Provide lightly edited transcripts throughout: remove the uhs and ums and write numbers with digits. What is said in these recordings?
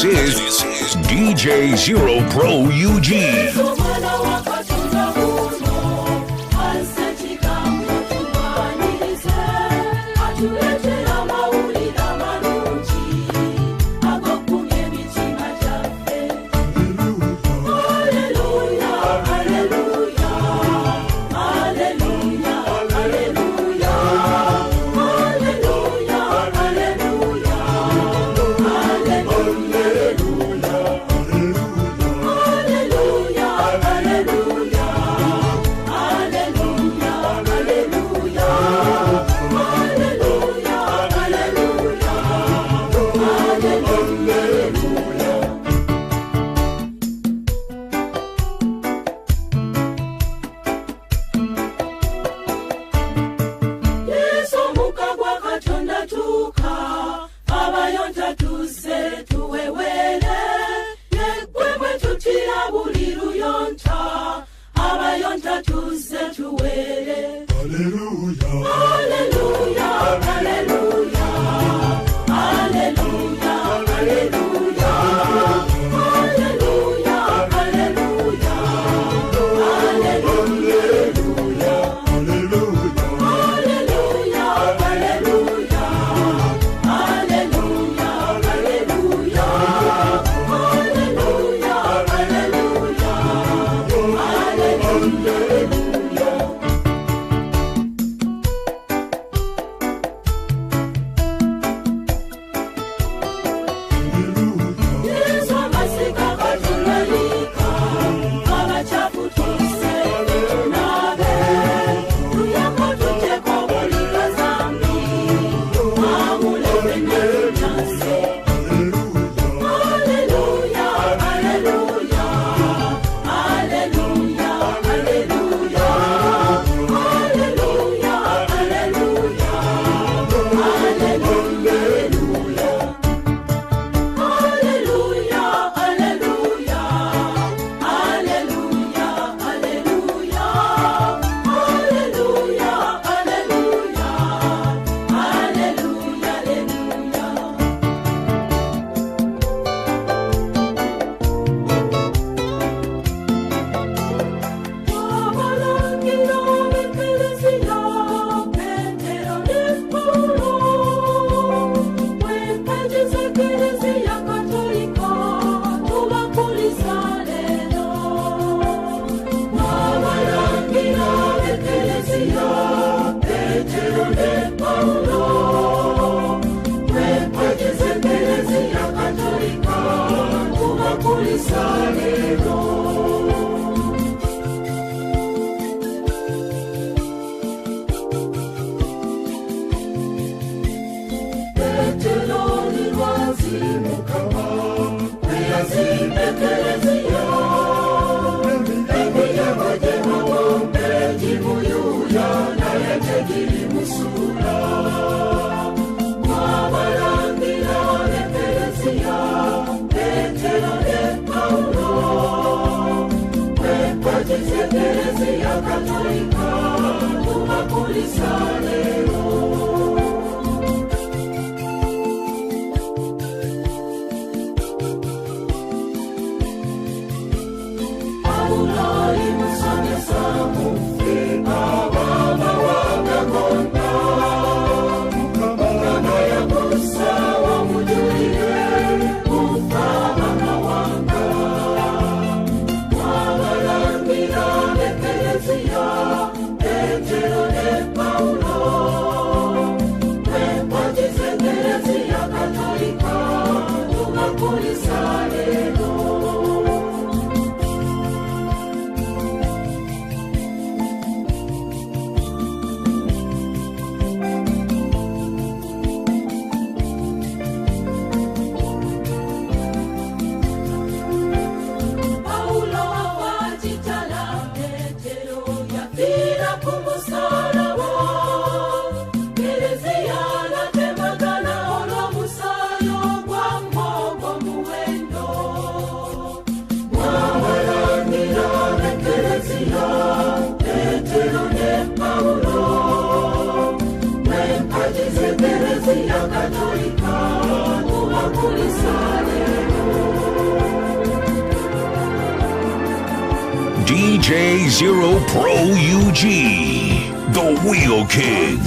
This is DJ Zero Pro UG. Hallelujah. DJ Zero Pro UG, the Wheel King.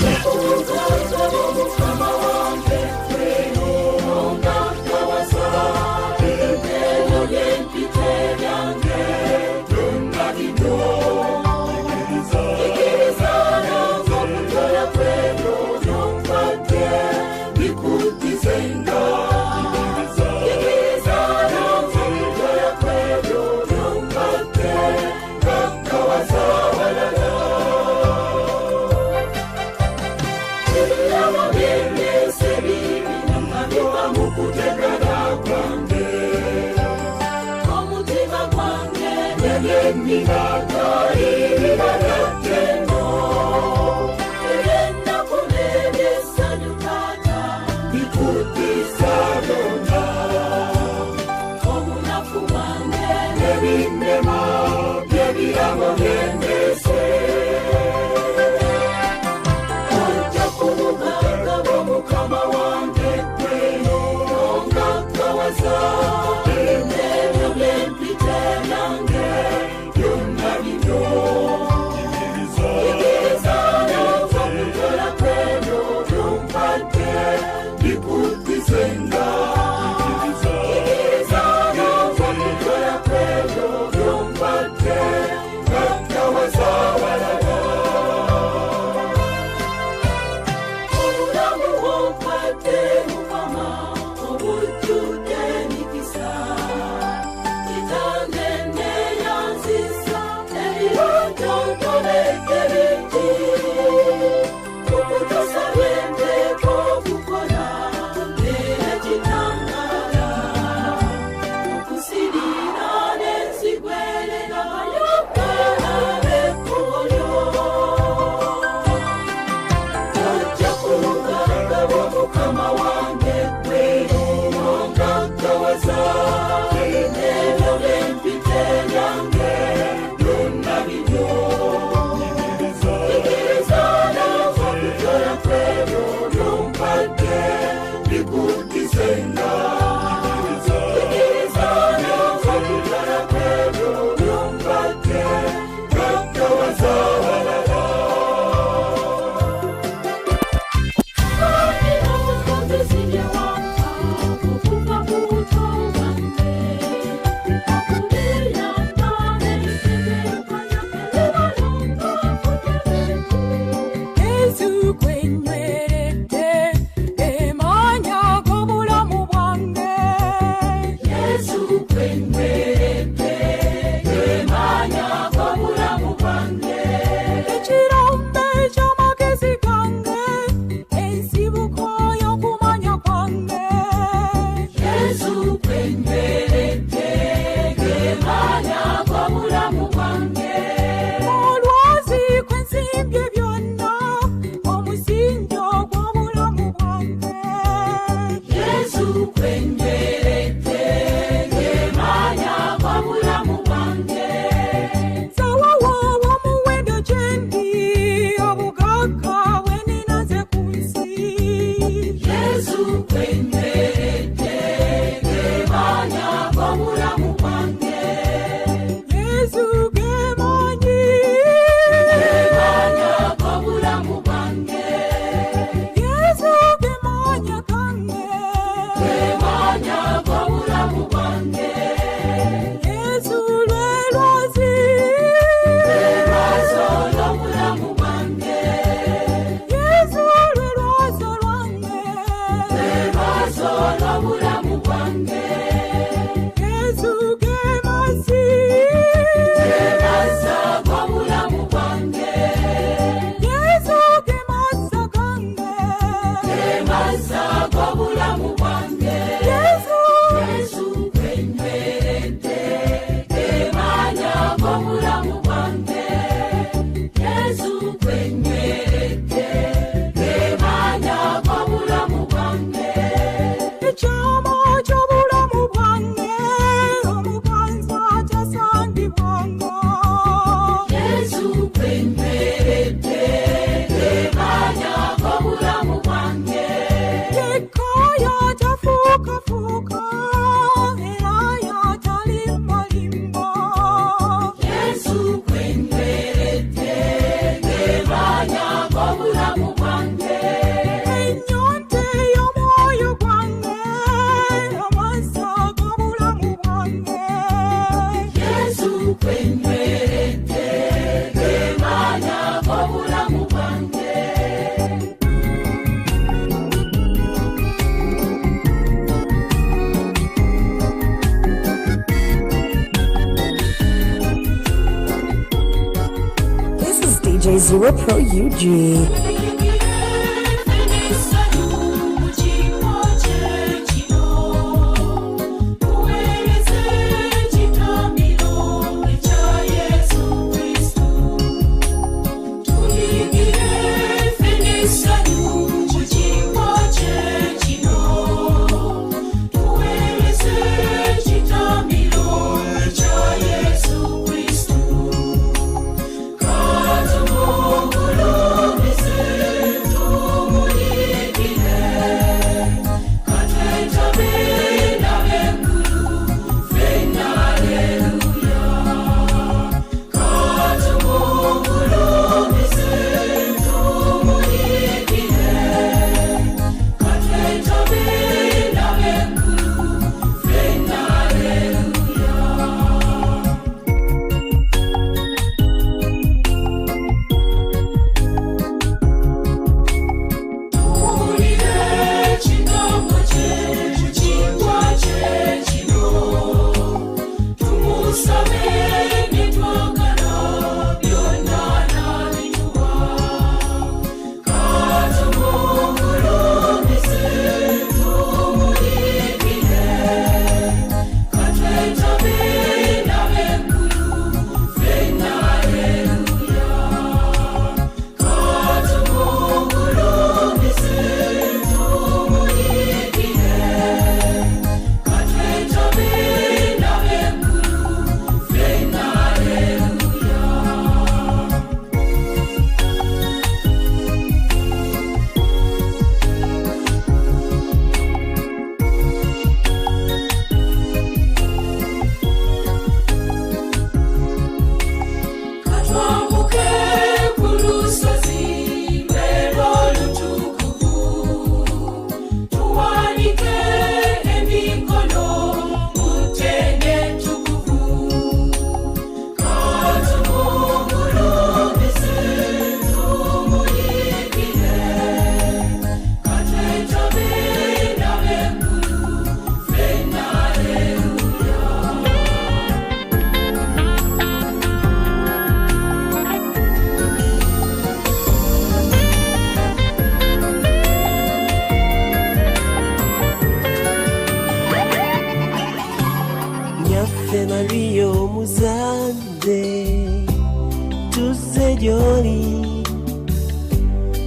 DJ Zero Pro UG.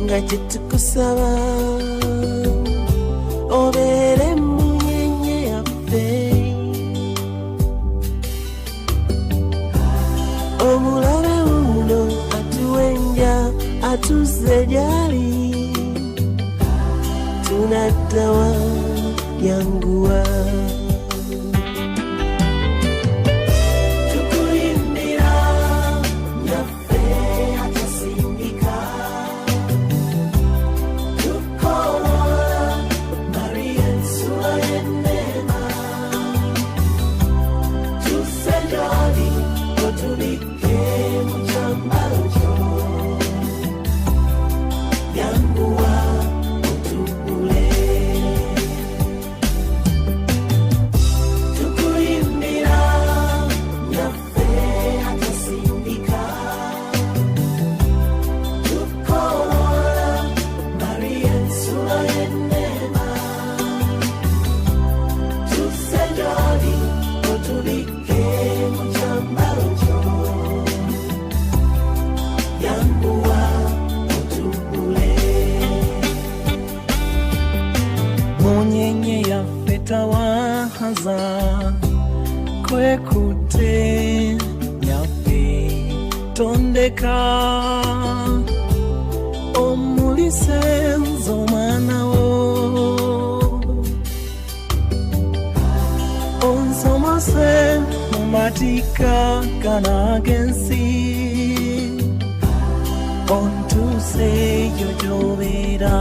Ngachitukusaba obere munyenye yafe omulabe uno atuwenja atuzejali tunatawa yangua kwekute nyape tondeka omulisenzo manawo onsomase mumatika kanagensi ontuse yojobera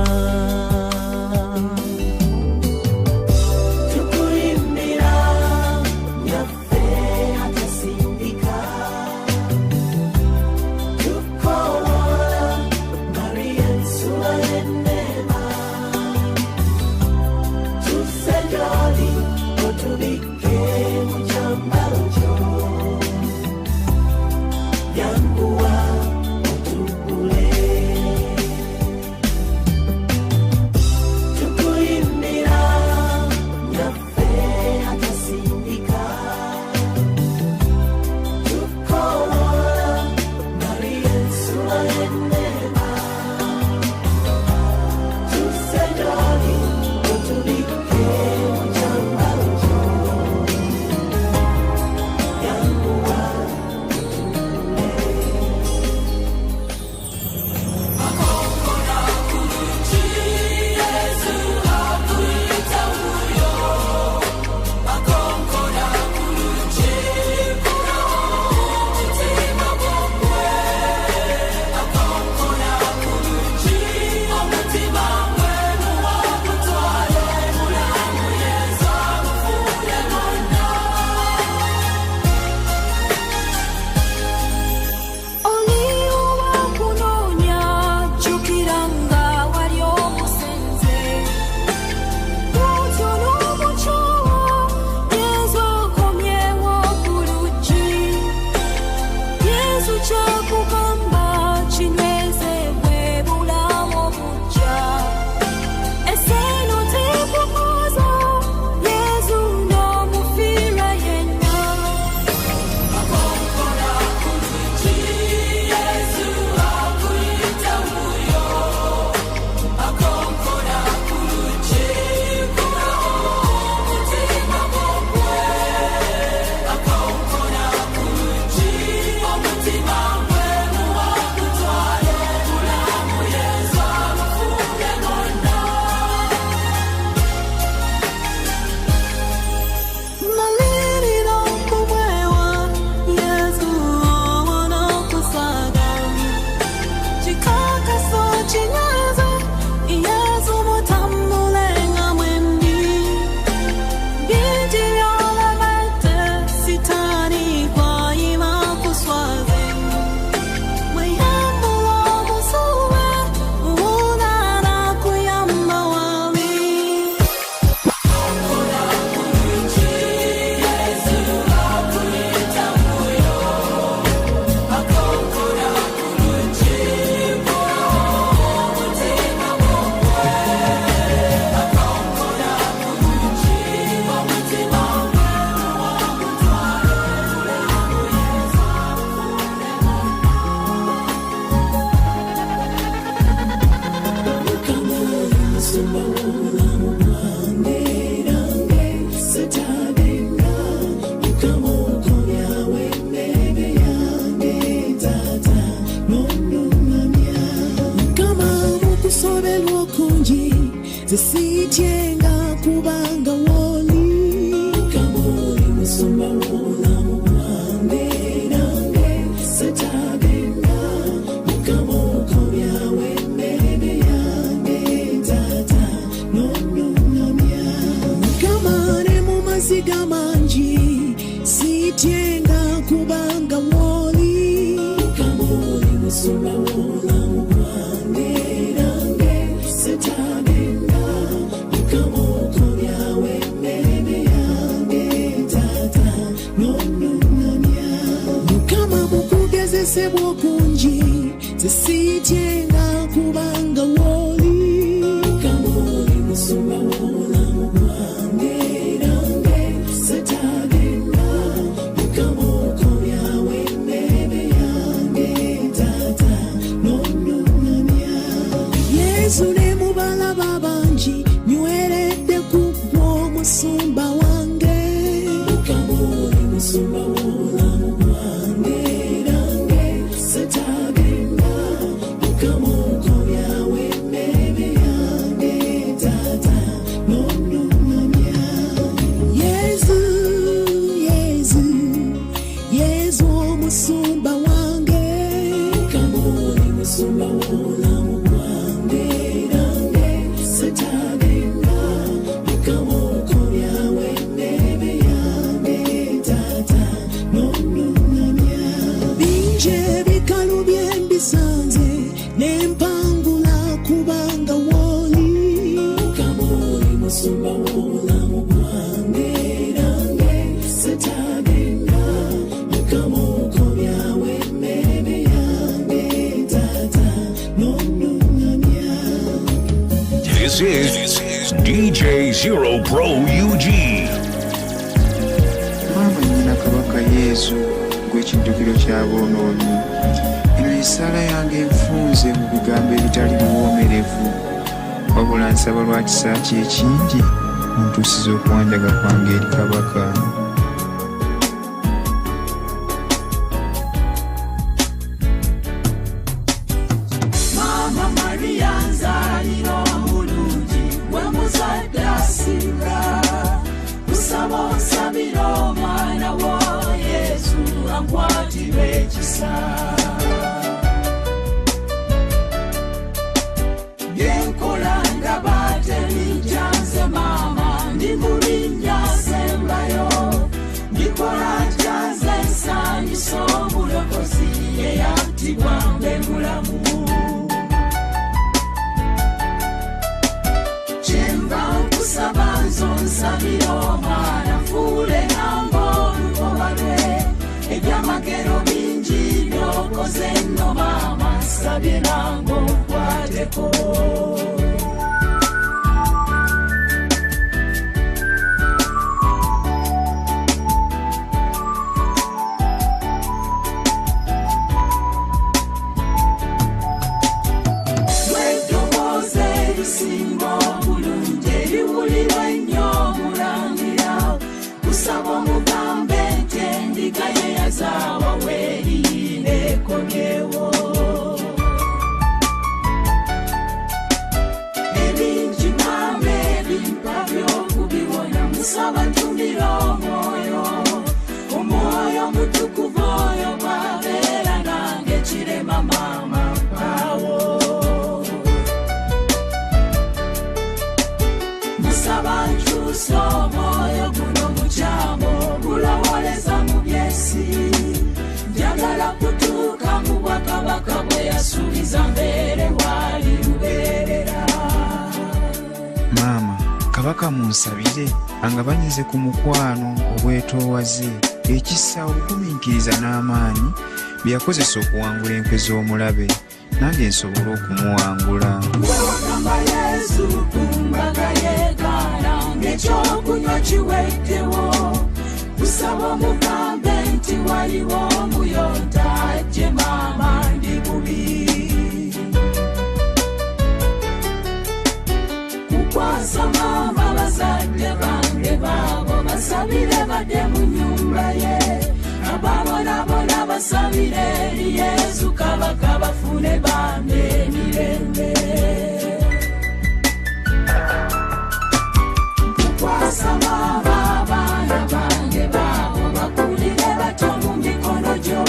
zisityenga kubanga woli kamoli musumba wolamu bwange nange setagenga mukamoko byawe mmere yange tata nonunamya mukamane mu maziga mangi sityenga kubanga woli kamoli musumba wolamu bwange nange setagenga mukamoko byawe mmere yange tata nonunamya mukama mukugezesebwa okungi zisityenga kubanga woli kamoli musumba wolamu bwange nange setagenga mukamoko byawe mmere yange tata nonunamya yesu ne mubalaba bangi nyweredde kubwo musumba wange kamoli musumba wolamu bwange nange setagenga mukamoko byawe mmere yange tata nonunamya yesu yesu yesu omusumba wange kamoli musumba wolamu bwange nange setagenga mukamoko byawe mmere yange tata nonunamya binje bikalu byembisanze nempangula kubanga woli kamoli musumba wolamu bwange nange setagenga mukamoko byawe mmere yange tata nonunamya This is DJ Zero Pro UG. Mama nyina kabaka Yesu gwe kiddukiro kya boonoonyi eno essaala yange nfunze mu bigambo ebitali biwoomerevu, wabula nsaba lwa kisa kye ekingi ontuusiza okwanjaga kwange eri Kabaka. Mama Maria nzalira omulungi gwe muzadde asinga, kusaba onsabira omwana wo Yesu akwatirwe ekisa. Byenkola ndaba tebijjanze mama, ndi mu linnya sembayo, mbikola ntyanze nsanyusa omulokozi eyattibwa mbe mulamu. Kyemba nkusaba nzo nsabira omwana fuule nanga olukoba lwe, ebyamagero bingi byokoze nno maama, nsabye nanga onkwateko. Eddoboozi erisinga obulungi eriwulirwa ennyo omulangira, kusaba omugambe nti endiga ye yazaawa weeri neekomyewo. Ebingi maama ebimpa by'okubiwona, musaba ntumira omwoyo, omwoyo mutukuvu oyo bw'abeera nange kirema maama mpaawo. Musaba nkyusa omwoyo guno mukyamu ogulowoleza mu by'ensi, njagala kutuuka mu bwakabaka bwe yasuubiza mbeere waali lubeerera. Maama, Kabaka munsabire angabanyize ku mukwano obwetoowaze, ekisa, obugumiikiriza n'amaanyi bye yakozesa okuwangula enkwe z'omulabe, nange nsobole okumuwangula. Wagamba Yesu ku mbaga y'egaana ng'ekyokunywa kiweddewo, kusaba omugambe nti waliwo omuyonta ajje maama ndi bubi. Kukwasa maama bazadde bange baabo basabire badde mu nnyumba ye, abaabonabona basabire eri Yesu Kabaka bafune bambe emirembe. Kukwasa maama abaana bange baabo bakulire bato mu mikono gyo,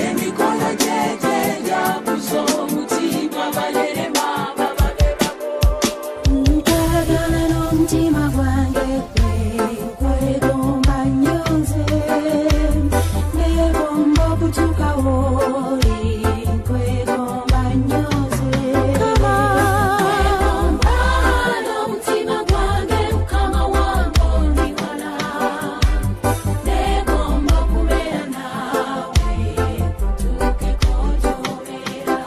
emikono gye gy'enjaguza omutima balere maama babe babo. Nkwagala n'omutima gwange kwegomba nnyo nze, neegomba okutuuka w'oli, kwegomba nnyo nze. Kwegomba n'omutima gwange Mukama wange oli wala, neegomba okubeera naawe kutuuke k'otobeera.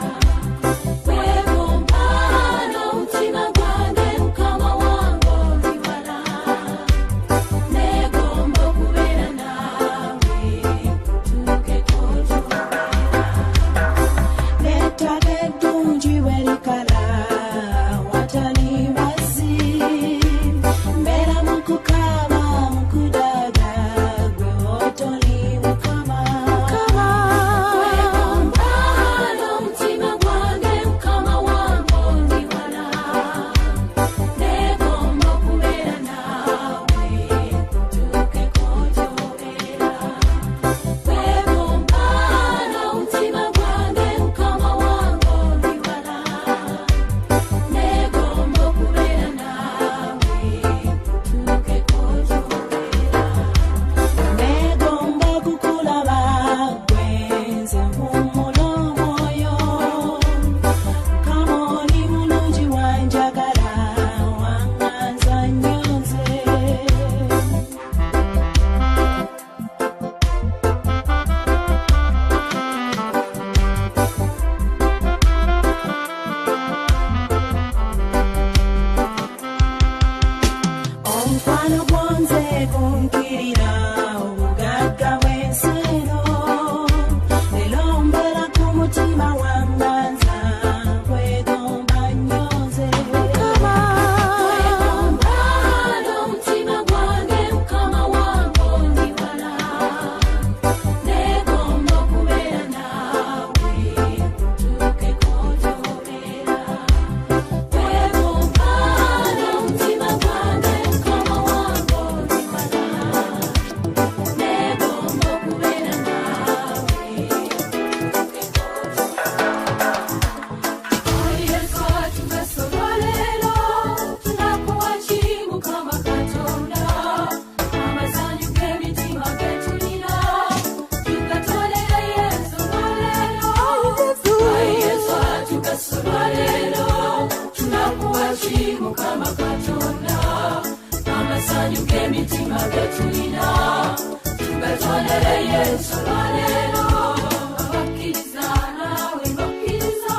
tugasobalero tunakuwakimu kama Katonda amasanyu g'emitima getulina tugatonere Yesu balero abakkiriza nawe bakkiriza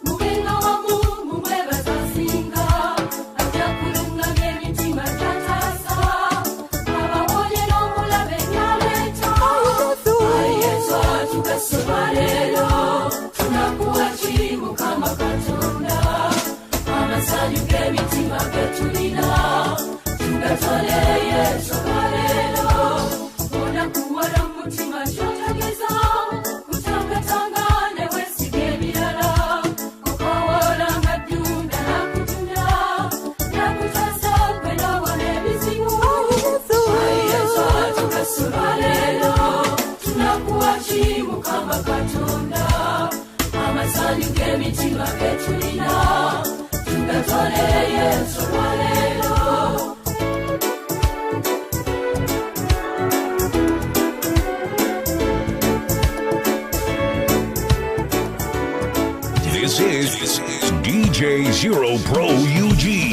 mugenga wamu mumwebazasinga ajja kulungamya emitima gyataasa abawonye n'omulabe byaleeta Yesu tugasobalero tunakuwakimu kama Katonda amasanyu g'emitima getulina tugatonere Yesu balero onakuwala mutima kyotageza kutangatanga ne wesiga ebirala okuwola nga ddunda nakutunda nakutasa gwe n'obona ebizibu Yesu tugasobalero tunakuwakimu kama Katonda amasanyu g'emitima getulina tugatonere Yesu balero This is DJ Zero Pro UG.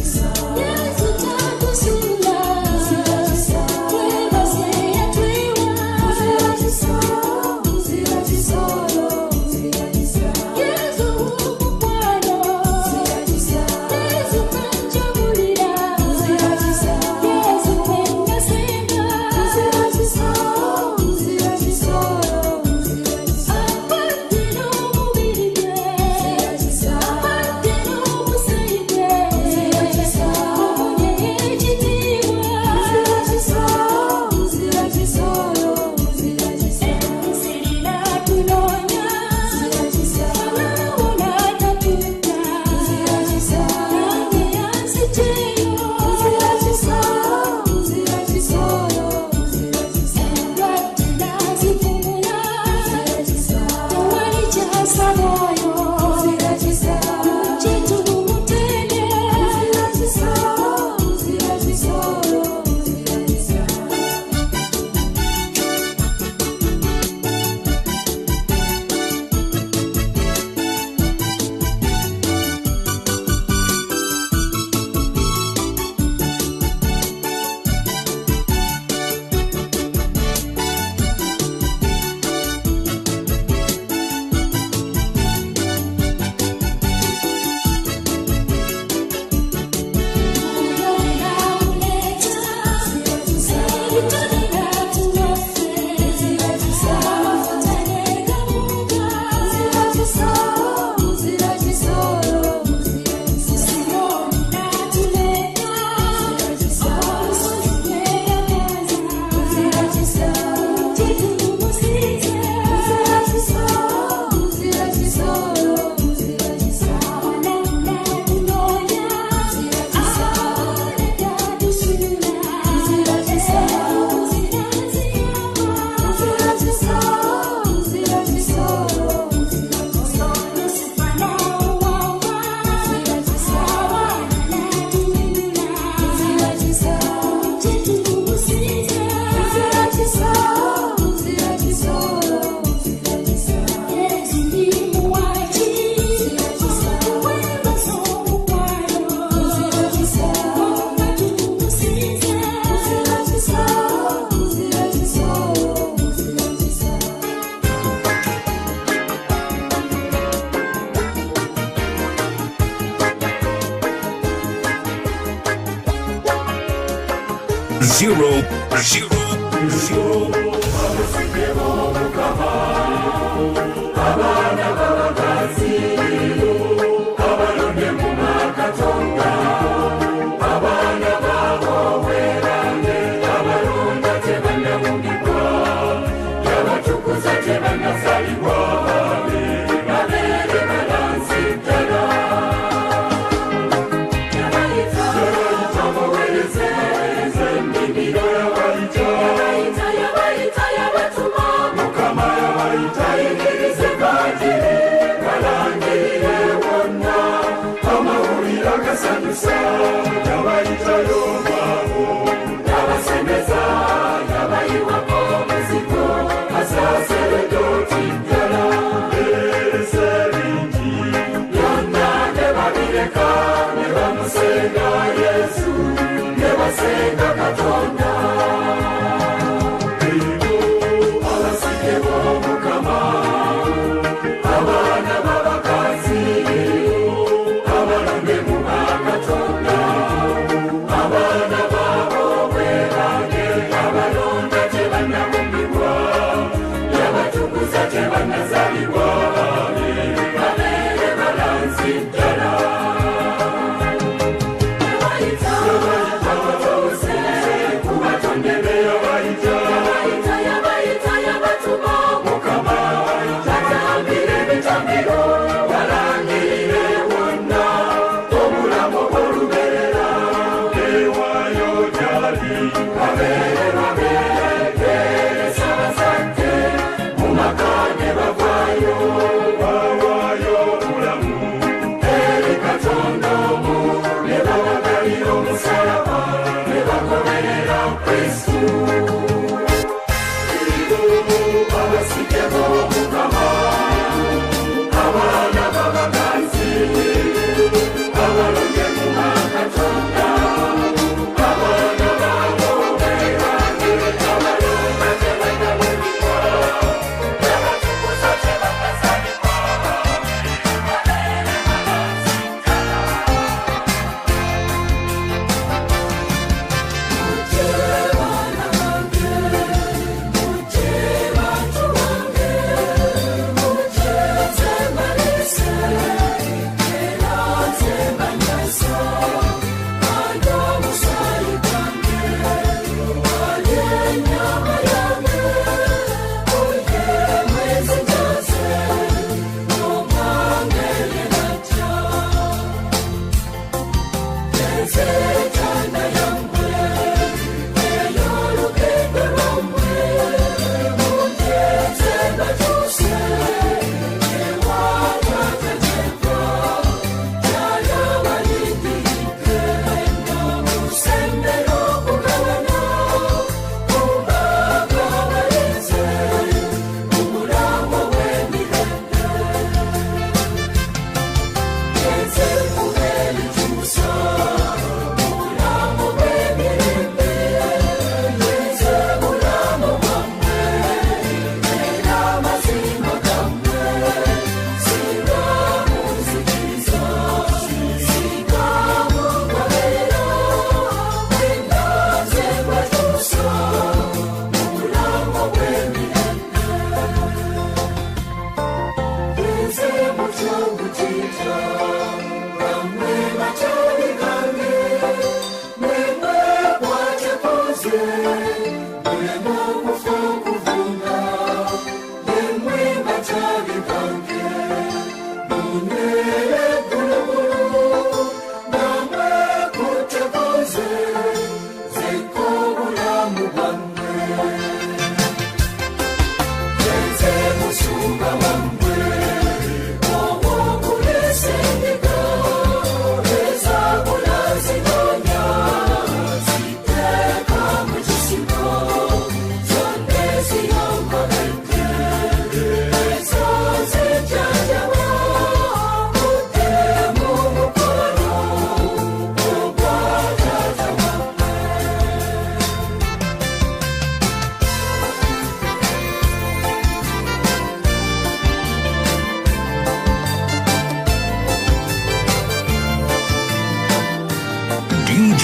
So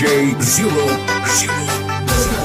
DJ 00.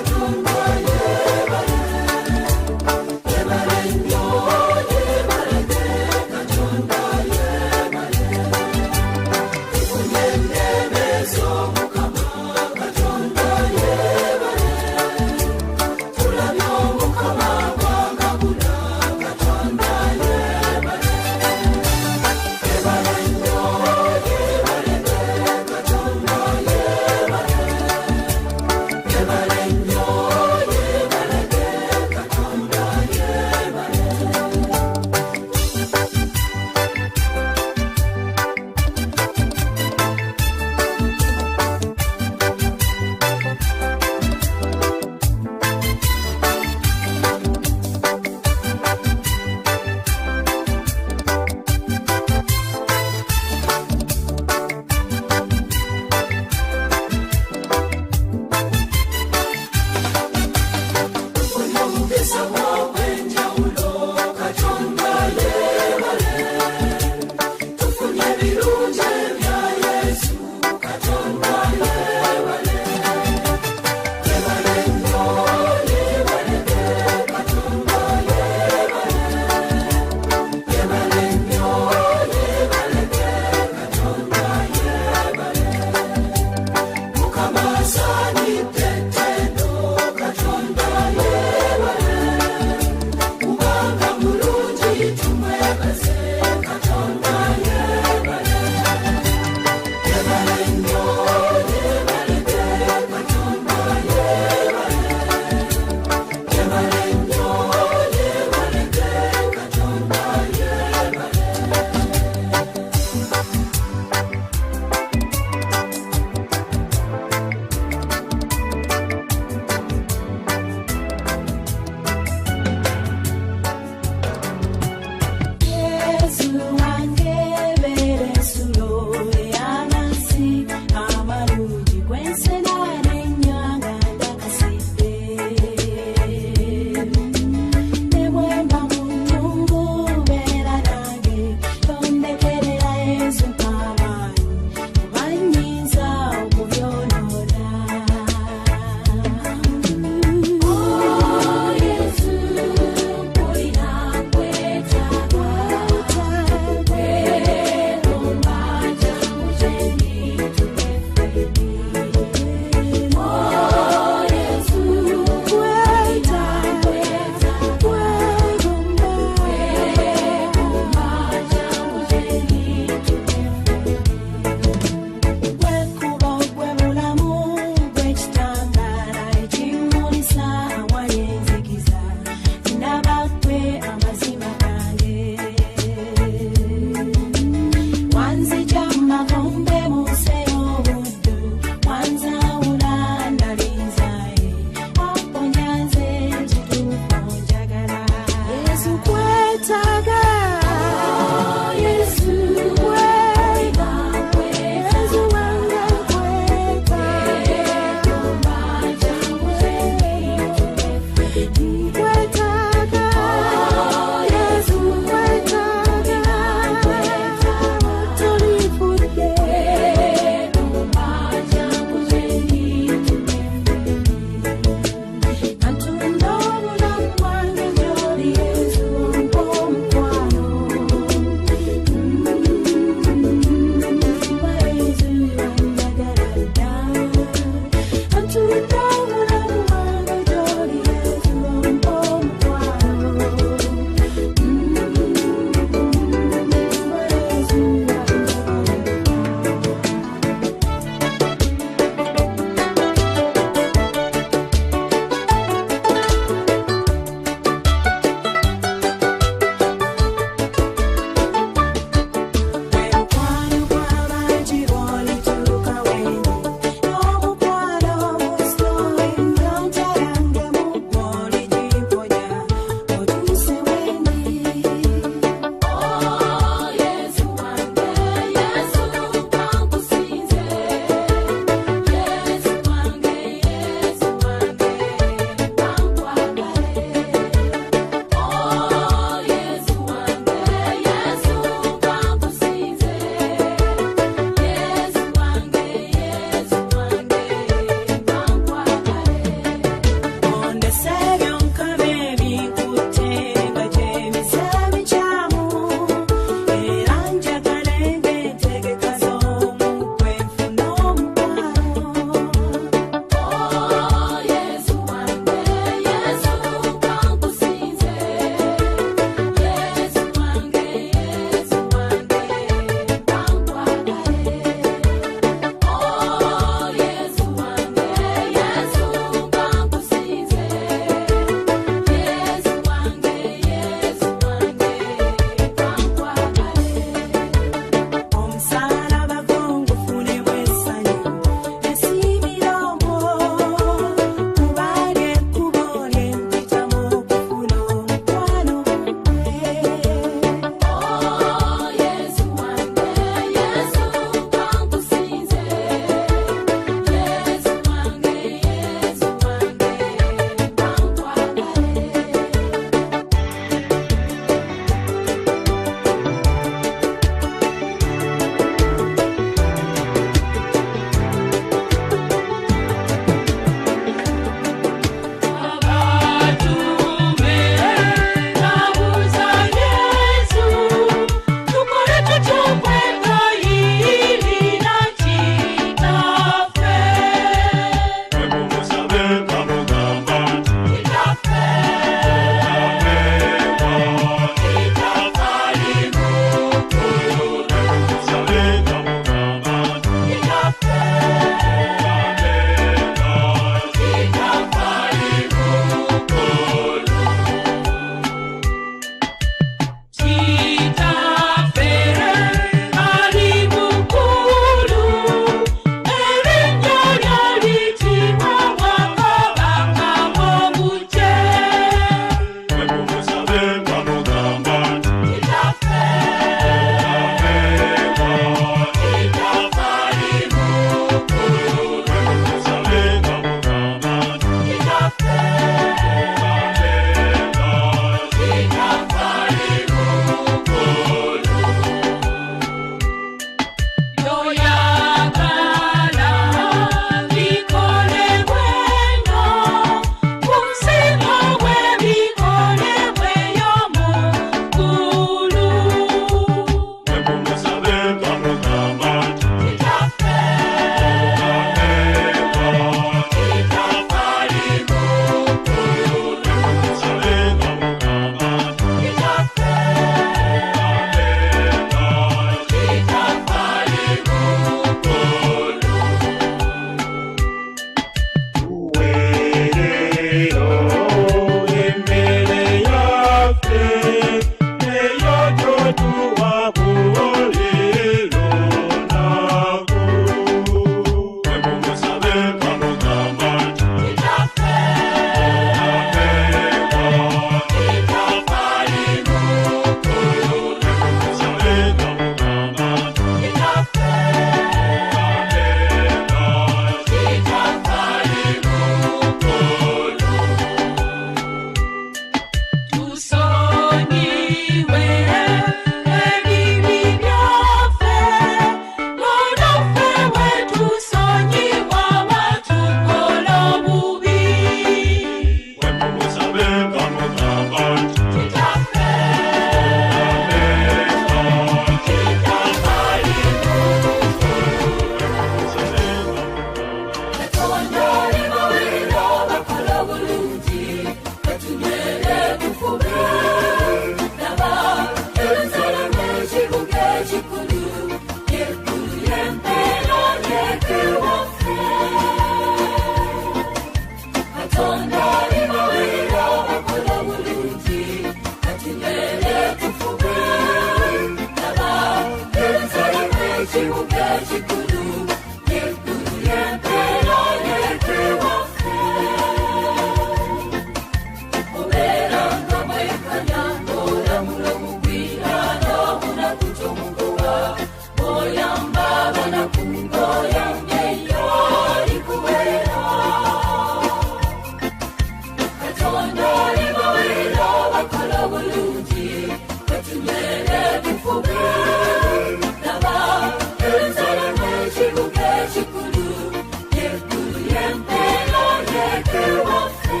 yempela yekewafe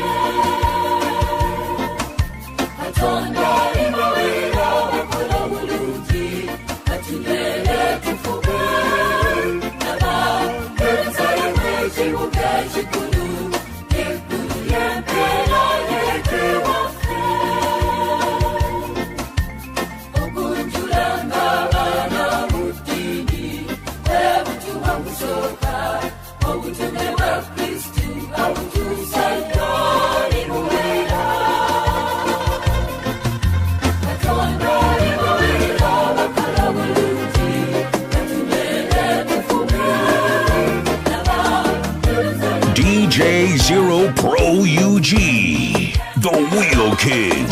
katonda imawera wakola bulungi katulere tufuge naba Yerusalemu ekibuga ekikulu eggulu yempela yekewafe okunjulanga abaana buddini ebutuwa kusooka obutume bwa Kristu abutuusa ddali buwera katonda imuwera bakola bulungi katunere tufuge naba DJ Zero Pro UG, the Wheel Kid.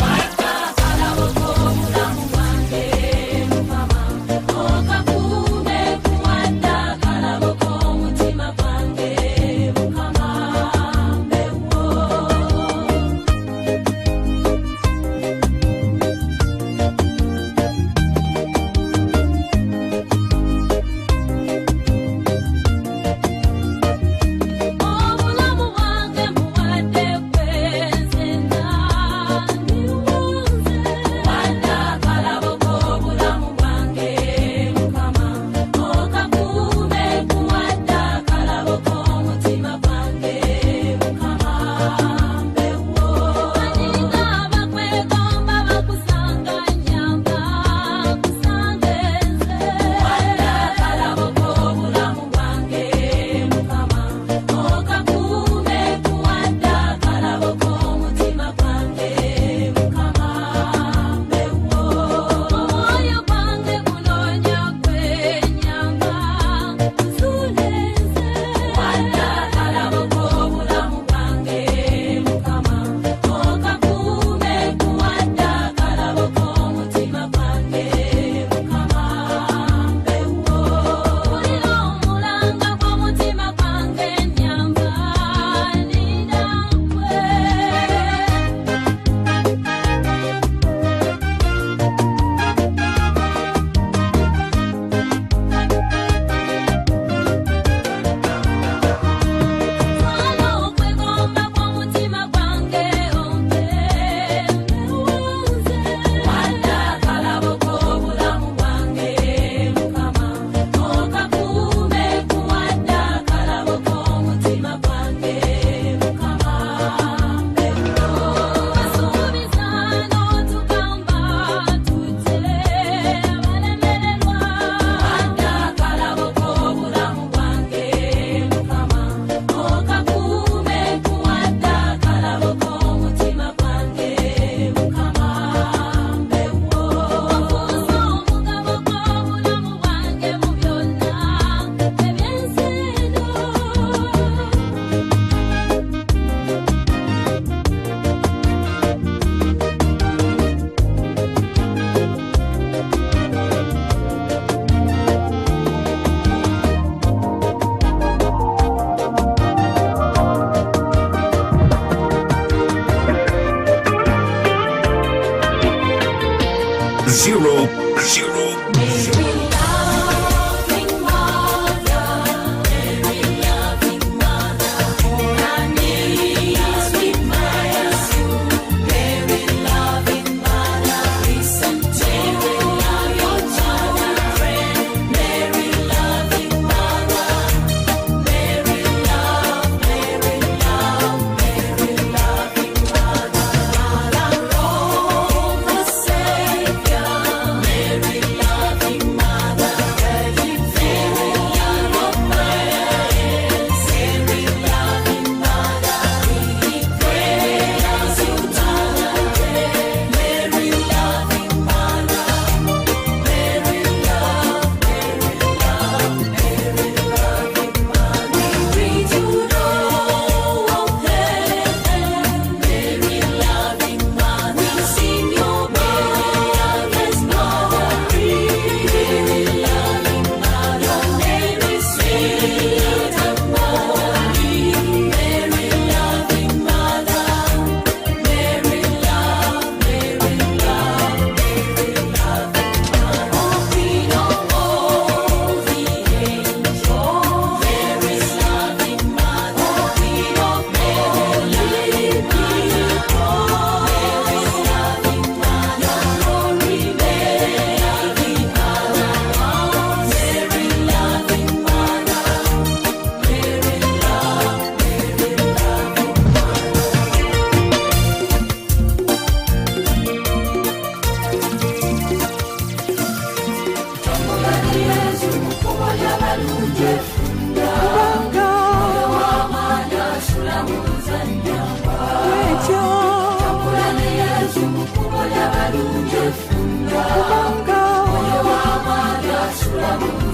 Mary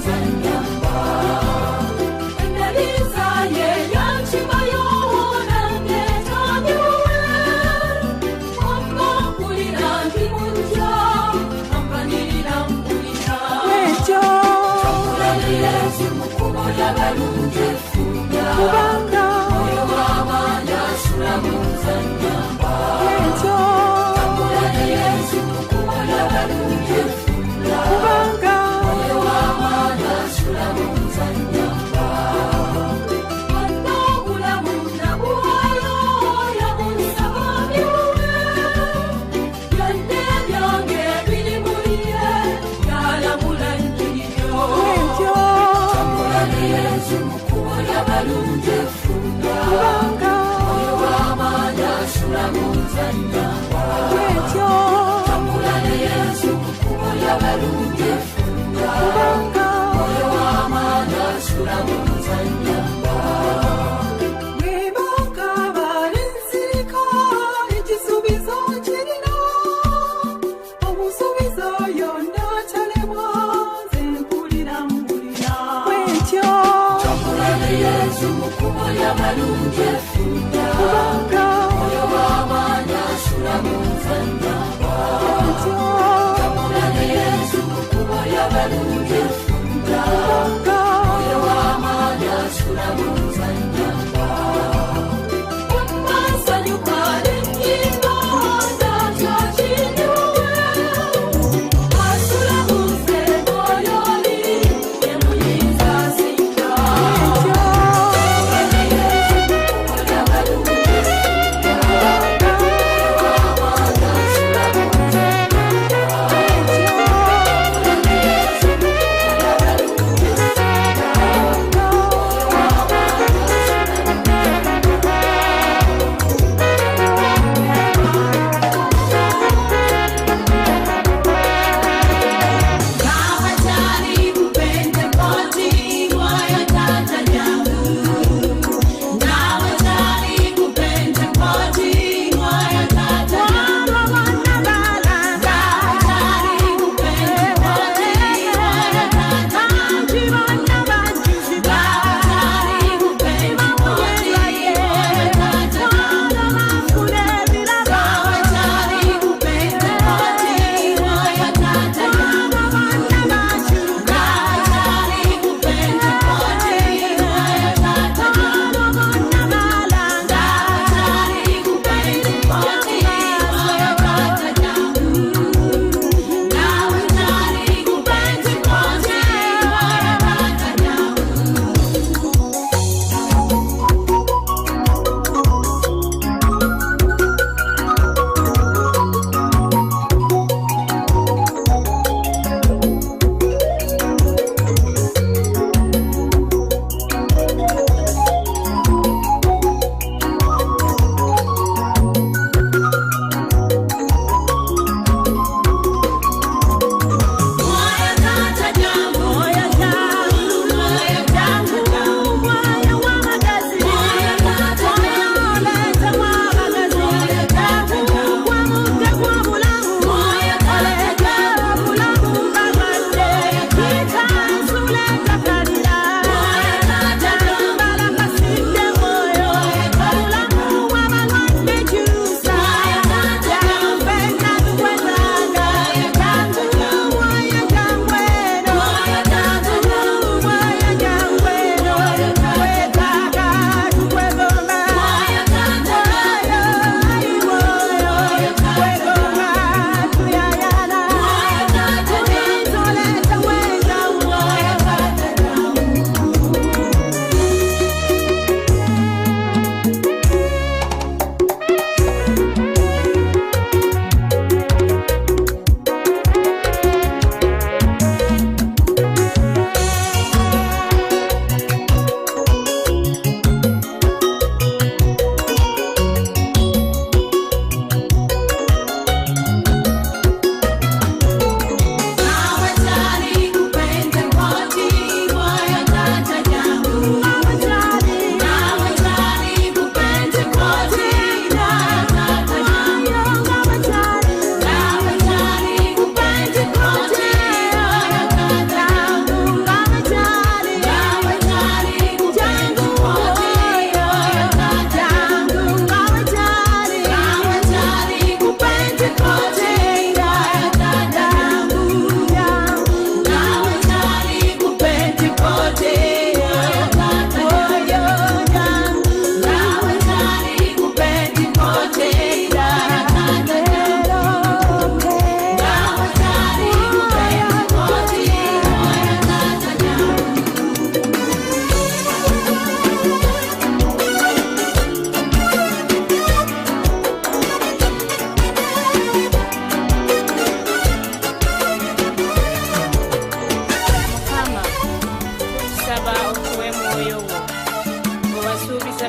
muzanyamba Eneliza ye yanchimayo nange tanyiwe Wamba kulira ndimunja Ampanirira mpulira Wekyo Tambulani Yesu mukubo y'abalungi efunda kubanga Oyo w'amaanyi asula muzanyamba wekyo Tambulani Yesu mukubo y'abalungi efunda kubanga Oyo w'amaanyi asula muzanyamba Wonna obulamu nabuwayo yabunsaba byuwe Byonna ebyange biri mu ye yalamula njiryo wekyo Tambulani Yesu mukubo y'abalungi efunda kubanga Oyo w'amaanyi asula muzanyamba wekyo Tambulani Yesu mukubo y'abalungi efunda kubanga Oyo w'amaanyi asula muzanyamba webagaba nensirika ekisuubizo kirina omusuubizo yonna talemwa nze mpulira mpulira wekyo Tambulani Yesu mukubo y'abalungi efunda kubanga Oyo w'amaanyi asula muzanyamba wekyo Tambulani Yesu mukubo y'abalungi efunda kubanga Oyo w'amaanyi asula muzanyamba Wansanyuka n'ennyimba ndatya kinyowe Asula muze oyo oli ye muyinza asinga wekyo Tambulani Yesu mukubo y'abalungi efunda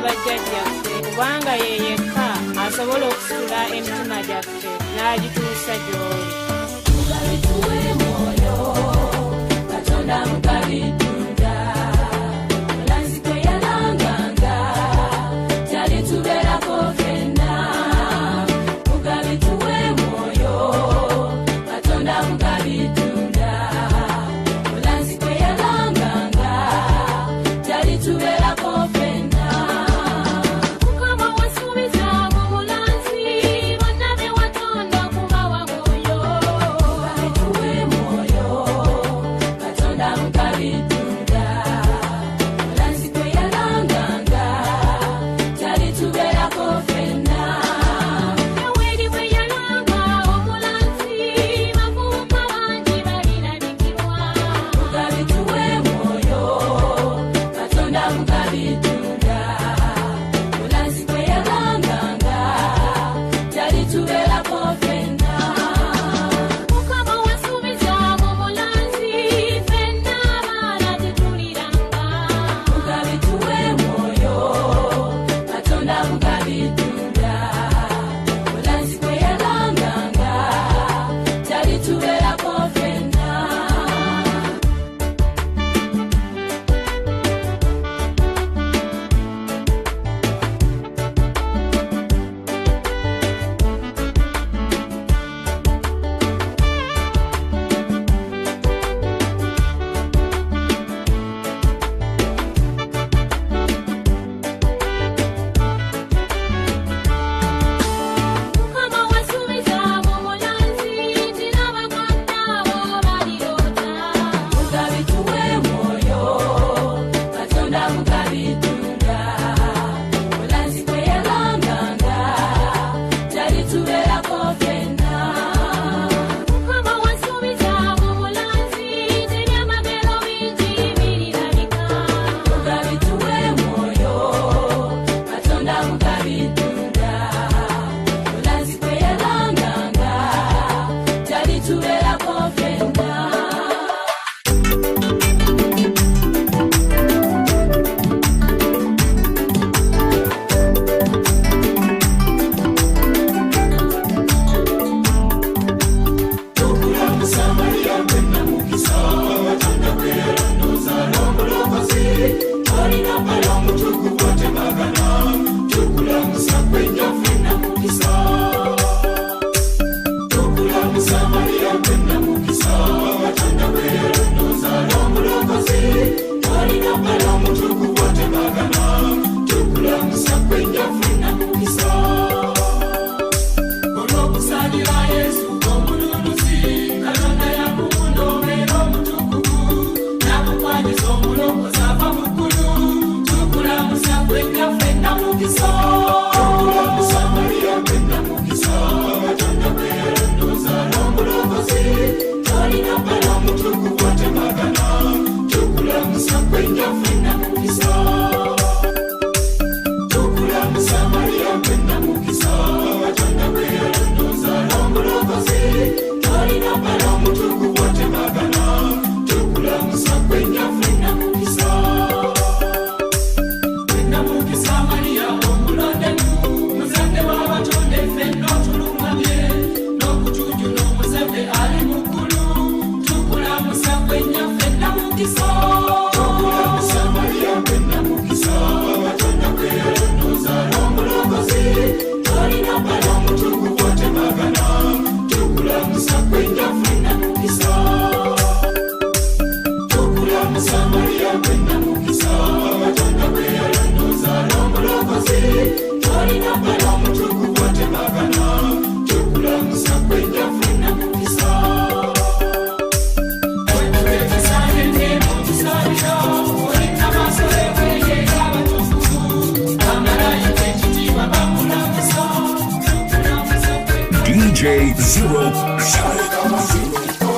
bajjajjaffe kubanga ye yekka asobola okusitula emitima gyaffe n'agituusa gy'oli. Tuwe mwoyo Katonda mukabitunda Mulanzi kwe yalanganga Tali tuberako fenna Mugabi tuwe mwoyo Katonda mukabitunda Mulanzi kwe yalanganga Tali tuberako fenna Mukama wasubiza mu mulanzi Bonna be watonda kubawa mwoyo Tuwe mwoyo Katonda mukabitunda Mulanzi kwe yalanganga Tali tuberako fenna Eweri bwe yalanga omulanzi Bavuma bangi balirabikirwa Mugabi tuwe mwoyo Katonda mukabitunda Mulanzi kwe yalanganga Tali tuberako fenna Mukama wasubiza mu mulanzi fenna abaana tetuliranga Mugabi tuwe mwoyo Katonda mukabitunda Mulanzi kwe yalanganga Tali tuberako fenna Mukama wasubiza mu mulanzi tinabakaddawo balirota Mugabi tuwe mwoyo Katonda mukabitunda Mulanzi kwe yalanganga Tali tuberako fenna Mukama wasubiza mu mulanzi tebyamagero bingi birirabika Mugabi tuwe mwoyo Katonda mukabitunda Mulanzi kwe yalanganga Tali tuberako fenna Olwokusalira Yesu omululuzi Katonda yamukunda obeera omutukuvu Nakukwanyiza omulokozi ava mu ggulu Tukulamusa gwenna ffenna mukisa Tukulamusa Mariya gwenna mukisa Katonda gwe yalondoza n'omulokozi Tolina bbala omutukuvu atemagana Tukulamusa gwenna ffenna mukisa Tukulamusa Mariya gwenna mukisa Katonda gwe yalondoza n'omulokozi Tolina bbala omutukuvu atemagana Tukulamusa gwenna ffenna mukisa Gwenna mukisa Mariya omulondemu Muzadde w'abatonde ffenna otulumanye N'okutuuju n'omuzadde ali mu ggulu Tukulamusa gwenna ffenna mukisa Tukulamusa Mariya gwenna mukisa Katonda gwe yalondoza n'omulokozi Tolina bbala omutukuvu atemagana Tukulamusa gwenna ffenna mukisa Tukulamusa Mariya gwenna mukisa Katonda gwe yalondoza n'omulokozi Tolina bbala omutukuvu atemagana Tukulamusa gwenna ffenna mukisa DJ Zero Shine.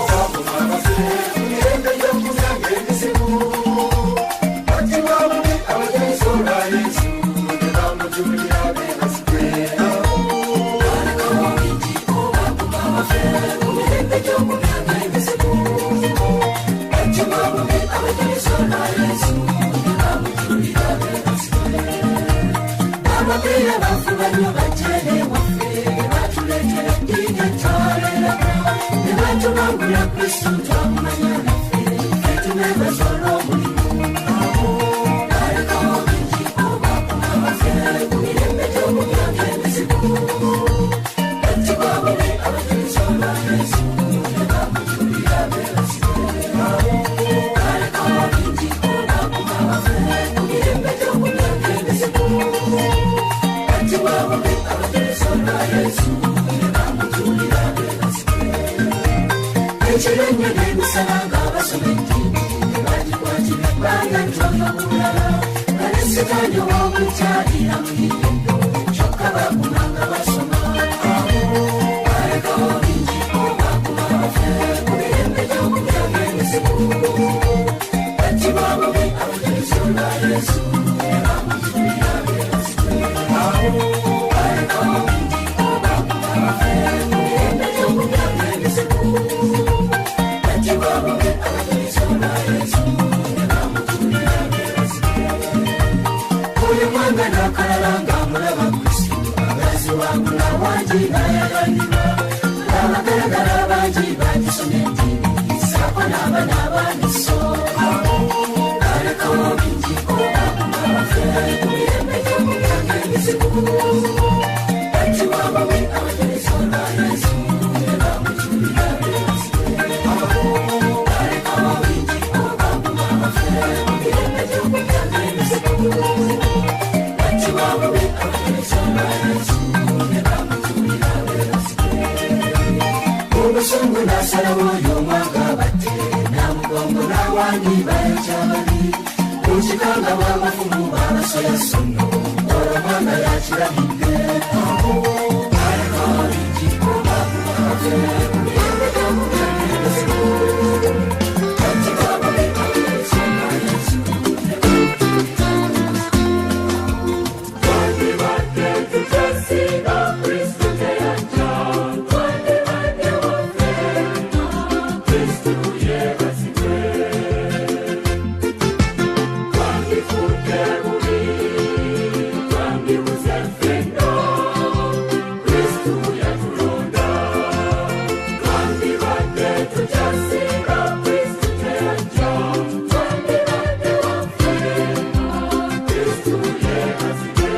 ababira bafubanyo bajene waffe batuletera dine tolera ne batubangula Kristo twamumanya naffe etunebaza olw'omulimu aleka obingi obakuma baffe ku mirembe gy'omumyaka emizibu ati bwabubi abajuliza olwa Yesu ne bamujulira beebazibwe aleka obingi obakuma baffe ku mirembe gy'omumyaka emizibu ati bwabubi abajuliza olwa Yesu ne bamujulira beebazibwe ekirenge n'emisana ng'abasoma eddiini ne bagikwatira ebbanga ntono bulala balesitani ow'okukyalira mu yiyendo kyokka baguma nga basoma aleka obingi obakuma baffe ku mirembe gy'omumyaka emizibu ati bwabubi abajuliza olwa Yesu ne bamujulira beebazibwe aleka obingi obakuma baffe ku mirembe gy'omumyaka emizibu ati bwabubi abajuliza olwa Yesu ne bamujulira beebazibwe buli mwanga n'akalala ng'amulaba Kristo abazi wangula wangi n'ayagalirwa n'abagalagala bangi bagisoma eddiini saako n'abaana ab'amiso aleka obingi obakuma baffe ku mirembe gy'omumyaka emizibu ati bwabubi abajuliza olwa Yesu ne bamujulira beebazibwe aleka obingi obakuma baffe ku mirembe gy'omumyaka emizibu ati bwabubi abajuliza olwa Yesu ne bamujulira beebazibwe obusungu n'asalawo oyo omwanga batte namugongo n'awangi bayakyabali ekikanga bw'amafumu baabasoya ssono olwo mwanga yakirabidde aleka obingi obakuma baffe ku mirembe gy'omumyaka emizibu ati bwabubi abajuliza olwa Yesu ne twandibadde tutasinga Kristo teyajja twandibadde waffe Kristo yeebazibwe twandifudde bubi twandibuze ffenno Kristo yatulonda twandibadde tutasinga Kristo teyajja twandibadde waffe Kristo yeebazibwe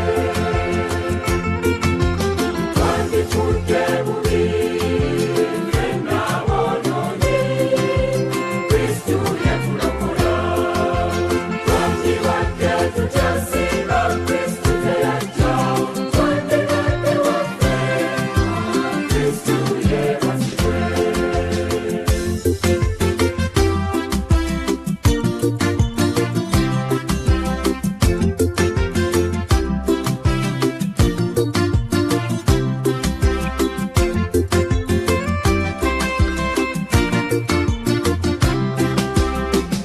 twandifudde bubi ffenna aboonoonyi Kristo yatulokola twandibadde tutasinga Kristo teyajja twandibadde waffe Kristo yeebazibwe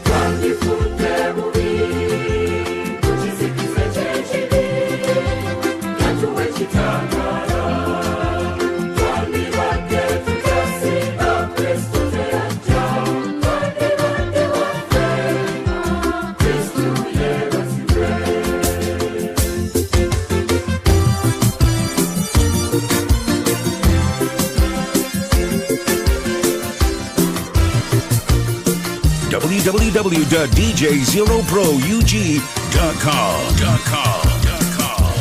twandifudde bubi ku kizikiza ky'ekibi yatuwa ekitangaala twandibadde tutasinga Kristo teyajja twandibadde waffe Kristo yeebazibwe www.djzeroproug.com.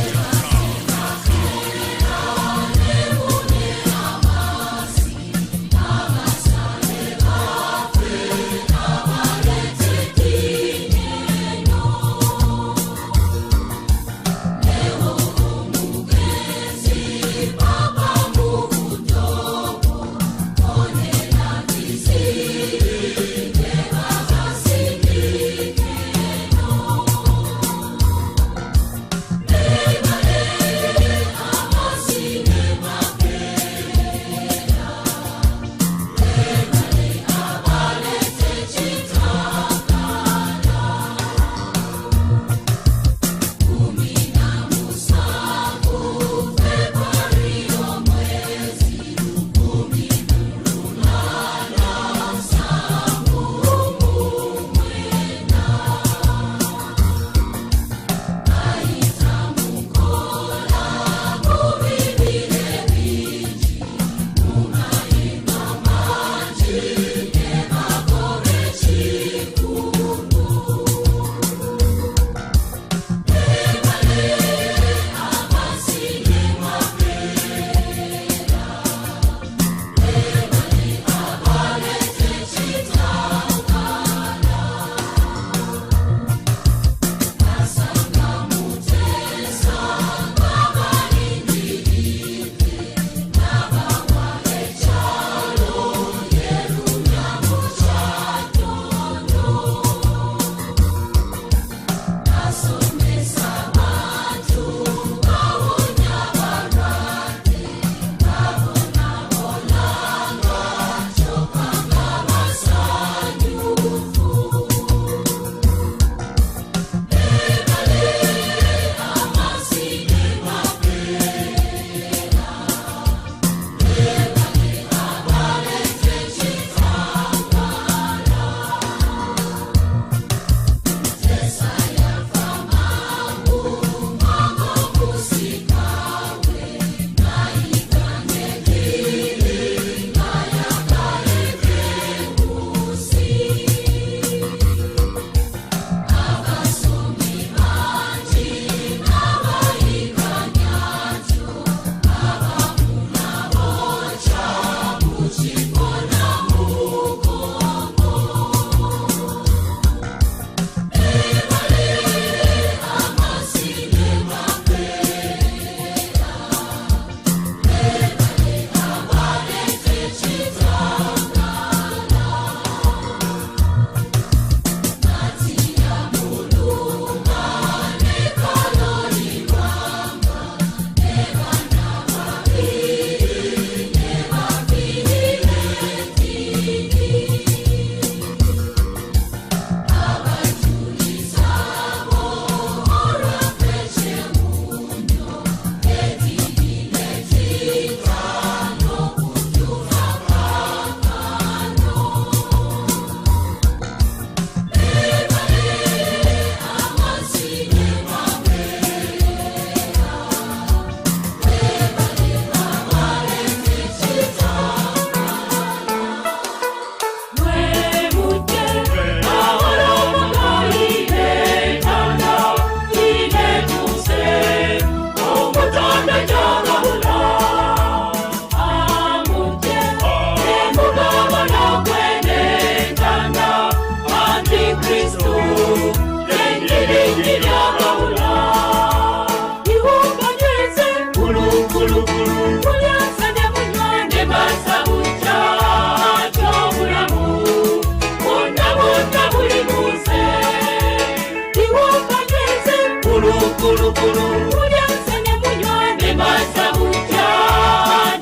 kulukulu mulya nsene munywa ne mazza bujja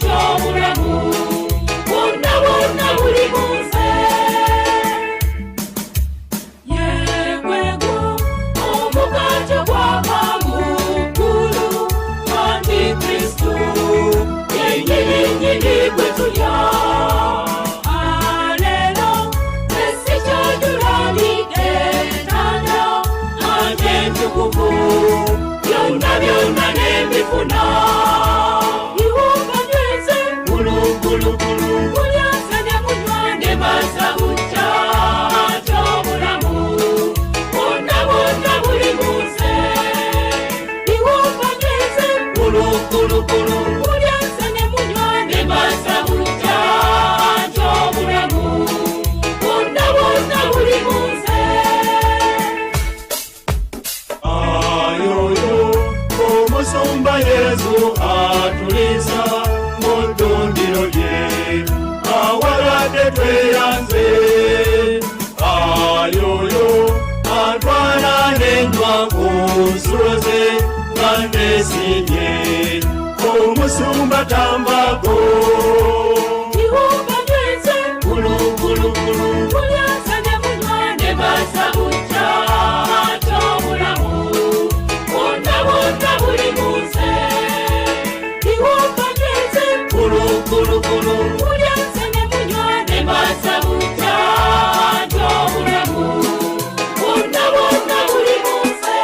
gy'obulamu bwonna bwonna buli mu nze yeegwego omugaati gwava mu ggulu antikristu yennyininyini gwe tulya aleero esikyajulaalidde tanda ate entukuvu byonna byonna n'ebifuna iwumba nyweze kulukulu mulya nsene munywa ne mazza bujja gy'obulamu bwonna bwonna buli mu nze iwumba nyweze kulukulu mulya nsene munywa ne mazza bujja gy'obulamu bwonna bwonna buli mu nze ayoyo omusumba yesu atuliisa mu ddundiro lye awaladde tweyanze ayoyo atwala n'enywa ku nsulo ze nga neesiimye omusumba tambako ihumba nyweze kulukulu mulya nsene munywa ne mazza bujja gy'obulamu bwonna bwonna buli mu nze ihumba nyweze kulukulu mulya nsene munywa ne mazza bujja gy'obulamu bwonna bwonna buli mu nze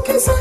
Yesu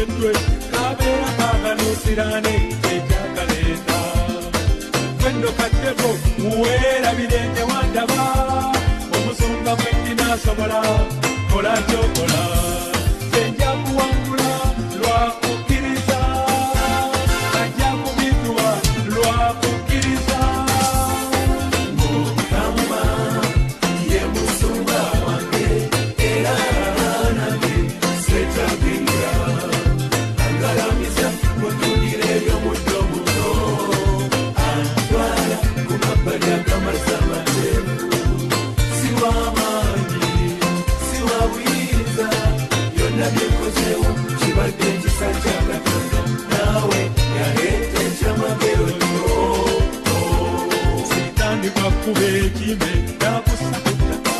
twetwe kabeera kaganuusirane ekyakaleta gwendo kaddeko muweerabire tewandaba omusumba mwendinaasobola kola kyokola senja kuwangula lwakukkiriza ajja kubituwa lwakukkiriza Mukama ye musumba wange era nange setagira angalamiza mutulire ebyomuddo muno antwala ku mabbali ag'amasamate siwamaanyi siwabwiza byonna byekozewo kibadde ekisa kya Katonda naawe yaleeta ekyamagero kyo sitandika kuba ekime nakussa ku ttaka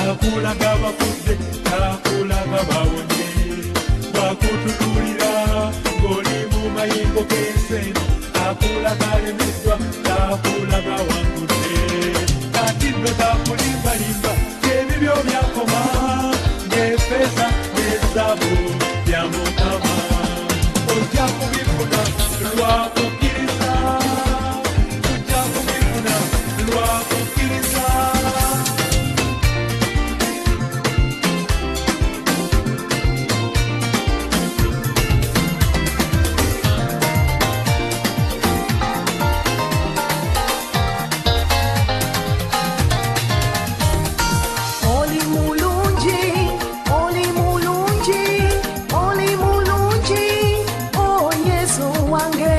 akulaga abafudde akulaga bawonye bwakututulira ng'oli mu mayingo g'ensenyi akulaga alemeddwa akulaga wangudde kati nno takulimbalimba ebibyo byakoma ng'efeesa n'ezaabu bya Mukama ojja kubifuna lwakukkiriza ojja kubifuna lwakukkiriza Oli mulungi, oli mulungi, oli mulungi, oh Yesu wange.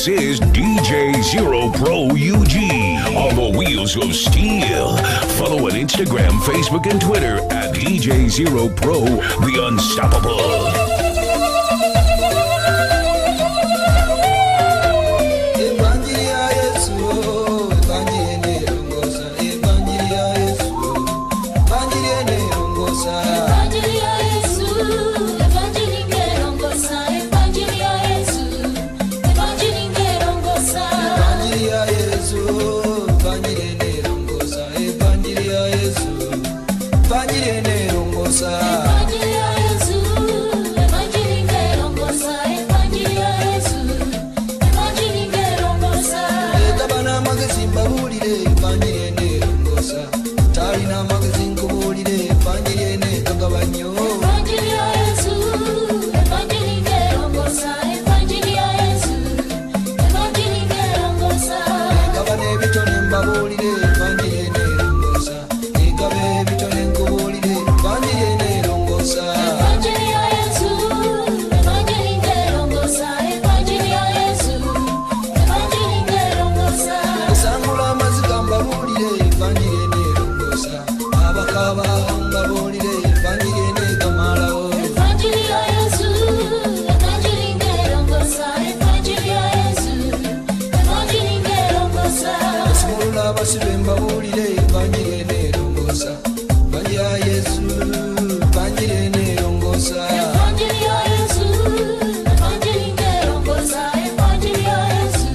This is DJ Zero Pro UG on the wheels of steel. Follow on Instagram, Facebook, and Twitter at DJ Zero Pro, the Unstoppable. Evangelinge rongosa, basibe mbawulire evanjiri eneerongosa evanjiri ya yesu evanjiri eneerongosa evanjiri ya yesu evanjiri ngeerongosa evanjiri ya yesu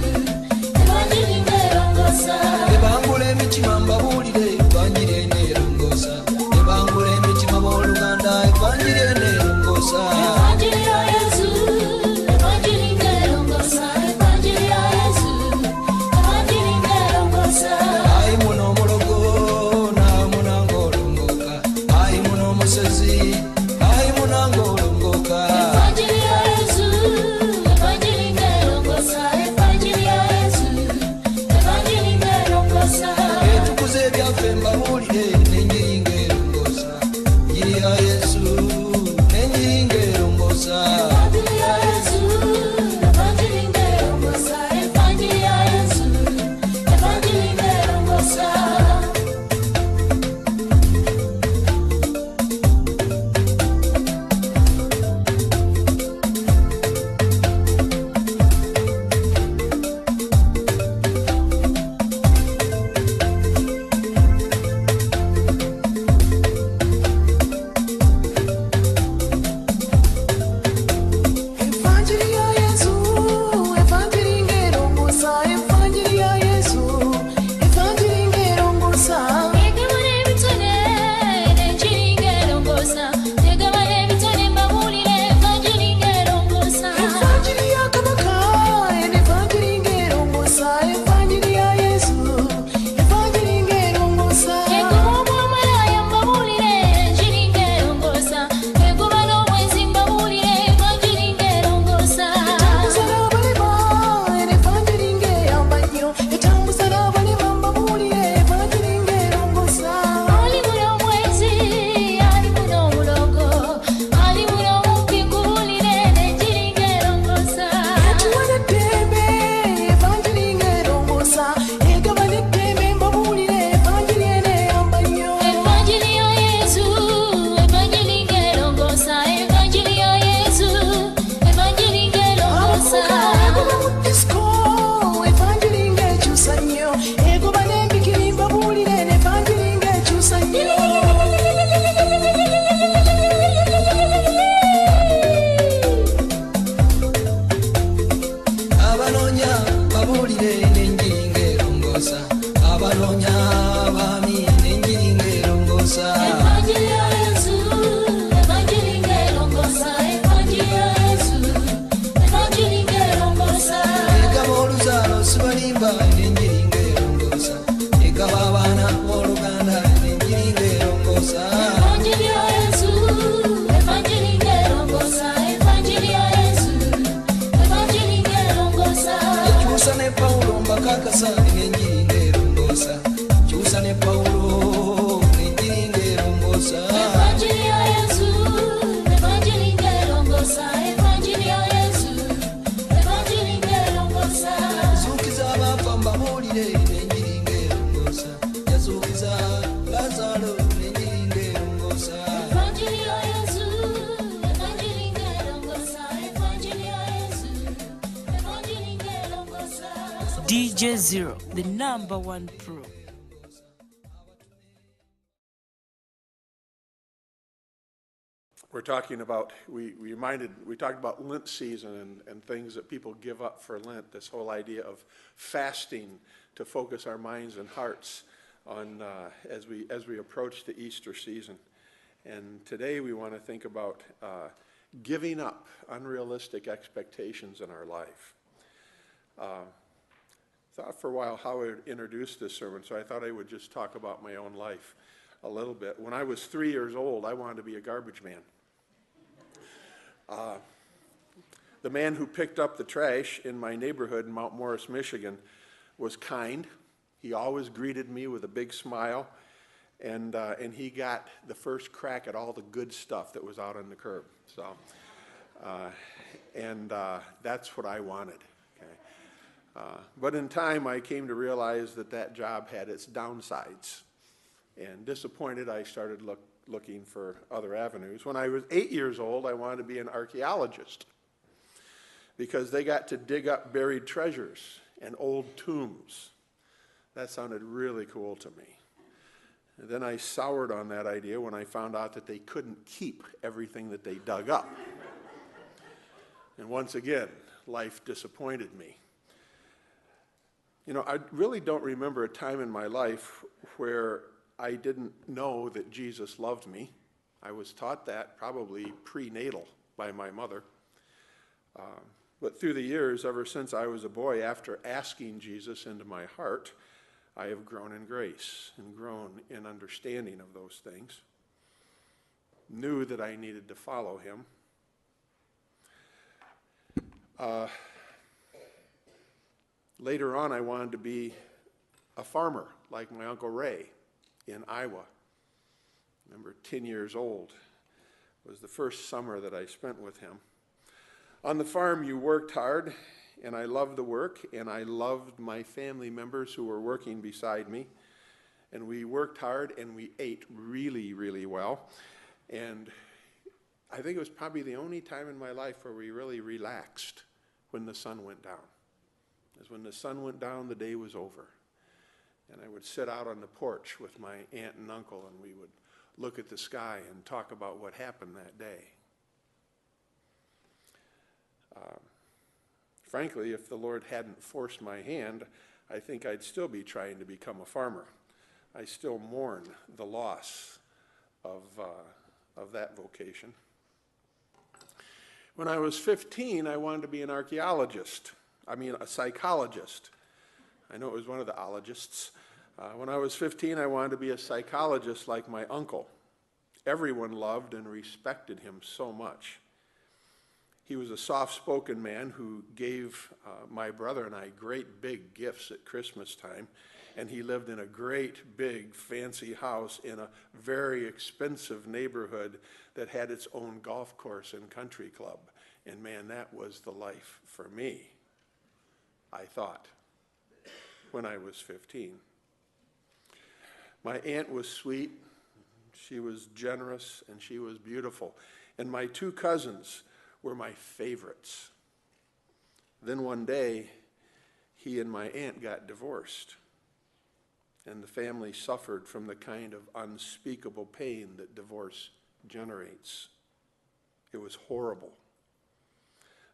evanjiri ngeerongosa ebangula emitima mbawulire evanjiri eneerongosa ebangula emitima b'oluganda evanjiri eneerongosa evanjiri ya yesu evanjiri ngeerongosa evanjiri ya yesu evanjiri ngeerongosa ayi muno omulogo namunanga olongoka ayi muno omusezi ayi munanga olongoka evanjiri ya yesu evanjiri ngeerongosa evanjiri ya yesu evanjiri ngeerongosa etukuza ebyaffe mbawulire n'enjiri ngeerongosa enjiri ya yesu n'enjiri ngeerongosa evanjiri ya yesu evanjiri ngeerongosa evanjiri ya yesu evanjiri ngeerongosa evanjiri ya yesu evanjiri ngeerongosa evanjiri ya yesu evanjiri ngeerongosa egabana ebitone n'enjiri ngeerongosa egabana ebitone mbawulire evanjiri ngeerongosa evanjiri ya kabaka evanjiri ngeerongosa evanjiri ya yesu evanjiri ngeerongosa egoba obwamalaaya mbawulire enjiri ngeerongosa egoba n'obwenzi mbawulire evanjiri ngeerongosa etambuza n'abalema evanjiri ngeeyamba nnyo etambuza n'abalema mbawulire evanjiri ngeerongosa ali muno omwezi ali muno omulogo ali muno omubbi nguwulire n'enjiri ngeerongosa etuwa n'eddembe evanjiri ngeerongosa egaba n'eddembe mbawulire evanjiri eneeyamba nnyo evanjiri ya yesu evanjiri ngeerongosa evanjiri ya yesu evanjiri ngeerongosa egoba mu disco evanjiri ngeekyusa nnyo egoba n'embikiri mbawulire n'evanjiri ngeekyusa nnyo abanoonya babuulire n'enjiri ngeerongosa abanoonya abaami n'enjiri ngeerongosa evanjiri ya yesu evanjiri ngeerongosa evanjiri ya yesu evanjiri ngeerongosa egaba oluzaalo sibalimba n'enjiri ngeerongosa egaba abaana b'oluganda n'enjiri ngeerongosa evanjiri ya yesu evanjiri ngeerongosa evanjiri ya yesu evanjiri ngeerongosa ekyusa ne pawulo mbakakasa n'enjiri ngeerongosa kyusa ne pawulo n'enjiri ngeerongosa evanjiri ya yesu evanjiri ngeerongosa evanjiri ya yesu evanjiri ngeerongosa zuukiza abaafa mbabuulire n'enjiri ngeerongosa yazuukiza lazaalo n'enjiri ngeerongosa evanjiri ya yesu evanjiri ngeerongosa evanjiri ya yesu evanjiri ngeerongosa DJ Zero, the #1 pro. We're talking about, we talked about Lent season and things that people give up for Lent, this whole idea of fasting to focus our minds and hearts on as we approach the Easter season. And today we want to think about giving up unrealistic expectations in our life. Thought for a while how I would introduce this sermon, so I thought I would just talk about my own life a little bit. When I was 3 years old, I wanted to be a garbage man. The man who picked up the trash in my neighborhood in Mount Morris, Michigan, was kind. He always greeted me with a big smile, and he got the first crack at all the good stuff that was out on the curb. So, that's what I wanted. Okay. But in time, I came to realize that job had its downsides. And disappointed, I started looking for other avenues. When I was 8 years old, I wanted to be an archaeologist because they got to dig up buried treasures and old tombs That sounded really cool to me. And then I soured on that idea when I found out that they couldn't keep everything that they dug up. And once again, life disappointed me. You know, I really don't remember a time in my life where I didn't know that Jesus loved me. I was taught that probably prenatal by my mother. But through the years, ever since I was a boy, after asking Jesus into my heart, I have grown in grace and grown in understanding of those things. Knew that I needed to follow him. Later on, I wanted to be a farmer like my Uncle Ray in Iowa. I remember 10 years old was the first summer that I spent with him. On the farm, you worked hard, and I loved the work, and I loved my family members who were working beside me. And we worked hard, and we ate really, really well. And I think it was probably the only time in my life where we really relaxed when the sun went down. Because when the sun went down, the day was over. And I would sit out on the porch with my aunt and uncle, and we would look at the sky and talk about what happened that day. Frankly, if the Lord hadn't forced my hand, I think I'd still be trying to become a farmer. I still mourn the loss of that vocation. When I was 15, I wanted to be an archaeologist. A psychologist. I know it was one of the ologists. When I was 15, I wanted to be a psychologist like my uncle. Everyone loved and respected him so much. He was a soft-spoken man who gave my brother and I great big gifts at Christmas time, and he lived in a great big fancy house in a very expensive neighborhood that had its own golf course and country club. And man, that was the life for me, I thought, when I was 15. My aunt was sweet, she was generous, and she was beautiful. And my two cousins were my favorites. Then one day, he and my aunt got divorced, and the family suffered from the kind of unspeakable pain that divorce generates. It was horrible.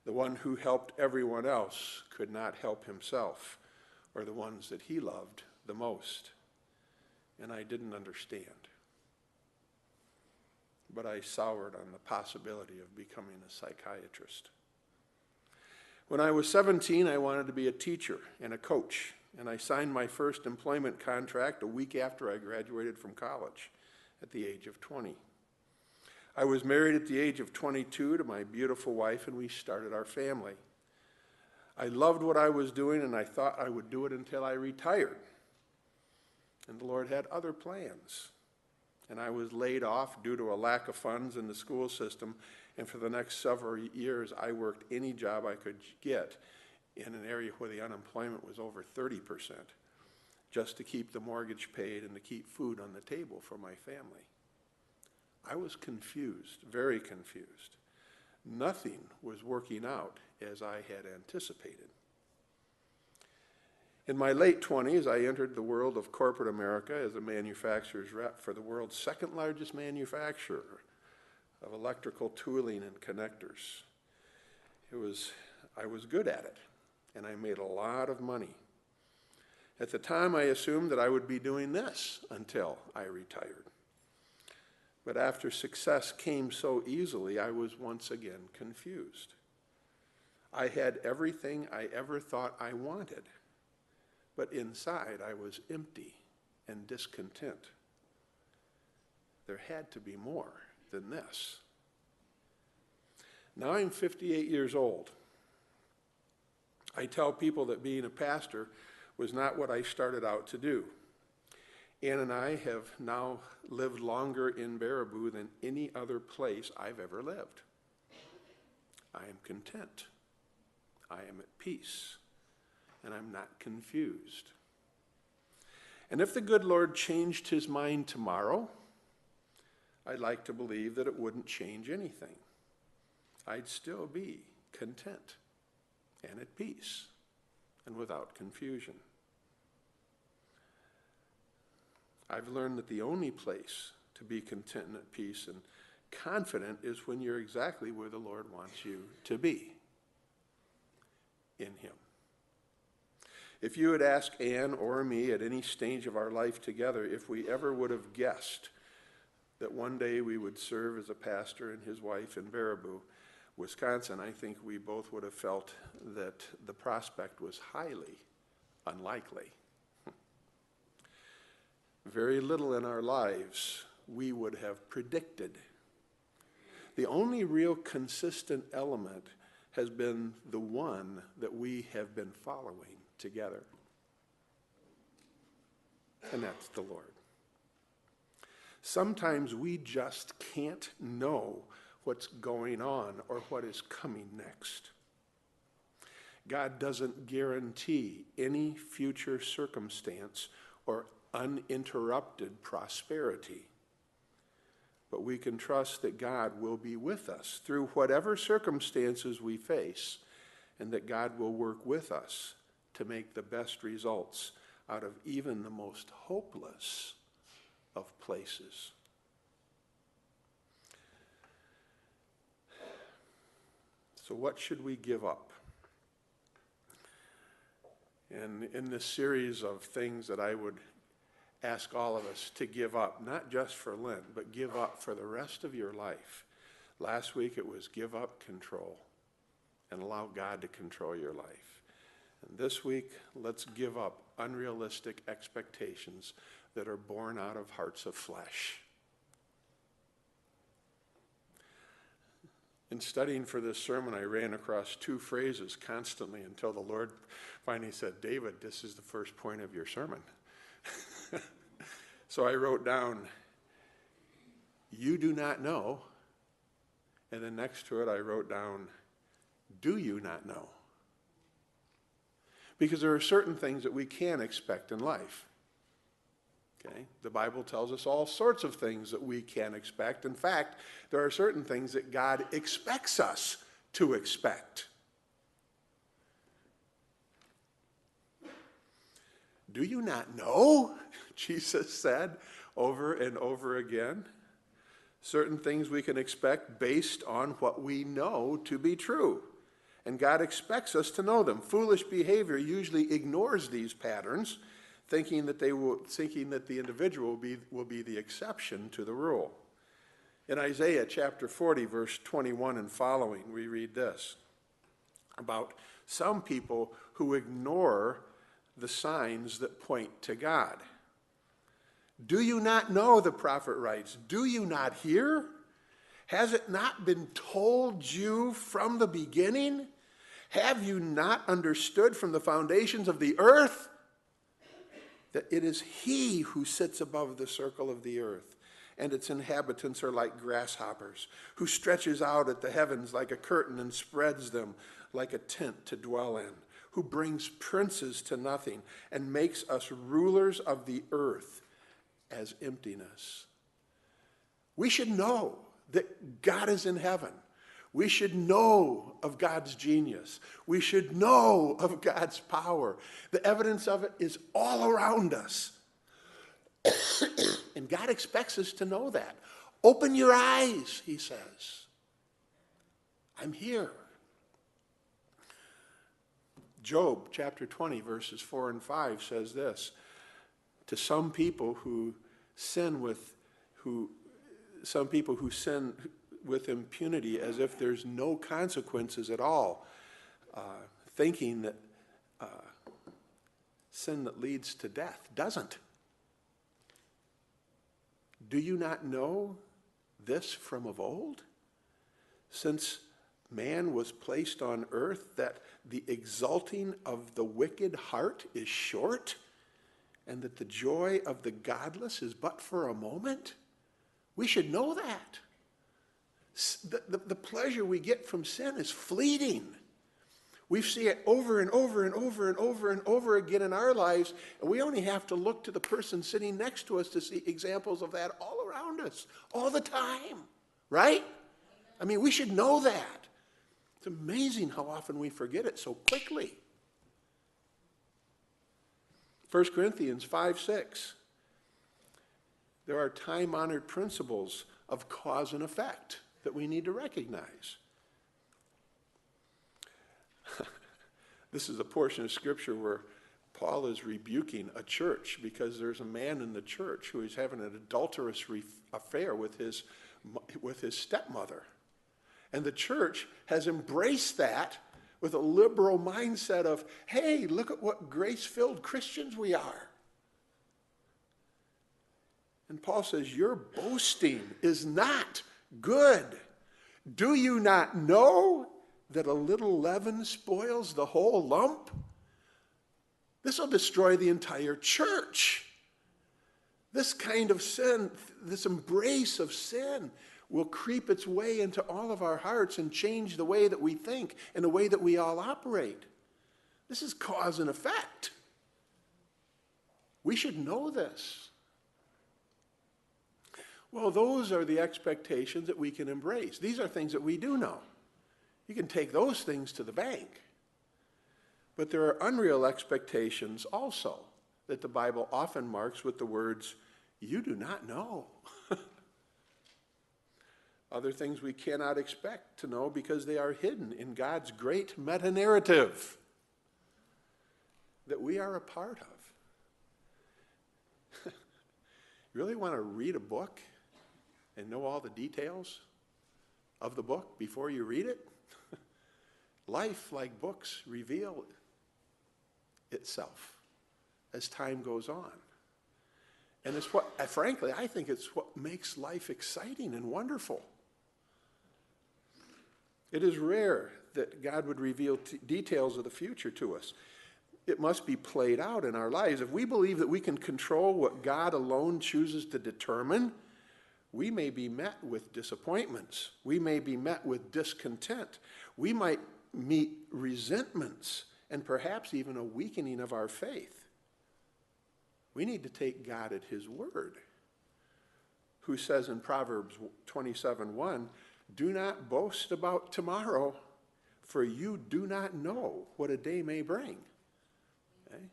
The one who helped everyone else could not help himself, or the ones that he loved the most. And I didn't understand. But I soured on the possibility of becoming a psychiatrist. When I was 17, I wanted to be a teacher and a coach, and I signed my first employment contract a week after I graduated from college at the age of 20. I was married at the age of 22 to my beautiful wife, and we started our family. I loved what I was doing, and I thought I would do it until I retired. And the Lord had other plans. And I was laid off due to a lack of funds in the school system, and for the next several years, I worked any job I could get in an area where the unemployment was over 30%, just to keep the mortgage paid and to keep food on the table for my family. I was confused, very confused. Nothing was working out as I had anticipated. In my late 20s, I entered the world of corporate America as a manufacturer's rep for the world's second largest manufacturer of electrical tooling and connectors. I was good at it, and I made a lot of money. At the time, I assumed that I would be doing this until I retired. But after success came so easily, I was once again confused. I had everything I ever thought I wanted, but inside I was empty and discontent. There had to be more than this. Now I'm 58 years old. I tell people that being a pastor was not what I started out to do. Ann and I have now lived longer in Baraboo than any other place I've ever lived. I am content. I am at peace. And I'm not confused. And if the good Lord changed his mind tomorrow, I'd like to believe that it wouldn't change anything. I'd still be content and at peace and without confusion. I've learned that the only place to be content and at peace and confident is when you're exactly where the Lord wants you to be, in Him. If you had asked Ann or me at any stage of our life together if we ever would have guessed that one day we would serve as a pastor and his wife in Baraboo, Wisconsin, I think we both would have felt that the prospect was highly unlikely. Very little in our lives we would have predicted. The only real consistent element has been the one that we have been following together. And that's the Lord. Sometimes we just can't know what's going on or what is coming next. God doesn't guarantee any future circumstance or uninterrupted prosperity. But we can trust that God will be with us through whatever circumstances we face, and that God will work with us to make the best results out of even the most hopeless of places. So what should we give up? And in this series of things that I would ask all of us to give up, not just for Lent, but give up for the rest of your life. Last week it was give up control and allow God to control your life. And this week, let's give up unrealistic expectations that are born out of hearts of flesh. In studying for this sermon, I ran across two phrases constantly until the Lord finally said, David, this is the first point of your sermon. So I wrote down, you do not know, and then next to it I wrote down, do you not know? Because there are certain things that we can expect in life. Okay? The Bible tells us all sorts of things that we can expect. In fact, there are certain things that God expects us to expect. Do you not know? Jesus said over and over again. Certain things we can expect based on what we know to be true. And God expects us to know them. Foolish behavior usually ignores these patterns, thinking that the individual will be the exception to the rule. In Isaiah chapter 40, verse 21 and following, we read this about some people who ignore the signs that point to God. Do you not know, the prophet writes, do you not hear? Has it not been told you from the beginning? Have you not understood from the foundations of the earth that it is He who sits above the circle of the earth, and its inhabitants are like grasshoppers, who stretches out at the heavens like a curtain and spreads them like a tent to dwell in, who brings princes to nothing and makes us rulers of the earth as emptiness. We should know that God is in heaven. We should know of God's genius. We should know of God's power. The evidence of it is all around us. And God expects us to know that. Open your eyes, He says. I'm here. Job chapter 20, verses 4 and 5 says this. To some people who sin with impunity as if there's no consequences at all, thinking that sin that leads to death doesn't. Do you not know this from of old? Since man was placed on earth, that the exalting of the wicked heart is short, and that the joy of the godless is but for a moment? We should know that. The pleasure we get from sin is fleeting. We see it over and over and over and over and over again in our lives, and we only have to look to the person sitting next to us to see examples of that all around us, all the time, right? I mean, we should know that. It's amazing how often we forget it so quickly. 1 Corinthians 5:6. There are time-honored principles of cause and effect that we need to recognize. This is a portion of Scripture where Paul is rebuking a church because there's a man in the church who is having an adulterous affair with his stepmother. And the church has embraced that with a liberal mindset of, hey, look at what grace-filled Christians we are. And Paul says, your boasting is not good. Do you not know that a little leaven spoils the whole lump? This will destroy the entire church. This kind of sin, this embrace of sin, will creep its way into all of our hearts and change the way that we think and the way that we all operate. This is cause and effect. We should know this. Well, those are the expectations that we can embrace. These are things that we do know. You can take those things to the bank. But there are unreal expectations also that the Bible often marks with the words, you do not know. Other things we cannot expect to know because they are hidden in God's great meta-narrative that we are a part of. You really want to read a book and know all the details of the book before you read it? Life, like books, reveal itself as time goes on. And it's what, frankly, I think it's what makes life exciting and wonderful. It is rare that God would reveal details of the future to us. It must be played out in our lives. If we believe that we can control what God alone chooses to determine, we may be met with disappointments. We may be met with discontent. We might meet resentments and perhaps even a weakening of our faith. We need to take God at his word, who says in Proverbs 27:1, do not boast about tomorrow, for you do not know what a day may bring. Okay?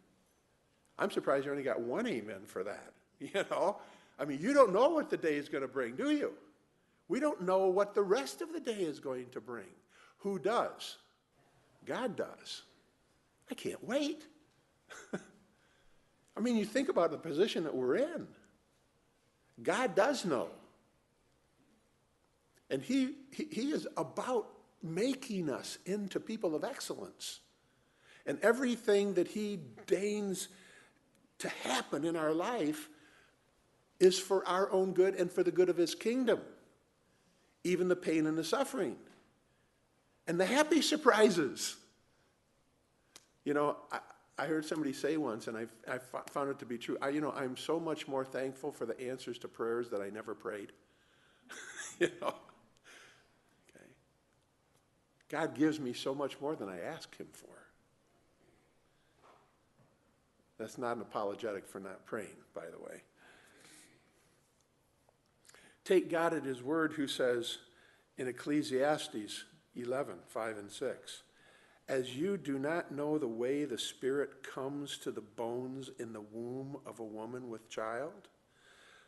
I'm surprised you only got one amen for that. You know, I mean, you don't know what the day is going to bring, do you? We don't know what the rest of the day is going to bring. Who does? God does. I can't wait. I mean, you think about the position that we're in. God does know. And he is about making us into people of excellence. And everything that he deigns to happen in our life is for our own good and for the good of his kingdom. Even the pain and the suffering. And the happy surprises. You know, I heard somebody say once, and I found it to be true, I'm so much more thankful for the answers to prayers that I never prayed. You know? Okay. God gives me so much more than I ask him for. That's not an apologetic for not praying, by the way. Take God at his word, who says in Ecclesiastes 11:5-6, as you do not know the way the Spirit comes to the bones in the womb of a woman with child,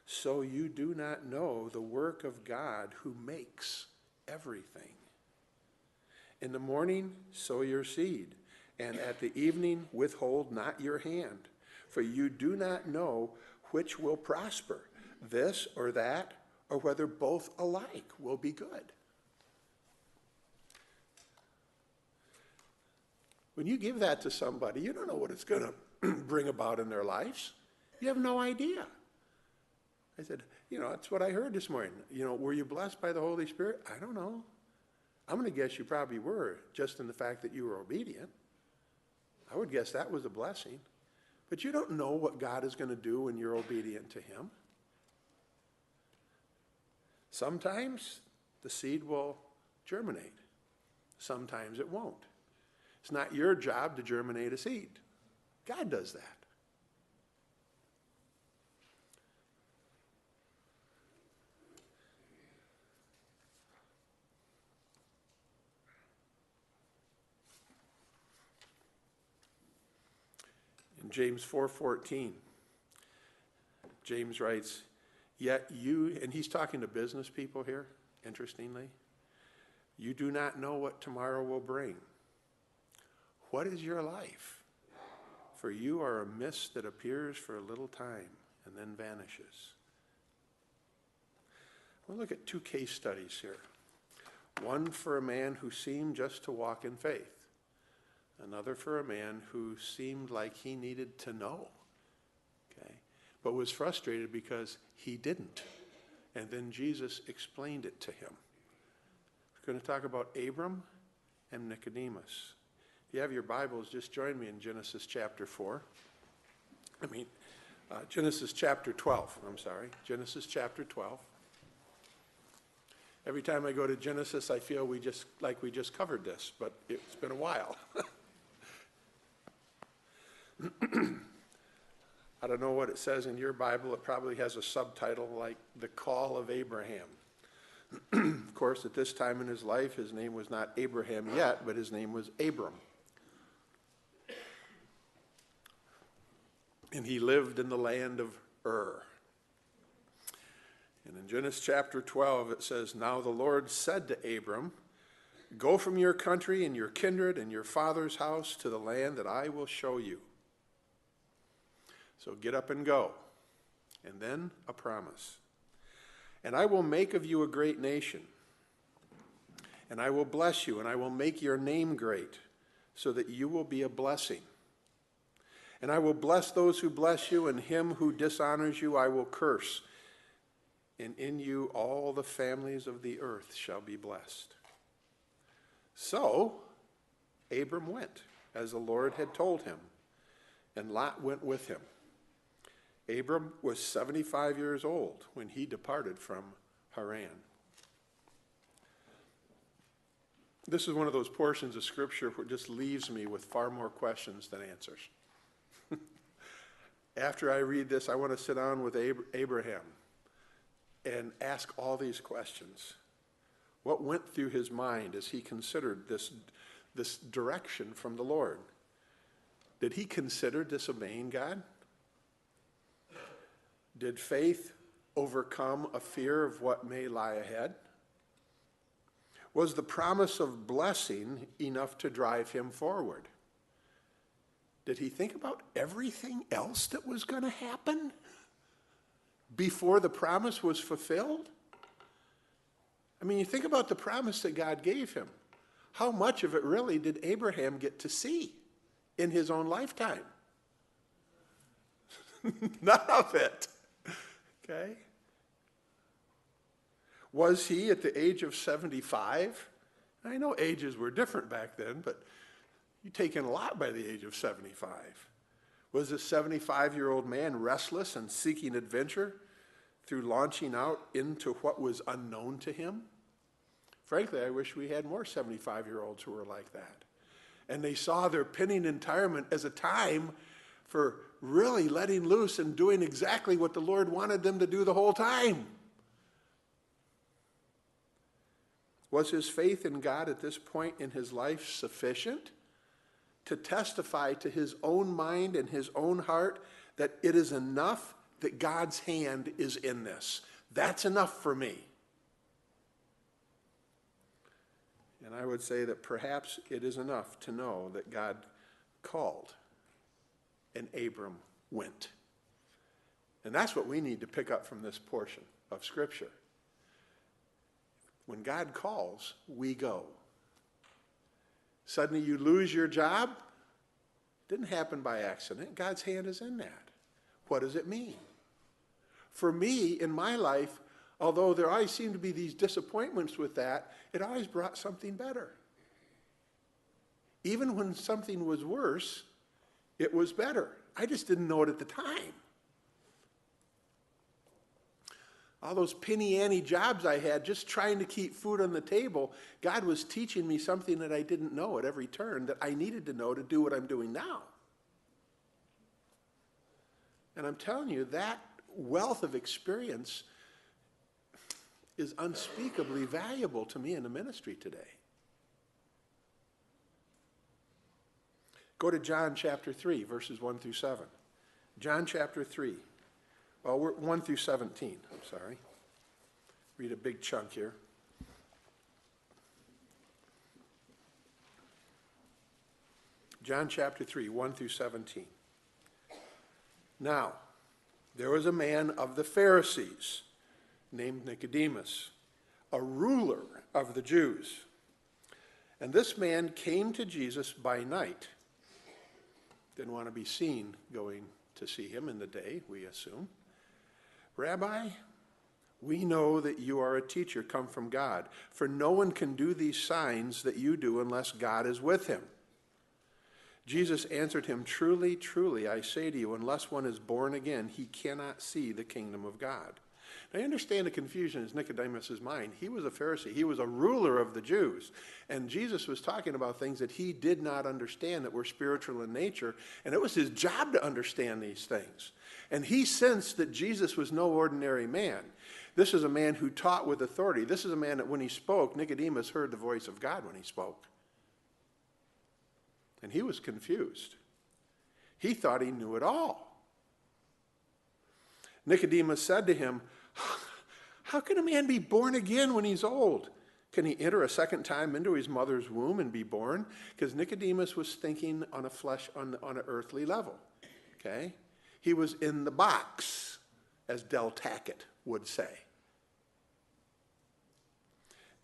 so you do not know the work of God who makes everything. In the morning sow your seed, and at the evening withhold not your hand, for you do not know which will prosper, this or that, or whether both alike will be good. When you give that to somebody, you don't know what it's going to bring about in their lives. You have no idea. I said, that's what I heard this morning. Were you blessed by the Holy Spirit? I don't know. I'm going to guess you probably were, just in the fact that you were obedient. I would guess that was a blessing. But you don't know what God is going to do when you're obedient to him. Sometimes the seed will germinate. Sometimes it won't. It's not your job to germinate a seed. God does that. In James 4:14, James writes, Yet you, and he's talking to business people here, interestingly, you do not know what tomorrow will bring. What is your life? For you are a mist that appears for a little time and then vanishes. We'll look at two case studies here. One for a man who seemed just to walk in faith. Another for a man who seemed like he needed to know, okay, but was frustrated because he didn't. And then Jesus explained it to him. We're going to talk about Abram and Nicodemus. If you have your Bibles, just join me in Genesis chapter 12. Genesis chapter 12. Every time I go to Genesis, I feel we just covered this, but it's been a while. I don't know what it says in your Bible. It probably has a subtitle like The Call of Abraham. Of course, at this time in his life, his name was not Abraham yet, but his name was Abram. And he lived in the land of Ur. And in Genesis chapter 12, it says, "Now the Lord said to Abram, go from your country and your kindred and your father's house to the land that I will show you. So get up and go." And then a promise. "And I will make of you a great nation. And I will bless you, and I will make your name great, so that you will be a blessing. And I will bless those who bless you, and him who dishonors you I will curse. And in you all the families of the earth shall be blessed." So Abram went, as the Lord had told him, and Lot went with him. Abram was 75 years old when he departed from Haran. This is one of those portions of Scripture where it just leaves me with far more questions than answers. After I read this, I want to sit down with Abraham and ask all these questions. What went through his mind as he considered this direction from the Lord? Did he consider disobeying God? Did faith overcome a fear of what may lie ahead? Was the promise of blessing enough to drive him forward? Did he think about everything else that was going to happen before the promise was fulfilled? I mean, you think about the promise that God gave him. How much of it really did Abraham get to see in his own lifetime? None of it. Okay? Was he at the age of 75? I know ages were different back then, but you take in a lot by the age of 75. Was this 75-year-old man restless and seeking adventure through launching out into what was unknown to him? Frankly, I wish we had more 75-year-olds who were like that. And they saw their pending retirement as a time for really letting loose and doing exactly what the Lord wanted them to do the whole time. Was his faith in God at this point in his life sufficient to testify to his own mind and his own heart that it is enough that God's hand is in this? That's enough for me. And I would say that perhaps it is enough to know that God called and Abram went. And that's what we need to pick up from this portion of Scripture. When God calls, we go. Suddenly you lose your job? Didn't happen by accident. God's hand is in that. What does it mean? For me, in my life, although there always seemed to be these disappointments with that, it always brought something better. Even when something was worse, it was better. I just didn't know it at the time. All those penny ante jobs I had just trying to keep food on the table, God was teaching me something that I didn't know at every turn that I needed to know to do what I'm doing now. And I'm telling you, that wealth of experience is unspeakably valuable to me in the ministry today. Go to John chapter 3, verses 1 through 7. John chapter 3, Well, we're 1 through 17, I'm sorry. Read a big chunk here. John chapter 3, 1 through 17. Now, there was a man of the Pharisees named Nicodemus, a ruler of the Jews. And this man came to Jesus by night. Didn't want to be seen going to see him in the day, we assume. Rabbi, we know that you are a teacher come from God, for no one can do these signs that you do unless God is with him. Jesus answered him, truly, truly, I say to you, unless one is born again, he cannot see the kingdom of God. Now, I understand the confusion in Nicodemus' mind. He was a Pharisee. He was a ruler of the Jews. And Jesus was talking about things that he did not understand that were spiritual in nature. And it was his job to understand these things. And he sensed that Jesus was no ordinary man. This is a man who taught with authority. This is a man that when he spoke, Nicodemus heard the voice of God when he spoke. And he was confused. He thought he knew it all. Nicodemus said to him, how can a man be born again when he's old? Can he enter a second time into his mother's womb and be born? Because Nicodemus was thinking on an earthly level. Okay? He was in the box, as Del Tackett would say.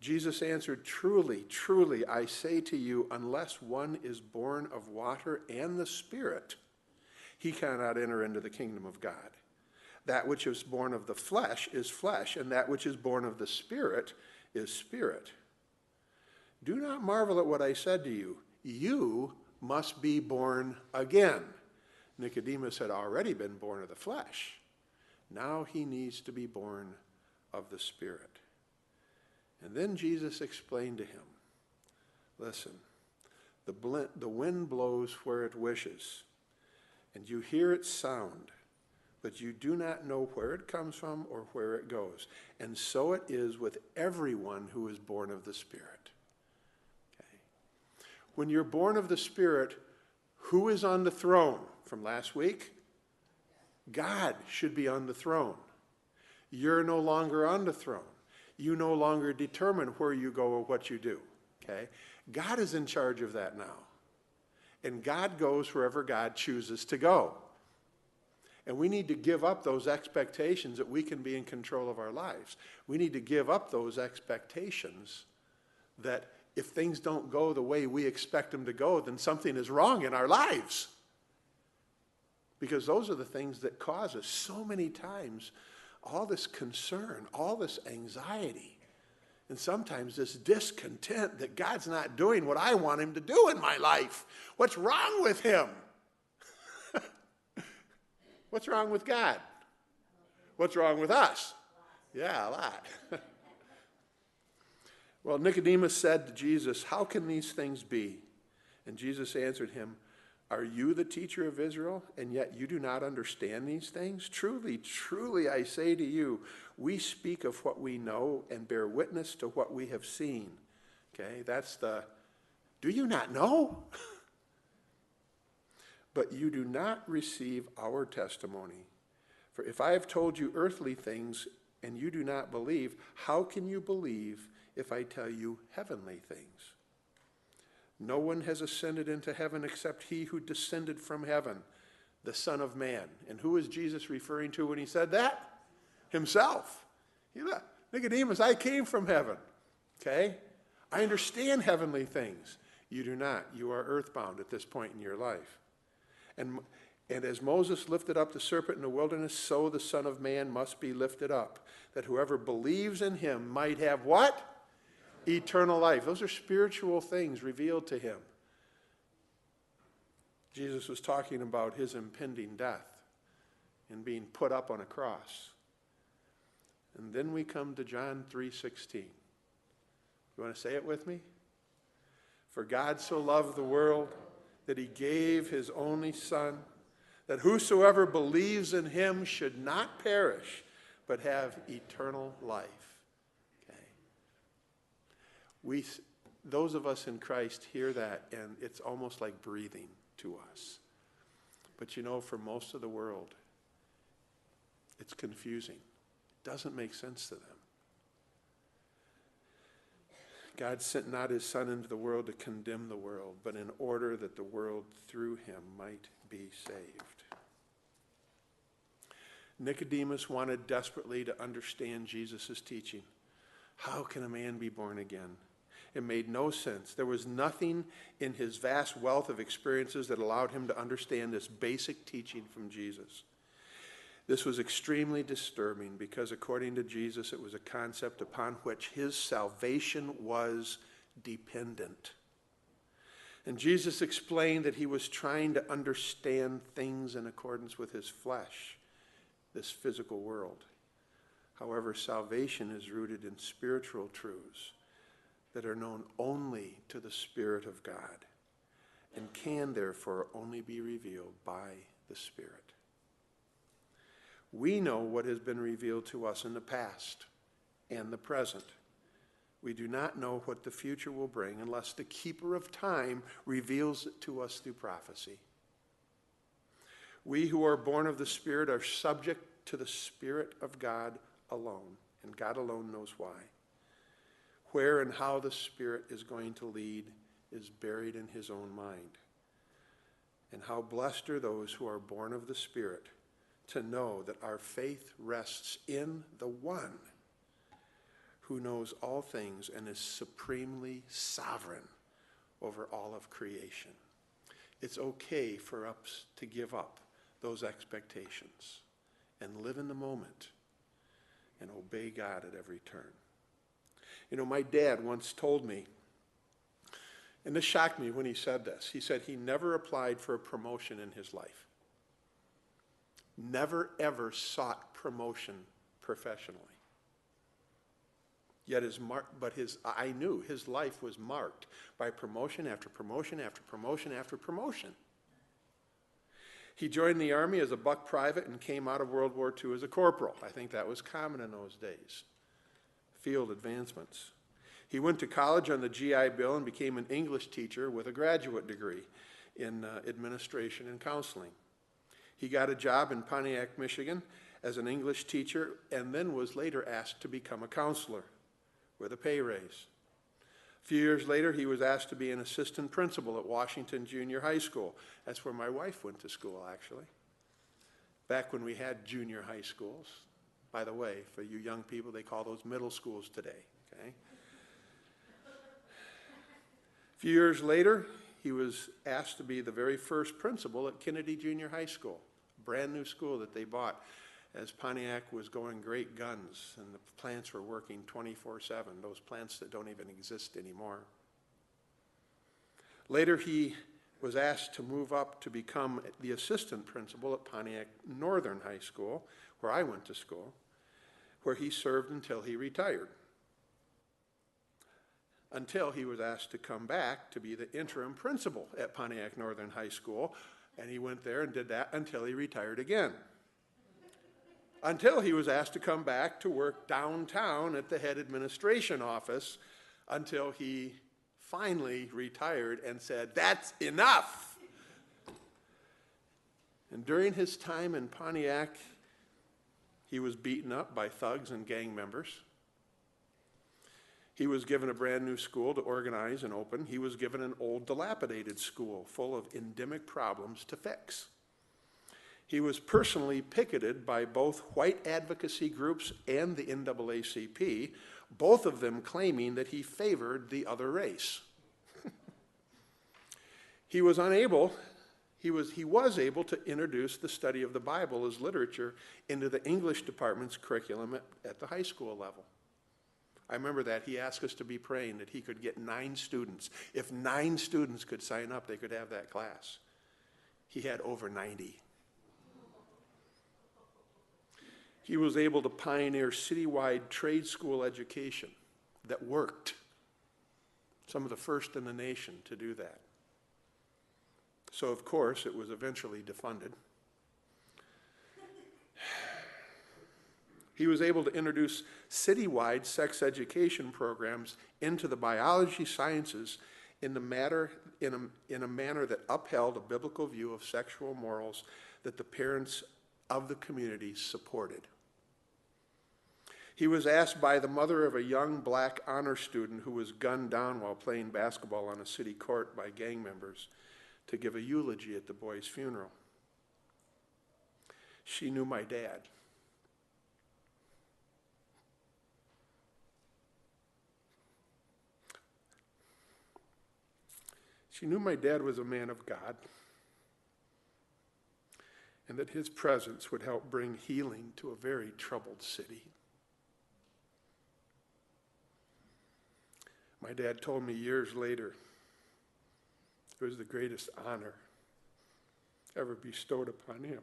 Jesus answered, truly, truly, I say to you, unless one is born of water and the Spirit, he cannot enter into the kingdom of God. That which is born of the flesh is flesh, and that which is born of the Spirit is spirit. Do not marvel at what I said to you. You must be born again. Nicodemus had already been born of the flesh. Now he needs to be born of the Spirit. And then Jesus explained to him, listen, the wind blows where it wishes, and you hear its sound, but you do not know where it comes from or where it goes. And so it is with everyone who is born of the Spirit. Okay. When you're born of the Spirit, who is on the throne? From last week, God should be on the throne. You're no longer on the throne. You no longer determine where you go or what you do. Okay? God is in charge of that now. And God goes wherever God chooses to go. And we need to give up those expectations that we can be in control of our lives. We need to give up those expectations that if things don't go the way we expect them to go, then something is wrong in our lives. Because those are the things that cause us so many times all this concern, all this anxiety, and sometimes this discontent that God's not doing what I want him to do in my life. What's wrong with him? What's wrong with God? What's wrong with us? Yeah, a lot. Well, Nicodemus said to Jesus, how can these things be? And Jesus answered him, are you the teacher of Israel, and yet you do not understand these things? Truly, truly, I say to you, we speak of what we know and bear witness to what we have seen. Okay, that's do you not know? But you do not receive our testimony. For if I have told you earthly things and you do not believe, how can you believe if I tell you heavenly things? No one has ascended into heaven except he who descended from heaven, the Son of Man. And who is Jesus referring to when he said that? Himself. Nicodemus, I came from heaven. Okay? I understand heavenly things. You do not. You are earthbound at this point in your life. And as Moses lifted up the serpent in the wilderness, so the Son of Man must be lifted up, that whoever believes in him might have what? Eternal life. Those are spiritual things revealed to him. Jesus was talking about his impending death and being put up on a cross. And then we come to John 3:16. You want to say it with me? For God so loved the world that he gave his only Son, that whosoever believes in him should not perish, but have eternal life. Those of us in Christ hear that, and it's almost like breathing to us. But you know, for most of the world, It's confusing. It doesn't make sense to them. God sent not his Son into the world to condemn the world, but in order that the world through him might be saved. Nicodemus wanted desperately to understand Jesus' teaching. How can a man be born again? It made no sense. There was nothing in his vast wealth of experiences that allowed him to understand this basic teaching from Jesus. This was extremely disturbing because according to Jesus, it was a concept upon which his salvation was dependent. And Jesus explained that he was trying to understand things in accordance with his flesh, this physical world. However, salvation is rooted in spiritual truths that are known only to the Spirit of God and can therefore only be revealed by the Spirit. We know what has been revealed to us in the past and the present. We do not know what the future will bring unless the keeper of time reveals it to us through prophecy. We who are born of the Spirit are subject to the Spirit of God alone, and God alone knows why. Where and how the Spirit is going to lead is buried in his own mind. And how blessed are those who are born of the Spirit to know that our faith rests in the one who knows all things and is supremely sovereign over all of creation. It's okay for us to give up those expectations and live in the moment and obey God at every turn. You know, my dad once told me, and this shocked me when he said this, he said he never applied for a promotion in his life. Never ever sought promotion professionally. Yet I knew his life was marked by promotion after promotion after promotion after promotion. He joined the Army as a buck private and came out of World War II as a corporal. I think that was common in those days. Field advancements. He went to college on the GI Bill and became an English teacher with a graduate degree in administration and counseling. He got a job in Pontiac, Michigan as an English teacher and then was later asked to become a counselor with a pay raise. A few years later, he was asked to be an assistant principal at Washington Junior High School. That's where my wife went to school, actually, back when we had junior high schools. By the way, for you young people, they call those middle schools today, okay? A few years later, he was asked to be the very first principal at Kennedy Junior High School, a brand new school that they bought as Pontiac was going great guns and the plants were working 24/7, those plants that don't even exist anymore. Later, he was asked to move up to become the assistant principal at Pontiac Northern High School, where I went to school, where he served until he retired. Until he was asked to come back to be the interim principal at Pontiac Northern High School, and he went there and did that until he retired again. Until he was asked to come back to work downtown at the head administration office, until he finally retired and said, "That's enough." And during his time in Pontiac, he was beaten up by thugs and gang members. He was given a brand new school to organize and open. He was given an old, dilapidated school full of endemic problems to fix. He was personally picketed by both white advocacy groups and the NAACP, both of them claiming that he favored the other race. He was able to introduce the study of the Bible as literature into the English department's curriculum at the high school level. I remember that. He asked us to be praying that he could get 9 students. If 9 students could sign up, they could have that class. He had over 90. He was able to pioneer citywide trade school education that worked. Some of the first in the nation to do that. So, of course, it was eventually defunded. He was able to introduce citywide sex education programs into the biology sciences in a manner that upheld a biblical view of sexual morals that the parents of the community supported. He was asked by the mother of a young black honor student who was gunned down while playing basketball on a city court by gang members to give a eulogy at the boy's funeral. She knew my dad. She knew my dad was a man of God and that his presence would help bring healing to a very troubled city. My dad told me years later it was the greatest honor ever bestowed upon him.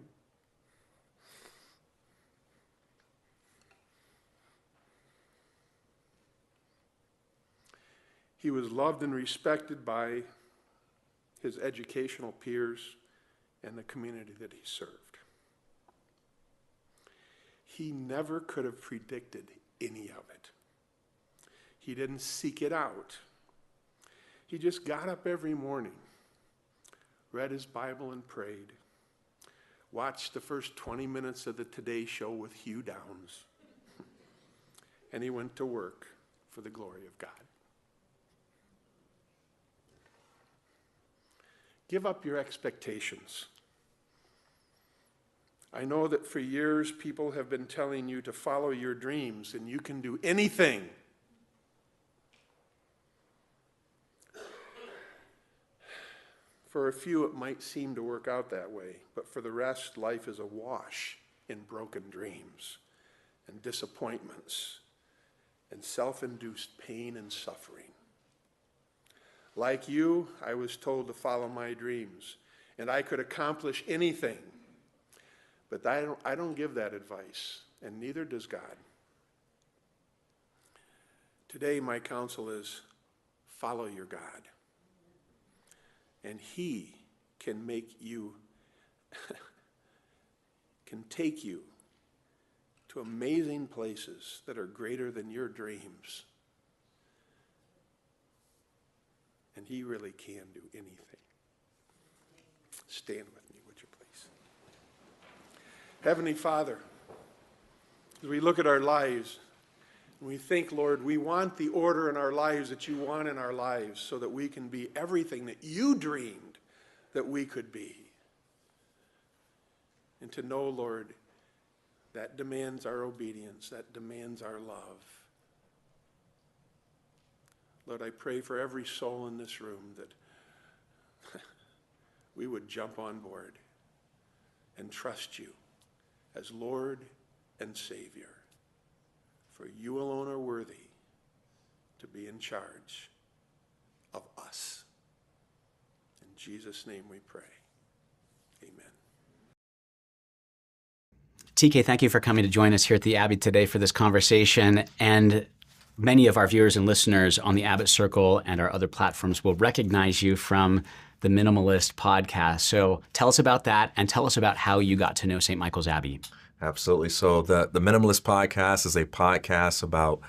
He was loved and respected by his educational peers and the community that he served. He never could have predicted any of it. He didn't seek it out. He just got up every morning, read his Bible and prayed, watched the first 20 minutes of the Today Show with Hugh Downs, and he went to work for the glory of God. Give up your expectations. I know that for years people have been telling you to follow your dreams and you can do anything. For a few, it might seem to work out that way, but for the rest, life is awash in broken dreams and disappointments and self-induced pain and suffering. Like you, I was told to follow my dreams, and I could accomplish anything. But I don't give that advice, and neither does God. Today, my counsel is follow your God. And he can make you, can take you to amazing places that are greater than your dreams. And he really can do anything. Stand with me, would you please? Heavenly Father, as we look at our lives, we think, Lord, we want the order in our lives that you want in our lives so that we can be everything that you dreamed that we could be. And to know, Lord, that demands our obedience, that demands our love. Lord, I pray for every soul in this room that we would jump on board and trust you as Lord and Savior. For you alone are worthy to be in charge of us. In Jesus' name we pray. Amen. TK, thank you for coming to join us here at the Abbey today for this conversation. And many of our viewers and listeners on the Abbott Circle and our other platforms will recognize you from the Minimalist podcast. So tell us about that and tell us about how you got to know St. Michael's Abbey. Absolutely. So the Minimalist podcast is a podcast about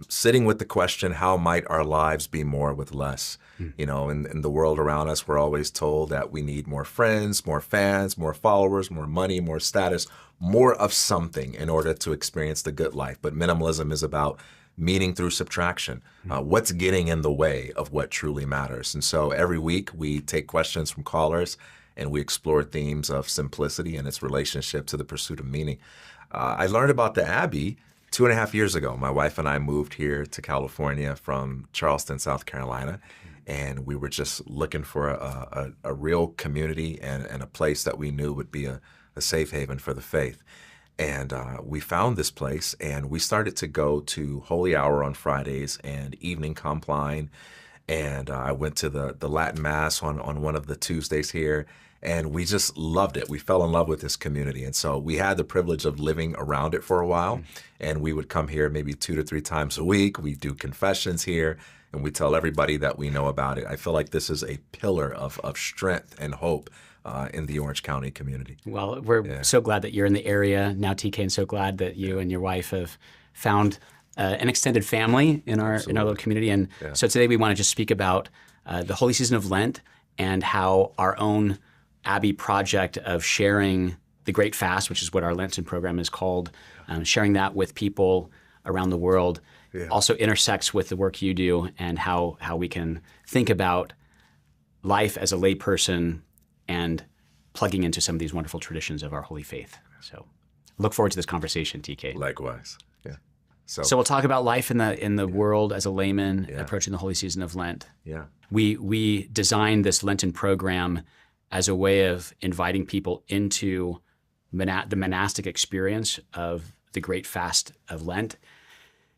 sitting with the question, how might our lives be more with less? You know, in the world around us, we're always told that we need more friends, more fans, more followers, more money, more status, more of something in order to experience the good life. But minimalism is about meaning through subtraction. What's getting in the way of what truly matters? And so every week we take questions from callers and we explore themes of simplicity and its relationship to the pursuit of meaning. I learned about the Abbey 2.5 years ago. My wife and I moved here to California from Charleston, South Carolina, and we were just looking for a real community and a place that we knew would be a safe haven for the faith. And we found this place, and we started to go to Holy Hour on Fridays and Evening Compline. And I went to the Latin Mass on one of the Tuesdays here, and we just loved it. We fell in love with this community. And so we had the privilege of living around it for a while, and we would come here maybe 2 to 3 times a week. We do confessions here, and we tell everybody that we know about it. I feel like this is a pillar of strength and hope in the Orange County community. Well, we're so glad that you're in the area now, TK, and so glad that you and your wife have found an extended family in our little community. And so today we want to just speak about the holy season of Lent and how our own Abbey project of sharing the Great Fast, which is what our Lenten program is called, sharing that with people around the world, also intersects with the work you do and how we can think about life as a lay person and plugging into some of these wonderful traditions of our holy faith. So look forward to this conversation, TK. Likewise. Yeah. So we'll talk about life in the world as a layman approaching the holy season of Lent. Yeah. We designed this Lenten program as a way of inviting people into the monastic experience of the Great Fast of Lent,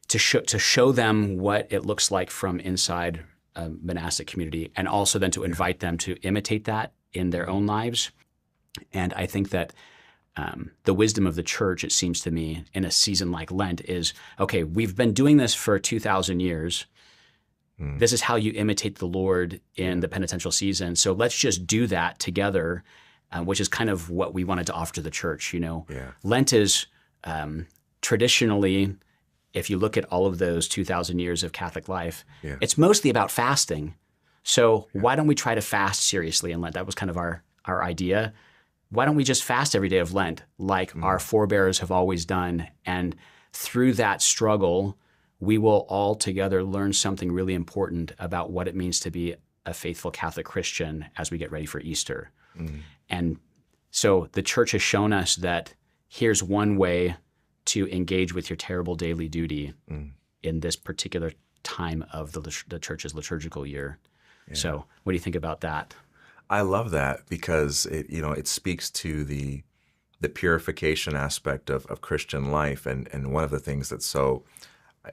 to show them what it looks like from inside a monastic community, and also then to invite them to imitate that in their own lives. And I think that the wisdom of the church, it seems to me, in a season like Lent is, okay, we've been doing this for 2,000 years. This is how you imitate the Lord in the penitential season. So let's just do that together, which is kind of what we wanted to offer to the church. Lent is traditionally, if you look at all of those 2,000 years of Catholic life, it's mostly about fasting. So why don't we try to fast seriously in Lent? That was kind of our idea. Why don't we just fast every day of Lent like our forebears have always done? And through that struggle, we will all together learn something really important about what it means to be a faithful Catholic Christian as we get ready for Easter. And so the church has shown us that here's one way to engage with your terrible daily duty in this particular time of the church's liturgical year. So what do you think about that? I love that because it speaks to the purification aspect of Christian life. And one of the things that's so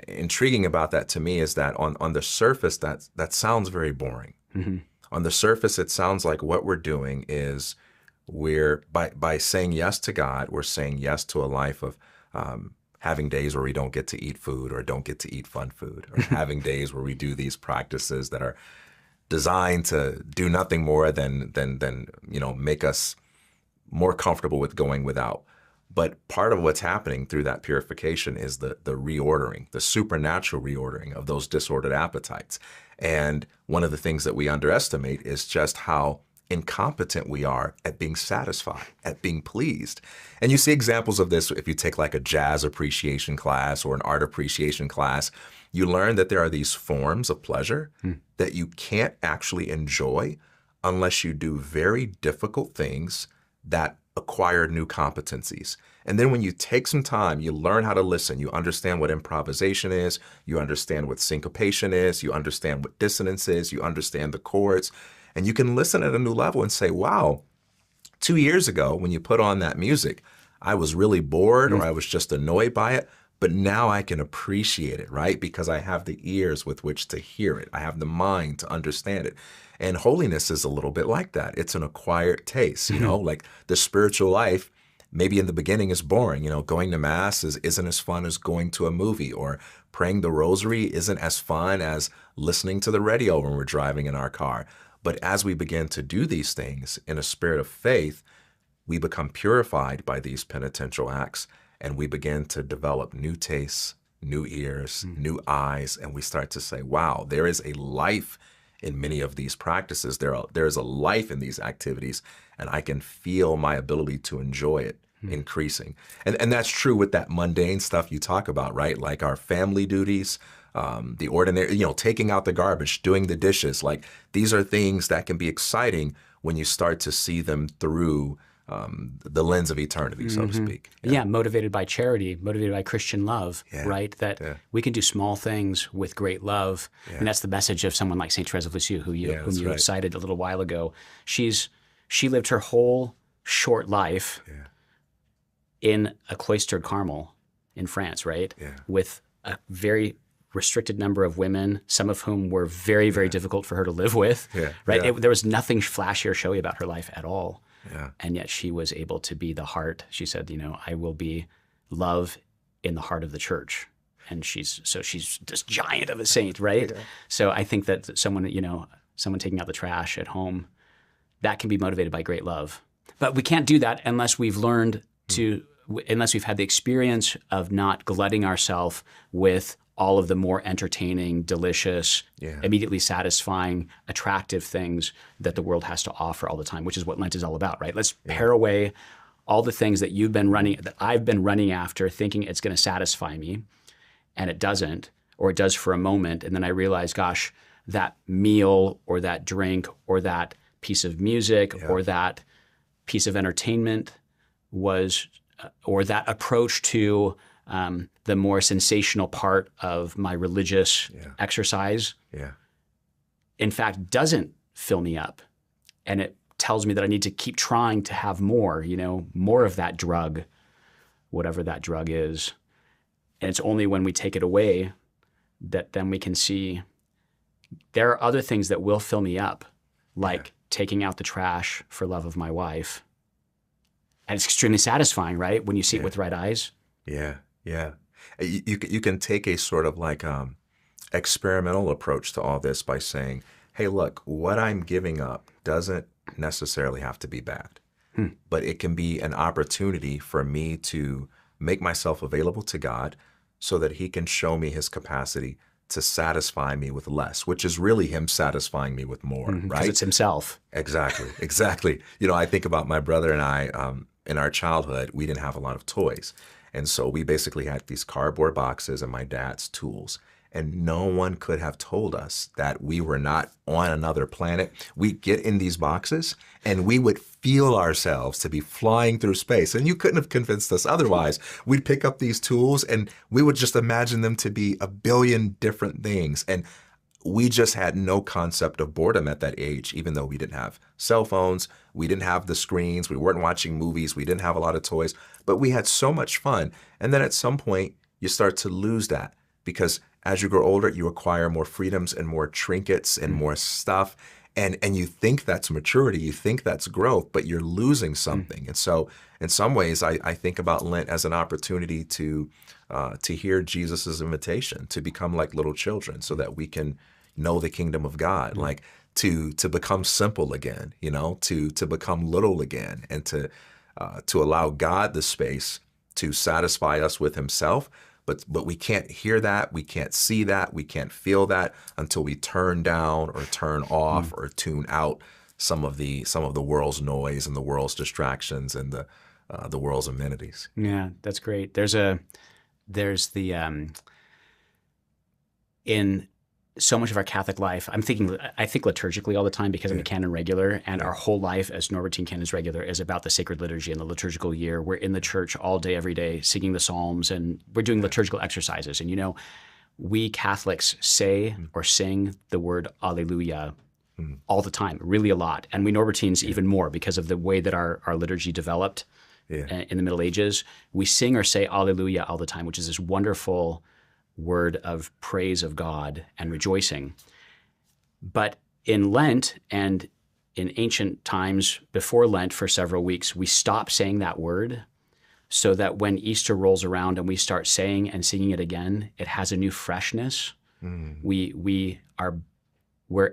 intriguing about that to me is that on the surface, that sounds very boring. On the surface, it sounds like what we're doing is we're by saying yes to God, we're saying yes to a life of having days where we don't get to eat food or don't get to eat fun food, or having days where we do these practices that are designed to do nothing more than make us more comfortable with going without. But part of what's happening through that purification is the reordering, the supernatural reordering of those disordered appetites. And one of the things that we underestimate is just how incompetent we are at being satisfied, at being pleased. And you see examples of this if you take like a jazz appreciation class or an art appreciation class. You learn that there are these forms of pleasure that you can't actually enjoy unless you do very difficult things that acquire new competencies. And then when you take some time, you learn how to listen, you understand what improvisation is, you understand what syncopation is, you understand what dissonance is, you understand the chords, and you can listen at a new level and say, wow, 2 years ago when you put on that music, I was really bored or I was just annoyed by it, but now I can appreciate it, right? Because I have the ears with which to hear it. I have the mind to understand it. And holiness is a little bit like that. It's an acquired taste, like the spiritual life, maybe in the beginning is boring. Going to mass isn't as fun as going to a movie, or praying the rosary isn't as fun as listening to the radio when we're driving in our car. But as we begin to do these things in a spirit of faith, we become purified by these penitential acts, and we begin to develop new tastes, new ears, new eyes, and we start to say, wow, there is a life in many of these practices. There is a life in these activities, and I can feel my ability to enjoy it increasing. And that's true with that mundane stuff you talk about, right? Like our family duties, the ordinary, taking out the garbage, doing the dishes. Like these are things that can be exciting when you start to see them through the lens of eternity, so to speak. Yeah, motivated by charity, motivated by Christian love, right? That we can do small things with great love. And that's the message of someone like St. Therese of Lisieux, whom you cited a little while ago. She lived her whole short life in a cloistered Carmel in France, right? With a very restricted number of women, some of whom were very, very difficult for her to live with, right? There was nothing flashy or showy about her life at all. And yet she was able to be the heart. She said, I will be love in the heart of the church. And she's this giant of a saint, right? So I think that someone taking out the trash at home, that can be motivated by great love. But we can't do that unless we've learned unless we've had the experience of not glutting ourselves with all of the more entertaining, delicious, immediately satisfying, attractive things that the world has to offer all the time, which is what Lent is all about, right? Let's pare away all the things that I've been running after, thinking it's going to satisfy me, and it doesn't, or it does for a moment, and then I realize, gosh, that meal or that drink or that piece of music or that piece of entertainment was, or that approach to the more sensational part of my religious exercise, in fact, doesn't fill me up. And it tells me that I need to keep trying to have more, more of that drug, whatever that drug is. And it's only when we take it away that then we can see there are other things that will fill me up, like taking out the trash for love of my wife. And it's extremely satisfying, right? When you see it with the right eyes. Yeah, yeah. You can take a sort of like experimental approach to all this by saying, hey, look, what I'm giving up doesn't necessarily have to be bad, but it can be an opportunity for me to make myself available to God so that he can show me his capacity to satisfy me with less, which is really him satisfying me with more, right? Because it's himself. Exactly, exactly. I think about my brother and I, in our childhood, we didn't have a lot of toys. And so we basically had these cardboard boxes and my dad's tools. And no one could have told us that we were not on another planet. We'd get in these boxes and we would feel ourselves to be flying through space. And you couldn't have convinced us otherwise. We'd pick up these tools and we would just imagine them to be a billion different things. And we just had no concept of boredom at that age, even though we didn't have cell phones, we didn't have the screens, we weren't watching movies, we didn't have a lot of toys, but we had so much fun. And then at some point, you start to lose that because as you grow older, you acquire more freedoms and more trinkets and more stuff. And you think that's maturity, you think that's growth, but you're losing something. And so in some ways, I think about Lent as an opportunity to hear Jesus's invitation to become like little children so that we can know the kingdom of God, like to become simple again, to become little again, and to allow God the space to satisfy us with himself. But we can't hear that, we can't see that, we can't feel that until we turn down or turn off or tune out some of the world's noise and the world's distractions and the world's amenities. Yeah, that's great. There's in so much of our Catholic life, I think liturgically all the time because I'm a canon regular, and our whole life as Norbertine canons regular is about the sacred liturgy and the liturgical year. We're in the church all day, every day, singing the Psalms, and we're doing liturgical exercises. And we Catholics say or sing the word Alleluia all the time, really a lot. And we Norbertines even more because of the way that our liturgy developed in the Middle Ages. We sing or say Alleluia all the time, which is this wonderful word of praise of God and rejoicing. But in Lent and in ancient times before Lent for several weeks, we stop saying that word so that when Easter rolls around and we start saying and singing it again, it has a new freshness. We're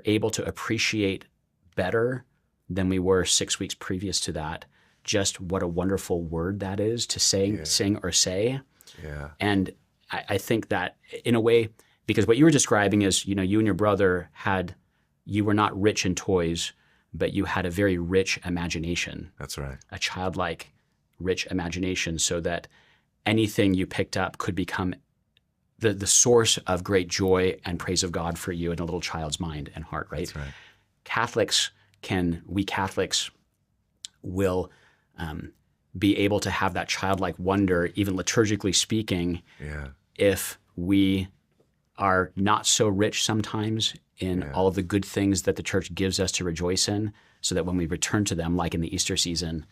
able to appreciate better than we were 6 weeks previous to that, just what a wonderful word that is to sing or say. Yeah. And I think that in a way, because what you were describing is, you and your brother you were not rich in toys, but you had a very rich imagination. That's right. A childlike, rich imagination, so that anything you picked up could become the source of great joy and praise of God for you in a little child's mind and heart, right? That's right. We Catholics will be able to have that childlike wonder, even liturgically speaking, if we are not so rich sometimes in all of the good things that the church gives us to rejoice in, so that when we return to them, like in the Easter season,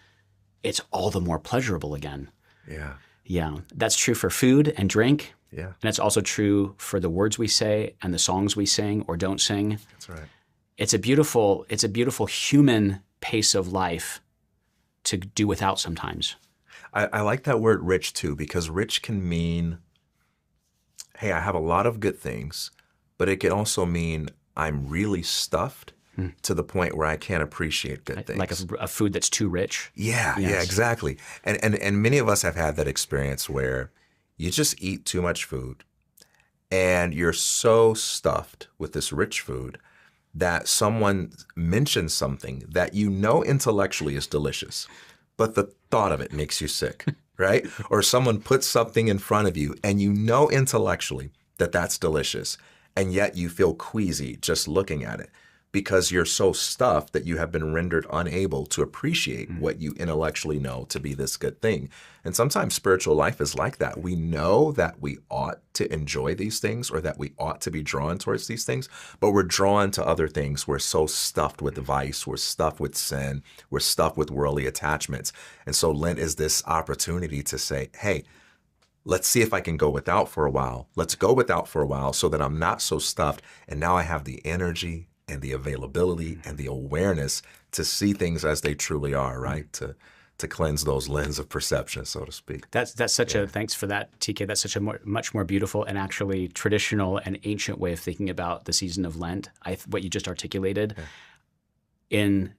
it's all the more pleasurable again. Yeah. Yeah. That's true for food and drink. Yeah. And it's also true for the words we say and the songs we sing or don't sing. That's right. It's a beautiful human pace of life to do without sometimes. I like that word rich too, because rich can mean, hey, I have a lot of good things, but it can also mean I'm really stuffed to the point where I can't appreciate good things. Like a food that's too rich? Yeah, yeah, exactly. And many of us have had that experience where you just eat too much food and you're so stuffed with this rich food that someone mentions something that intellectually is delicious, but the thought of it makes you sick, right? Or someone puts something in front of you and you know intellectually that that's delicious, and yet you feel queasy just looking at it because you're so stuffed that you have been rendered unable to appreciate what you intellectually know to be this good thing. And sometimes spiritual life is like that. We know that we ought to enjoy these things or that we ought to be drawn towards these things, but we're drawn to other things. We're so stuffed with vice, we're stuffed with sin, we're stuffed with worldly attachments. And so Lent is this opportunity to say, hey, let's see if I can go without for a while. Let's go without for a while so that I'm not so stuffed. And now I have the energy and the availability and the awareness to see things as they truly are, right? To cleanse those lens of perception, so to speak. That's such a, thanks for that, TK. That's such a much more beautiful and actually traditional and ancient way of thinking about the season of Lent. What you just articulated in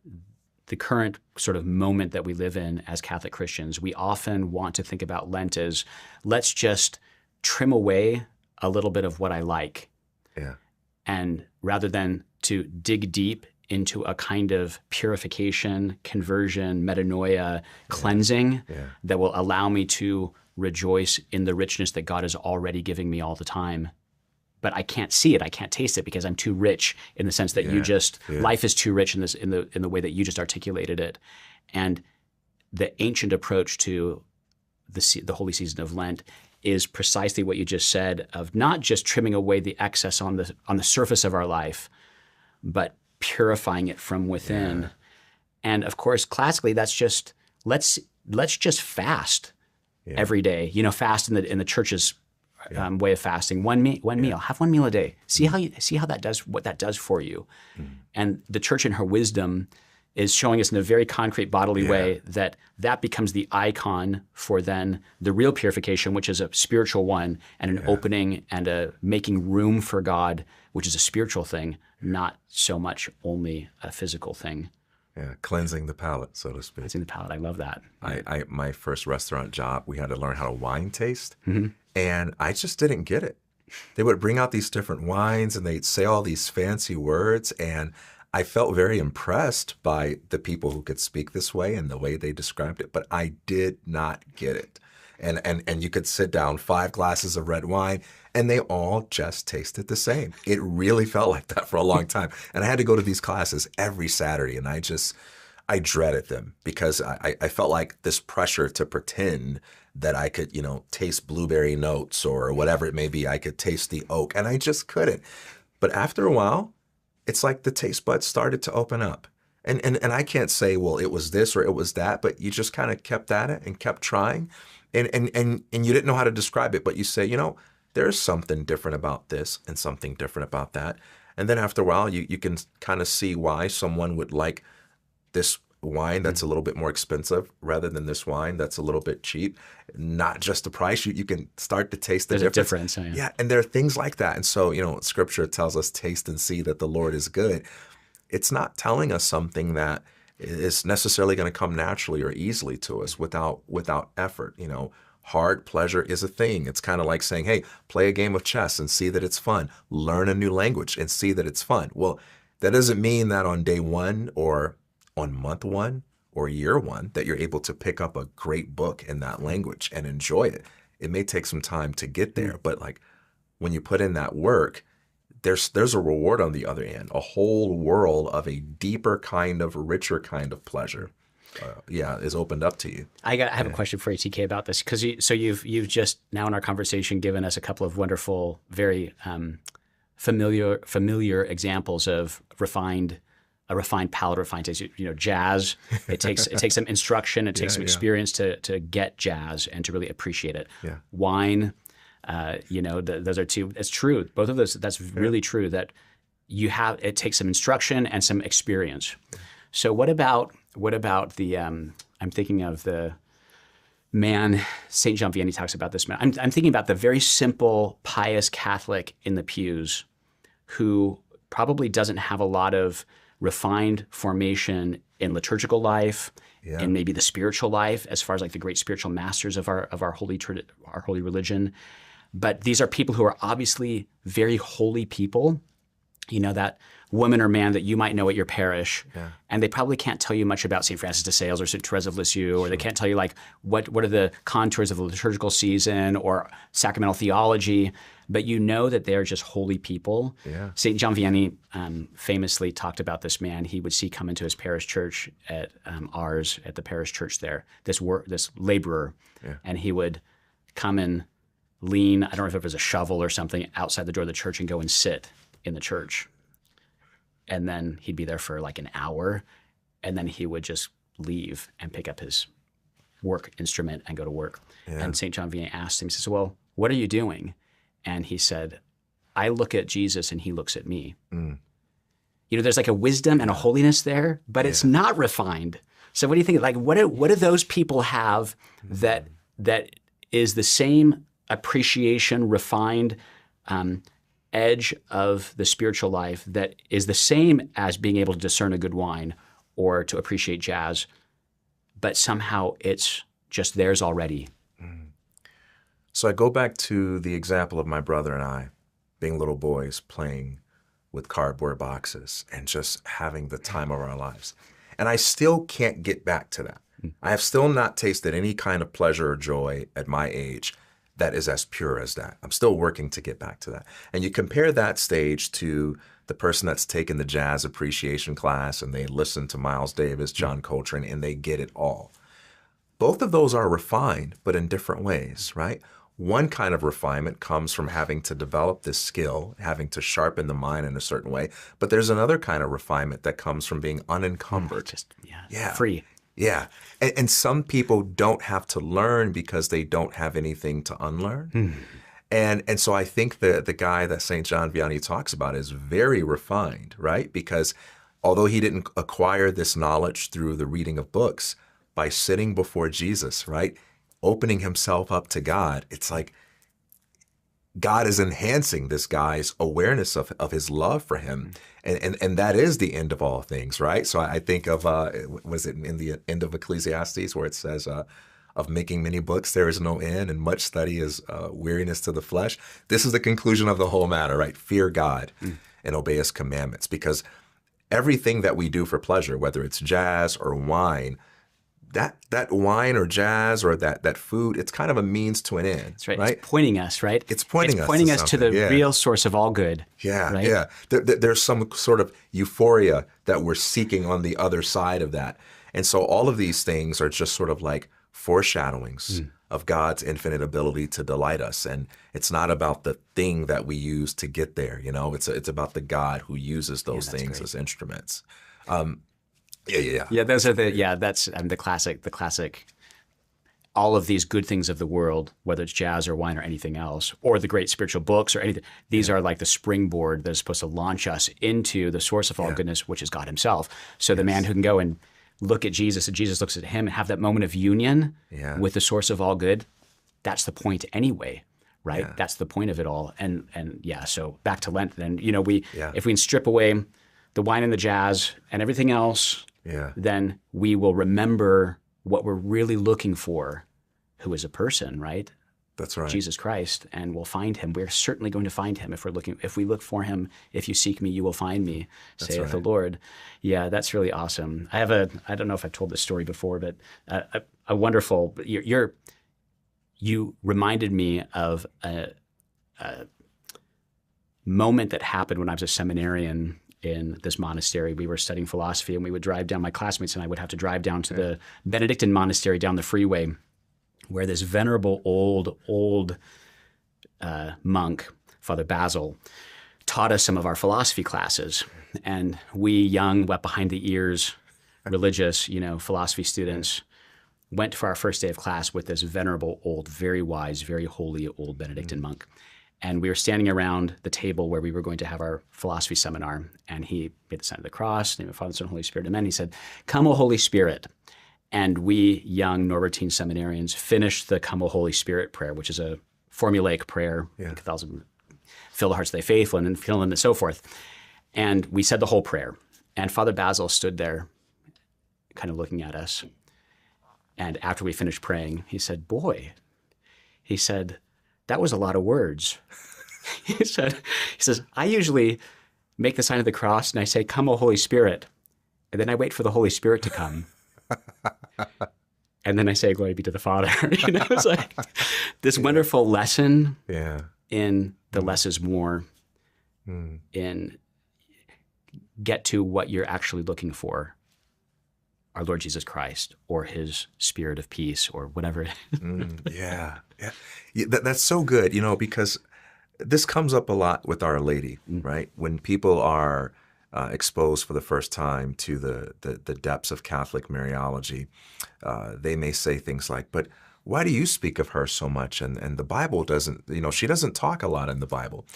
the current sort of moment that we live in as Catholic Christians, we often want to think about Lent as, let's just trim away a little bit of what I like. Yeah. And rather than to dig deep into a kind of purification, conversion, metanoia, cleansing that will allow me to rejoice in the richness that God is already giving me all the time. But I can't see it, I can't taste it because I'm too rich in the sense that you just, life is too rich in the way that you just articulated it. And the ancient approach to the holy season of Lent is precisely what you just said, of not just trimming away the excess on the surface of our life, but purifying it from within. And of course, classically, that's just, let's just fast every day. You know, fast in the church's way of fasting. One meal, have one meal a day. See how that does, what that does for you. And the church in her wisdom is showing us in a very concrete bodily way that becomes the icon for then the real purification, which is a spiritual one, and an opening and a making room for God, which is a spiritual thing, not so much only a physical thing. Yeah, cleansing the palate, so to speak. Cleansing the palate, I love that. My first restaurant job, we had to learn how to wine taste, and I just didn't get it. They would bring out these different wines, and they'd say all these fancy words, and I felt very impressed by the people who could speak this way and the way they described it, but I did not get it. And you could sit down 5 glasses of red wine and they all just tasted the same. It really felt like that for a long time. And I had to go to these classes every Saturday, and I dreaded them because I felt like this pressure to pretend that I could, taste blueberry notes or whatever it may be. I could taste the oak, and I just couldn't. But after a while, it's like the taste buds started to open up. And I can't say, well, it was this or it was that, but you just kind of kept at it and kept trying. And you didn't know how to describe it, but you say, there's something different about this and something different about that. And then after a while, you can kind of see why someone would like this wine that's a little bit more expensive rather than this wine that's a little bit cheap. Not just the price, you can start to taste the difference. Yeah, and there are things like that. And so, Scripture tells us, taste and see that the Lord is good. It's not telling us something that is necessarily going to come naturally or easily to us without effort. Hard pleasure is a thing. It's kind of like saying, hey, play a game of chess and see that it's fun. Learn a new language and see that it's fun. Well, that doesn't mean that on day 1 or on month 1 or year 1 that you're able to pick up a great book in that language and enjoy it. It may take some time to get there, but like when you put in that work, there's a reward on the other end, a whole world of a deeper kind of, richer kind of pleasure. Is opened up to you. I have a question for you, TK, about this, because you've just now in our conversation given us a couple of wonderful, very familiar examples of a refined palate, refined taste. Jazz. It takes some instruction. It takes some experience to get jazz and to really appreciate it. Yeah. Wine. Those are two. It's true. Both of those. That's really true. That it takes some instruction and some experience. So what about the? I'm thinking of the man. Saint Jean Vianney talks about this man. I'm thinking about the very simple, pious Catholic in the pews, who probably doesn't have a lot of refined formation in liturgical life and maybe the spiritual life, as far as like the great spiritual masters of our holy religion. But these are people who are obviously very holy people. That woman or man that you might know at your parish, Yeah. and they probably can't tell you much about St. Francis de Sales or St. Therese of Lisieux, or they can't tell you like what are the contours of the liturgical season or sacramental theology, but you know that they're just holy people. Yeah. St. John Vianney famously talked about this man. He would see come into his parish church at ours, at the parish church there, this laborer, and he would come and lean, I don't know if it was a shovel or something, outside the door of the church and go and sit in the church. And then he'd be there for like an hour, and then he would just leave and pick up his work instrument and go to work. Yeah. And St. John Vianney asked him, he says, well, what are you doing? And he said, I look at Jesus and he looks at me. Mm. You know, there's like a wisdom and a holiness there, but it's not refined. So what do you think? Like, what do those people have that is the same appreciation, refined edge of the spiritual life that is the same as being able to discern a good wine or to appreciate jazz, but somehow it's just theirs already? So I go back to the example of my brother and I being little boys playing with cardboard boxes and just having the time of our lives. And I still can't get back to that. I have still not tasted any kind of pleasure or joy at my age that is as pure as that. I'm still working to get back to that. And you compare that stage to the person that's taken the jazz appreciation class and they listen to Miles Davis, John Coltrane, and they get it all. Both of those are refined, but in different ways, right? One kind of refinement comes from having to develop this skill, having to sharpen the mind in a certain way. But there's another kind of refinement that comes from being unencumbered. Free. Yeah. And some people don't have to learn because they don't have anything to unlearn. And so I think the guy that St. John Vianney talks about is very refined, right? Because although he didn't acquire this knowledge through the reading of books, by sitting before Jesus, right? Opening himself up to God, it's like God is enhancing this guy's awareness of his love for him. And that is the end of all things, right? So I think of, was it in the end of Ecclesiastes where it says, of making many books, there is no end, and much study is weariness to the flesh. This is the conclusion of the whole matter, right? Fear God and obey his commandments, because everything that we do for pleasure, whether it's jazz or wine, that wine or jazz or that food, it's kind of a means to an end. That's right. It's pointing us, right? It's pointing us to the real source of all good. Yeah, right? yeah. There's some sort of euphoria that we're seeking on the other side of that. And so all of these things are just sort of like foreshadowings of God's infinite ability to delight us. And it's not about the thing that we use to get there, you know? It's about the God who uses those things as instruments. Yeah. Those are that's the classic. All of these good things of the world, whether it's jazz or wine or anything else, or the great spiritual books or anything, these are like the springboard that is supposed to launch us into the source of all goodness, which is God himself. So the man who can go and look at Jesus and Jesus looks at him and have that moment of union with the source of all good, that's the point anyway, right? Yeah. That's the point of it all. And so back to Lent then, if we can strip away the wine and the jazz and everything else, then we will remember what we're really looking for, who is a person, right? That's right. Jesus Christ, and we'll find him. We're certainly going to find him if we look for him. If you seek me, you will find me, saith the Lord. Yeah, that's really awesome. I don't know if I've told this story before, but a wonderful, you reminded me of a moment that happened when I was a seminarian in this monastery. We were studying philosophy, and we would drive down, my classmates and I would have to drive down to the Benedictine monastery down the freeway, where this venerable old monk, Father Basil, taught us some of our philosophy classes. And we young, wet behind the ears, religious, philosophy students went for our first day of class with this venerable old, very wise, very holy old Benedictine monk. And we were standing around the table where we were going to have our philosophy seminar. And he made the sign of the cross, name of Father, Son, Holy Spirit, Amen. He said, "Come, O Holy Spirit." And we young Norbertine seminarians finished the "Come, O Holy Spirit" prayer, which is a formulaic prayer in Catholicism. Fill the hearts of thy faithful, and fill them, and so forth. And we said the whole prayer. And Father Basil stood there kind of looking at us. And after we finished praying, he said, "Boy," he said, "that was a lot of words." He says, "I usually make the sign of the cross and I say, "Come, O Holy Spirit." And then I wait for the Holy Spirit to come. And then I say, "Glory be to the Father." It's like this wonderful lesson in the less is more, in get to what you're actually looking for, our Lord Jesus Christ or his spirit of peace or whatever it is. Yeah. That's so good, because this comes up a lot with Our Lady, right? When people are exposed for the first time to the depths of Catholic Mariology, they may say things like, "But why do you speak of her so much? And the Bible doesn't, she doesn't talk a lot in the Bible."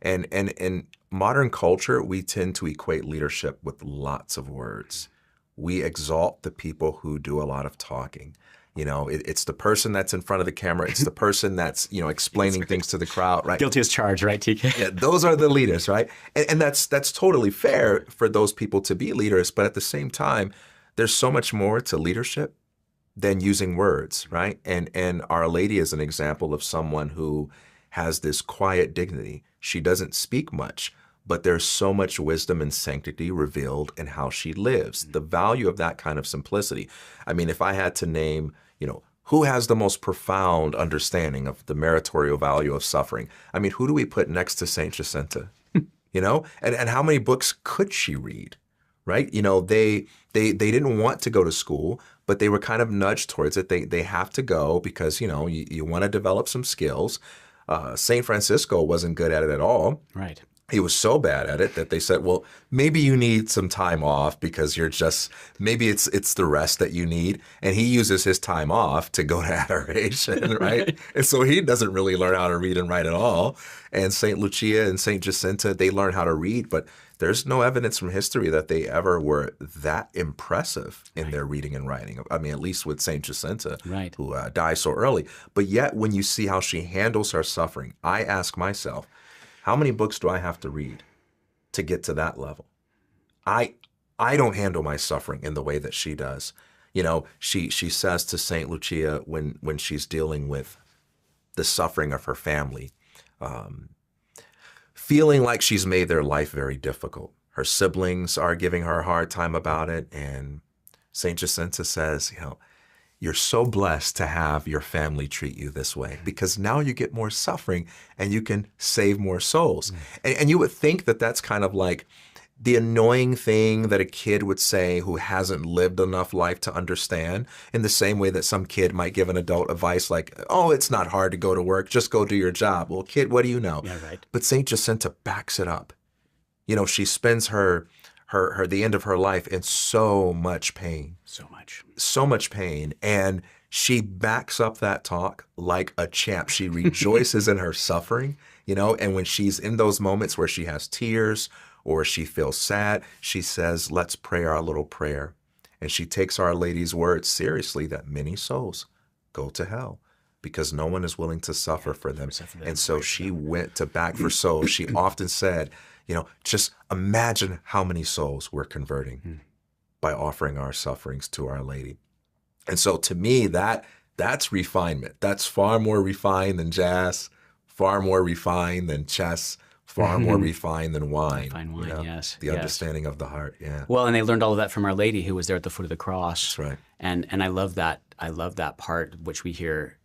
And in modern culture, we tend to equate leadership with lots of words. We exalt the people who do a lot of talking. It's the person that's in front of the camera. It's the person that's, explaining things to the crowd, right? Guilty as charged, right, TK? Yeah, those are the leaders, right? And that's totally fair for those people to be leaders. But at the same time, there's so much more to leadership than using words, right? And Our Lady is an example of someone who has this quiet dignity. She doesn't speak much, but there's so much wisdom and sanctity revealed in how she lives. The value of that kind of simplicity. I mean, if I had to name, who has the most profound understanding of the meritorial value of suffering, I mean, who do we put next to Saint Jacinta? And how many books could she read, right? They didn't want to go to school, but they were kind of nudged towards it. They have to go because, you want to develop some skills. Saint Francisco wasn't good at it at all. Right. He was so bad at it that they said, well, maybe you need some time off because maybe it's the rest that you need. And he uses his time off to go to adoration, right? And so he doesn't really learn how to read and write at all. And St. Lucia and St. Jacinta, they learn how to read, but there's no evidence from history that they ever were that impressive in their reading and writing. I mean, at least with St. Jacinta, who died so early. But yet, when you see how she handles her suffering, I ask myself, how many books do I have to read to get to that level? I don't handle my suffering in the way that she does. She says to St. Lucia when she's dealing with the suffering of her family, feeling like she's made their life very difficult. Her siblings are giving her a hard time about it. And St. Jacinta says, you're so blessed to have your family treat you this way because now you get more suffering and you can save more souls. And you would think that that's kind of like the annoying thing that a kid would say who hasn't lived enough life to understand, in the same way that some kid might give an adult advice like, "Oh, it's not hard to go to work, just go do your job." Well, kid, what do you know? Yeah, right. But St. Jacinta backs it up. She spends the end of her life in so much pain. So much pain. And she backs up that talk like a champ. She rejoices in her suffering, and when she's in those moments where she has tears or she feels sad, she says, "Let's pray our little prayer." And she takes Our Lady's words seriously that many souls go to hell because no one is willing to suffer for them. And so she went to back for souls. She often said, just imagine how many souls we're converting by offering our sufferings to Our Lady. And so to me, that's refinement. That's far more refined than jazz, far more refined than chess, far more refined than wine. Refined wine, yes. The understanding of the heart, yeah. Well, and they learned all of that from Our Lady, who was there at the foot of the cross. That's right. And I love that. I love that part, which we hear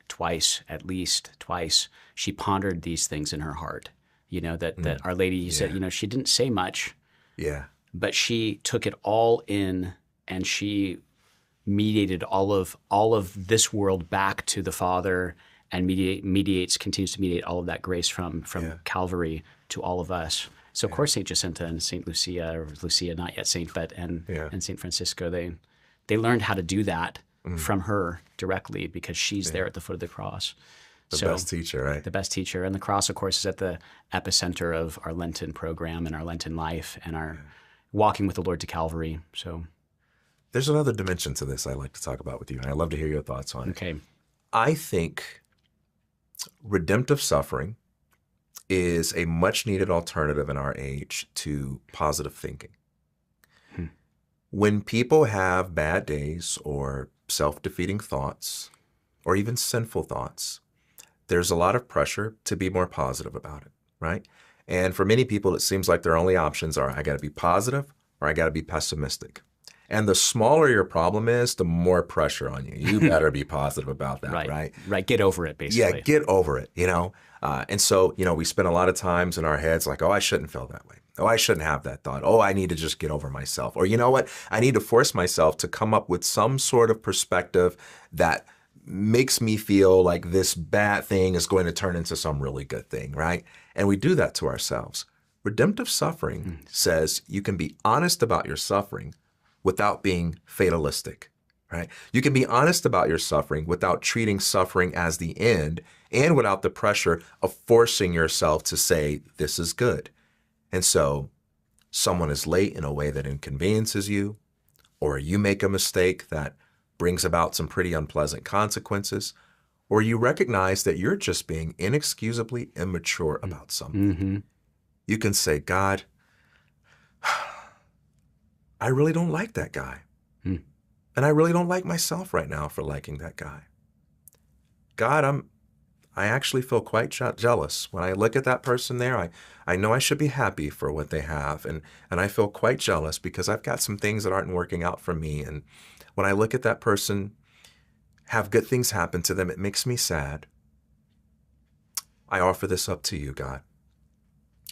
at least twice. She pondered these things in her heart. That Our Lady said, she didn't say much. Yeah. But she took it all in, and she mediated all of this world back to the Father, and continues to mediate all of that grace from Calvary to all of us. So of course St. Jacinta and St. Lucia, or Lucia, not yet saint, but and St. Francisco, they learned how to do that from her directly because she's there at the foot of the cross. The best teacher, right? The best teacher. And the cross, of course, is at the epicenter of our Lenten program and our Lenten life and our walking with the Lord to Calvary. So there's another dimension to this I'd like to talk about with you, and I'd love to hear your thoughts on it. Okay. I think redemptive suffering is a much-needed alternative in our age to positive thinking. When people have bad days or self-defeating thoughts or even sinful thoughts, there's a lot of pressure to be more positive about it, right? And for many people, it seems like their only options are I got to be positive or I got to be pessimistic. And the smaller your problem is, the more pressure on you. You better be positive about that, right? Right. Get over it, basically. Yeah, get over it, And so, we spend a lot of times in our heads like, oh, I shouldn't feel that way. Oh, I shouldn't have that thought. Oh, I need to just get over myself. Or you know what? I need to force myself to come up with some sort of perspective that makes me feel like this bad thing is going to turn into some really good thing, right? And we do that to ourselves. Redemptive suffering says you can be honest about your suffering without being fatalistic, right? You can be honest about your suffering without treating suffering as the end and without the pressure of forcing yourself to say, this is good. And so someone is late in a way that inconveniences you, or you make a mistake that brings about some pretty unpleasant consequences, or you recognize that you're just being inexcusably immature about something. You can say, God, I really don't like that guy. And I really don't like myself right now for liking that guy. God, I actually feel quite jealous. When I look at that person there, I know I should be happy for what they have. And I feel quite jealous because I've got some things that aren't working out for me. And when I look at that person have good things happen to them, it makes me sad. I offer this up to you, God.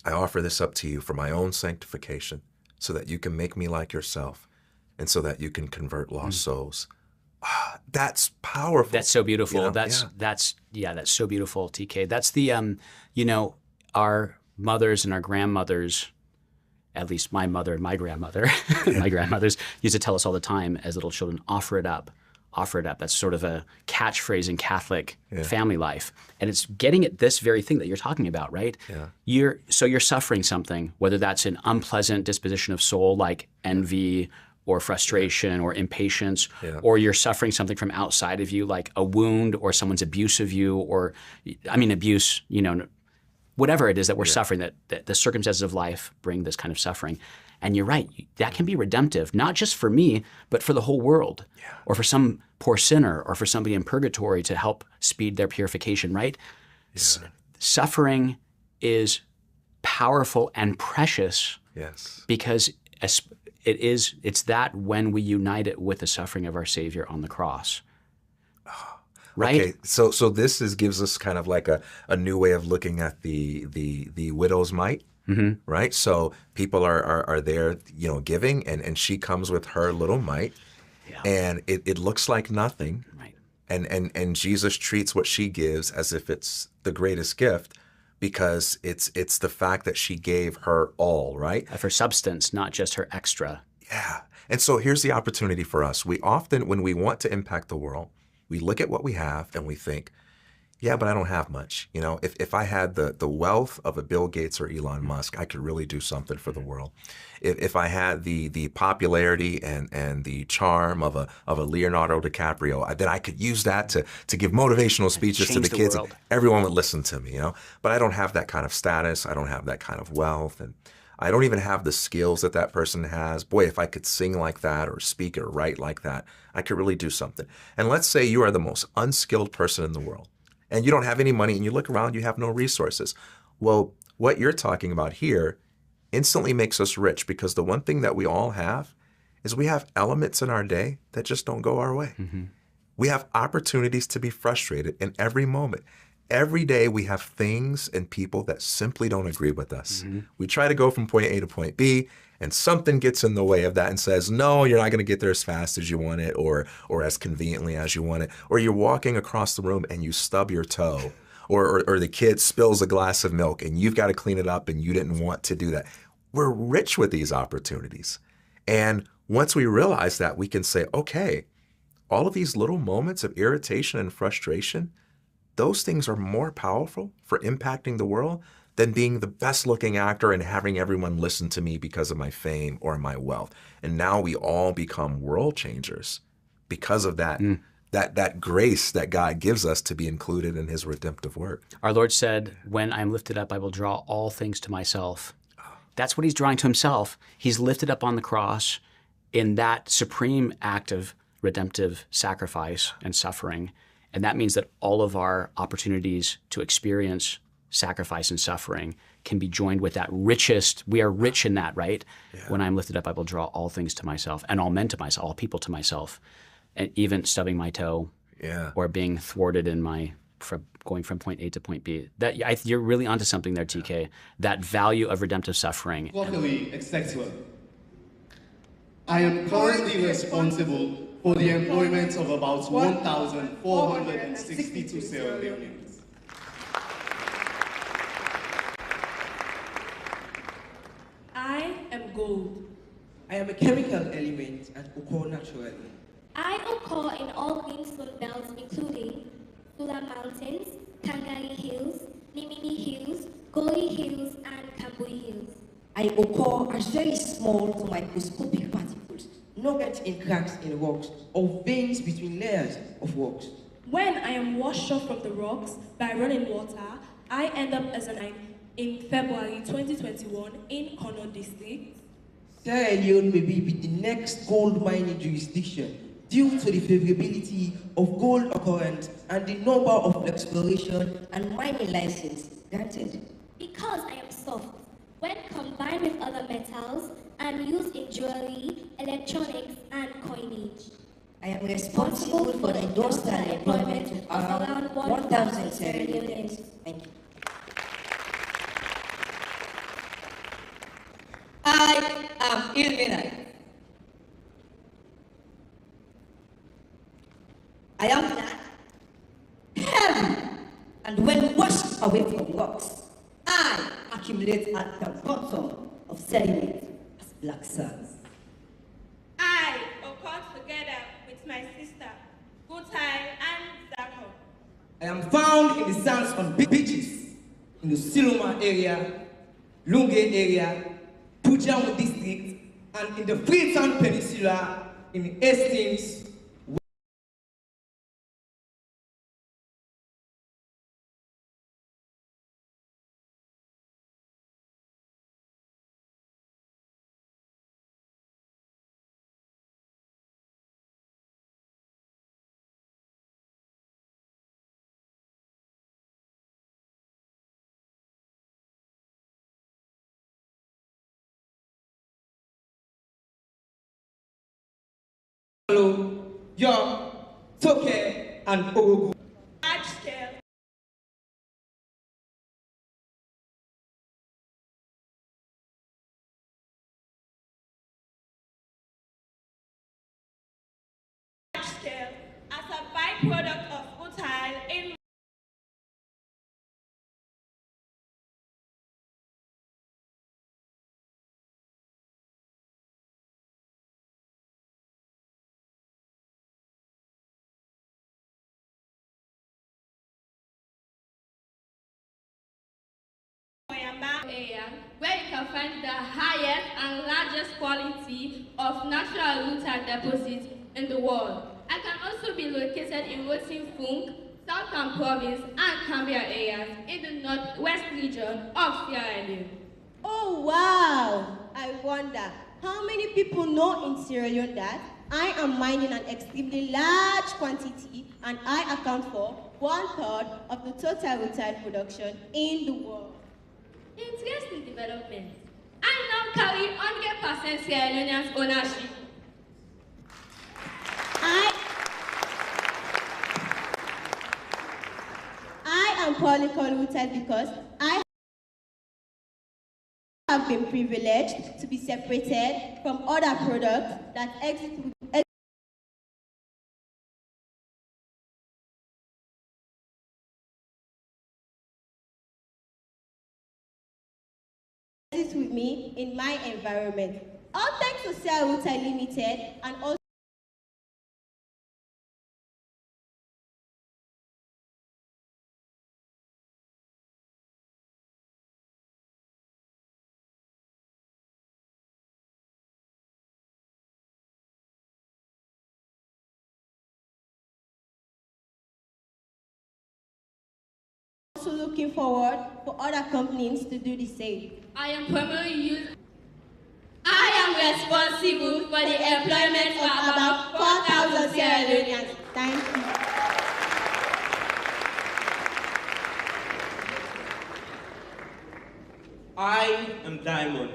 I offer this up to you for my own sanctification so that you can make me like yourself and so that you can convert lost souls. That's powerful. That's so beautiful. That's so beautiful, TK. That's the our mothers and our grandmothers, at least my mother and my grandmother, my grandmothers used to tell us all the time as little children, offer it up. Offer it up. That's sort of a catchphrase in Catholic family life. And it's getting at this very thing that you're talking about, right? Yeah. You're suffering something, whether that's an unpleasant disposition of soul like envy or frustration or impatience, or you're suffering something from outside of you like a wound or someone's abuse of you or, abuse, whatever it is that we're suffering, that the circumstances of life bring this kind of suffering. And you're right, that can be redemptive, not just for me, but for the whole world, or for some poor sinner, or for somebody in purgatory to help speed their purification, right? Suffering is powerful and precious because it's that when we unite it with the suffering of our Savior on the cross. Right? Okay, so this gives us kind of like a new way of looking at the widow's mite. Right? So people are there, giving, and she comes with her little mite, and it looks like nothing. Right. And Jesus treats what she gives as if it's the greatest gift because it's the fact that she gave her all, right? Of her substance, not just her extra. Yeah. And so here's the opportunity for us. We often, when we want to impact the world, we look at what we have and we think, yeah, but I don't have much. If I had the wealth of a Bill Gates or Elon Musk, I could really do something for the world. If I had the popularity and the charm of a Leonardo DiCaprio, then I could use that to give motivational speeches to the kids. And everyone would listen to me, But I don't have that kind of status. I don't have that kind of wealth. And I don't even have the skills that person has. Boy, if I could sing like that or speak or write like that, I could really do something. And let's say you are the most unskilled person in the world. And you don't have any money and you look around, you have no resources. Well, what you're talking about here instantly makes us rich because the one thing that we all have is we have elements in our day that just don't go our way. We have opportunities to be frustrated in every moment. Every day we have things and people that simply don't agree with us. We try to go from point A to point B, and something gets in the way of that and says, no, you're not going to get there as fast as you want it or as conveniently as you want it. Or you're walking across the room and you stub your toe. Or the kid spills a glass of milk and you've got to clean it up and you didn't want to do that. We're rich with these opportunities. And once we realize that, we can say, okay, all of these little moments of irritation and frustration, those things are more powerful for impacting the world than being the best looking actor and having everyone listen to me because of my fame or my wealth. And now we all become world changers because of that, that grace that God gives us to be included in his redemptive work. Our Lord said, when I'm lifted up, I will draw all things to myself. That's what he's drawing to himself. He's lifted up on the cross in that supreme act of redemptive sacrifice and suffering. And that means that all of our opportunities to experience sacrifice and suffering can be joined with that richest, we are rich in that, right? Yeah. When I'm lifted up, I will draw all things to myself, and all men to myself, all people to myself, and even stubbing my toe, or being thwarted in my, going from point A to point B. You're really onto something there, TK. Yeah. That value of redemptive suffering. Locally sexual. I am currently responsible for the employment of about 1,462 Sierra Leoneans. I am gold. I am a chemical element and occur naturally. I occur in all greenstone belts including Tula Mountains, Tangari Hills, Nimini Hills, Goli Hills, and Kambui Hills. I occur as very small to microscopic particles, nuggets in cracks in rocks, or veins between layers of rocks. When I am washed off from the rocks by running water, I end up as an in February 2021 in Kono District. Sierra Leone may be the next gold mining jurisdiction due to the favorability of gold occurrence and the number of exploration and mining licenses granted. Because I am soft, when combined with other metals, I'm used in jewelry, electronics, and coinage. I am responsible for the industrial employment of around 1,000 Sierra Leoneans. Thank you. I am illuminate. I am black, heavy, and when washed away from rocks, I accumulate at the bottom of sediment as black sands. I occur together with my sister, Gutai and Zako. I am found in the sands on beaches in the Siloma area, Lunge area, Pujamu district, and in the Freetown Peninsula in Hastings. Hello, Yo, Toke, and Ogu. Large scale. Large scale as a byproduct of butyl in area where you can find the highest and largest quality of natural rutile deposits in the world. I can also be located in Rotin Funk, Southern Province, and Cambria areas in the northwest region of Sierra Leone. Oh wow! I wonder how many people know in Sierra Leone that I am mining an extremely large quantity and I account for 1/3 of the total rutile production in the world. Interesting development. I now carry 100% Sierra Leoneans ownership. I am poorly rooted because I have been privileged to be separated from other products that exist with me in my environment. All thanks to Sierra Rutile Limited and also looking forward for other companies to do the same. I am responsible for the employment of about 4,000 Sierra Leoneans. Thank you. I am Diamond.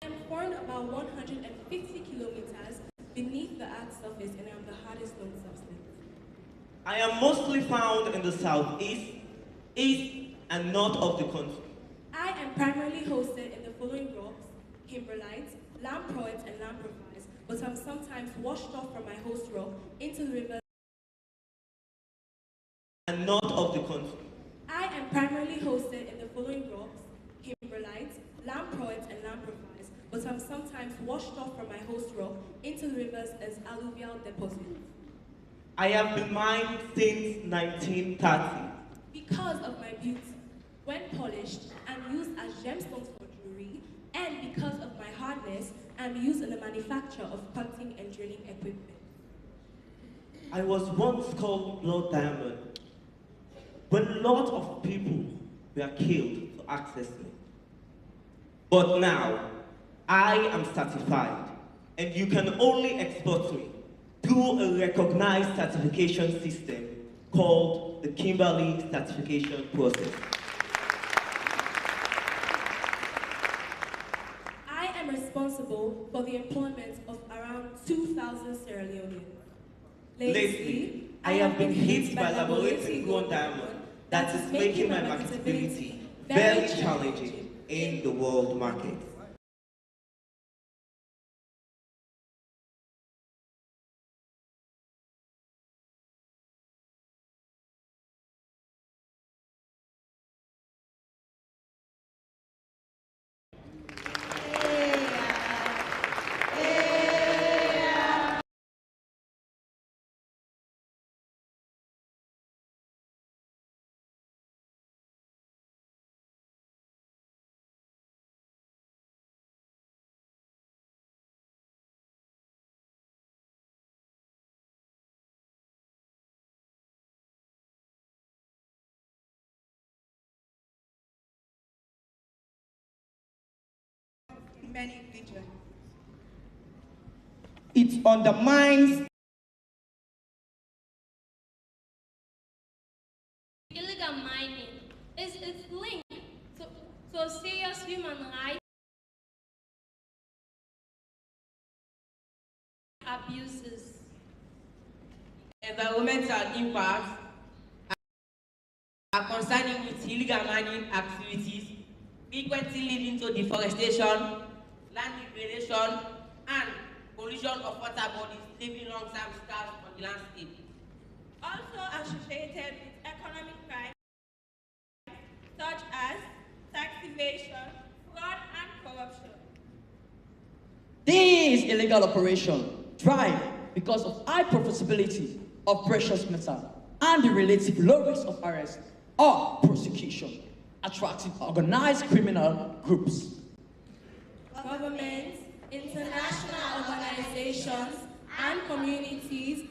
I am formed about 150 kilometers beneath the Earth's surface and I am the hardest known substance. I am mostly found in the southeast, east, and north of the country. I am primarily hosted in the following rocks: kimberlites, lamproids, and lamprophytes, but I'm sometimes washed off from my host rock into the river And north of the country. I am primarily hosted in the following rocks: kimberlites, lamproids, and lamprophytes, but I'm sometimes washed off from my host rock into the rivers as alluvial deposits. I have been mined since 1930. Because of my beauty, when polished, I'm used as gemstones for jewelry, and because of my hardness, I'm used in the manufacture of cutting and drilling equipment. I was once called Blood Diamond, when a lot of people were killed to access me. But now, I am certified, and you can only export me through a recognized certification system called the Kimberley certification process. I am responsible for the employment of around 2,000 Sierra Leoneans. Lately, I have been hit by laboratory-grown diamond that is making my marketability very challenging in the world market. Many regions. It undermines Illegal mining is linked to serious human rights abuses. Environmental impacts are concerning with illegal mining activities, frequently leading to deforestation, land degradation, and pollution of water bodies, leaving long-term scars on the landscape. Also associated with economic crimes such as tax evasion, fraud, and corruption. This illegal operation thrive because of high profitability of precious metal and the relative low risk of arrest or prosecution, attracting organized criminal groups. Governments, international organizations, and communities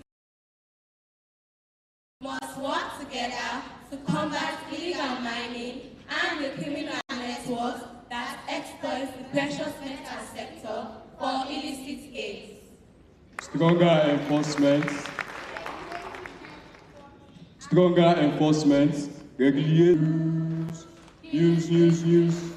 must work together to combat illegal mining and the criminal networks that exploit the precious metal sector for illicit gains. Stronger enforcement, regulate use.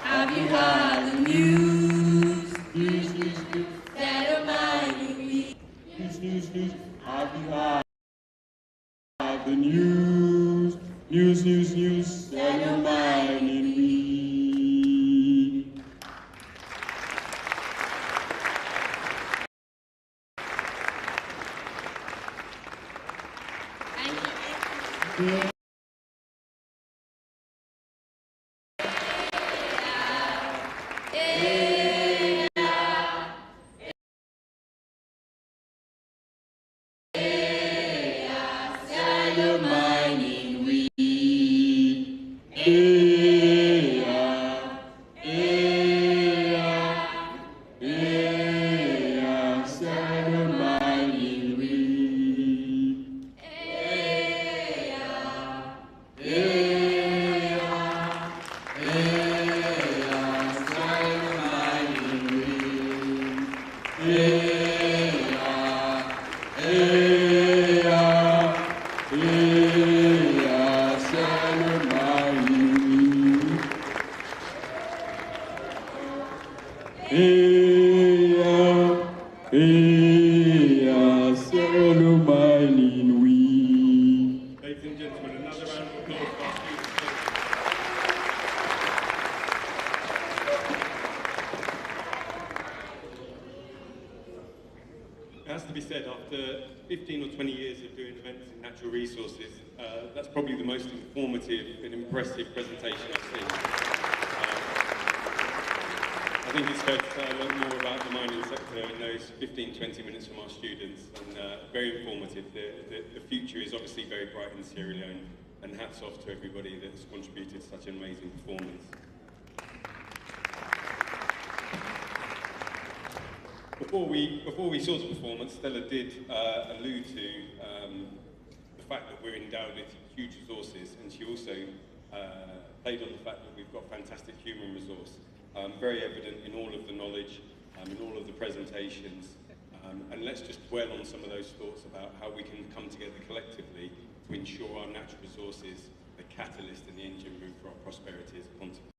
Have you heard the news? That are mining News. Have you heard the news? News. That are mining weed. Thank you. Mining weed. applause for our students, please. It has to be said, after 15 or 20 years of doing events in natural resources, that's probably the most informative and impressive presentation I've seen. I think it's fair to say a lot more about the mining sector in those 15-20 minutes from our students, and very informative. The future is obviously very bright in Sierra Leone, and hats off to everybody that's contributed to such an amazing performance. Before we saw the performance, Stella did allude to the fact that we're endowed with huge resources, and she also played on the fact that we've got fantastic human resource, very evident in all of the knowledge, in all of the presentations, and let's just dwell on some of those thoughts about how we can come together collectively to ensure our natural resources, the catalyst and the engine room for our prosperity as a continent.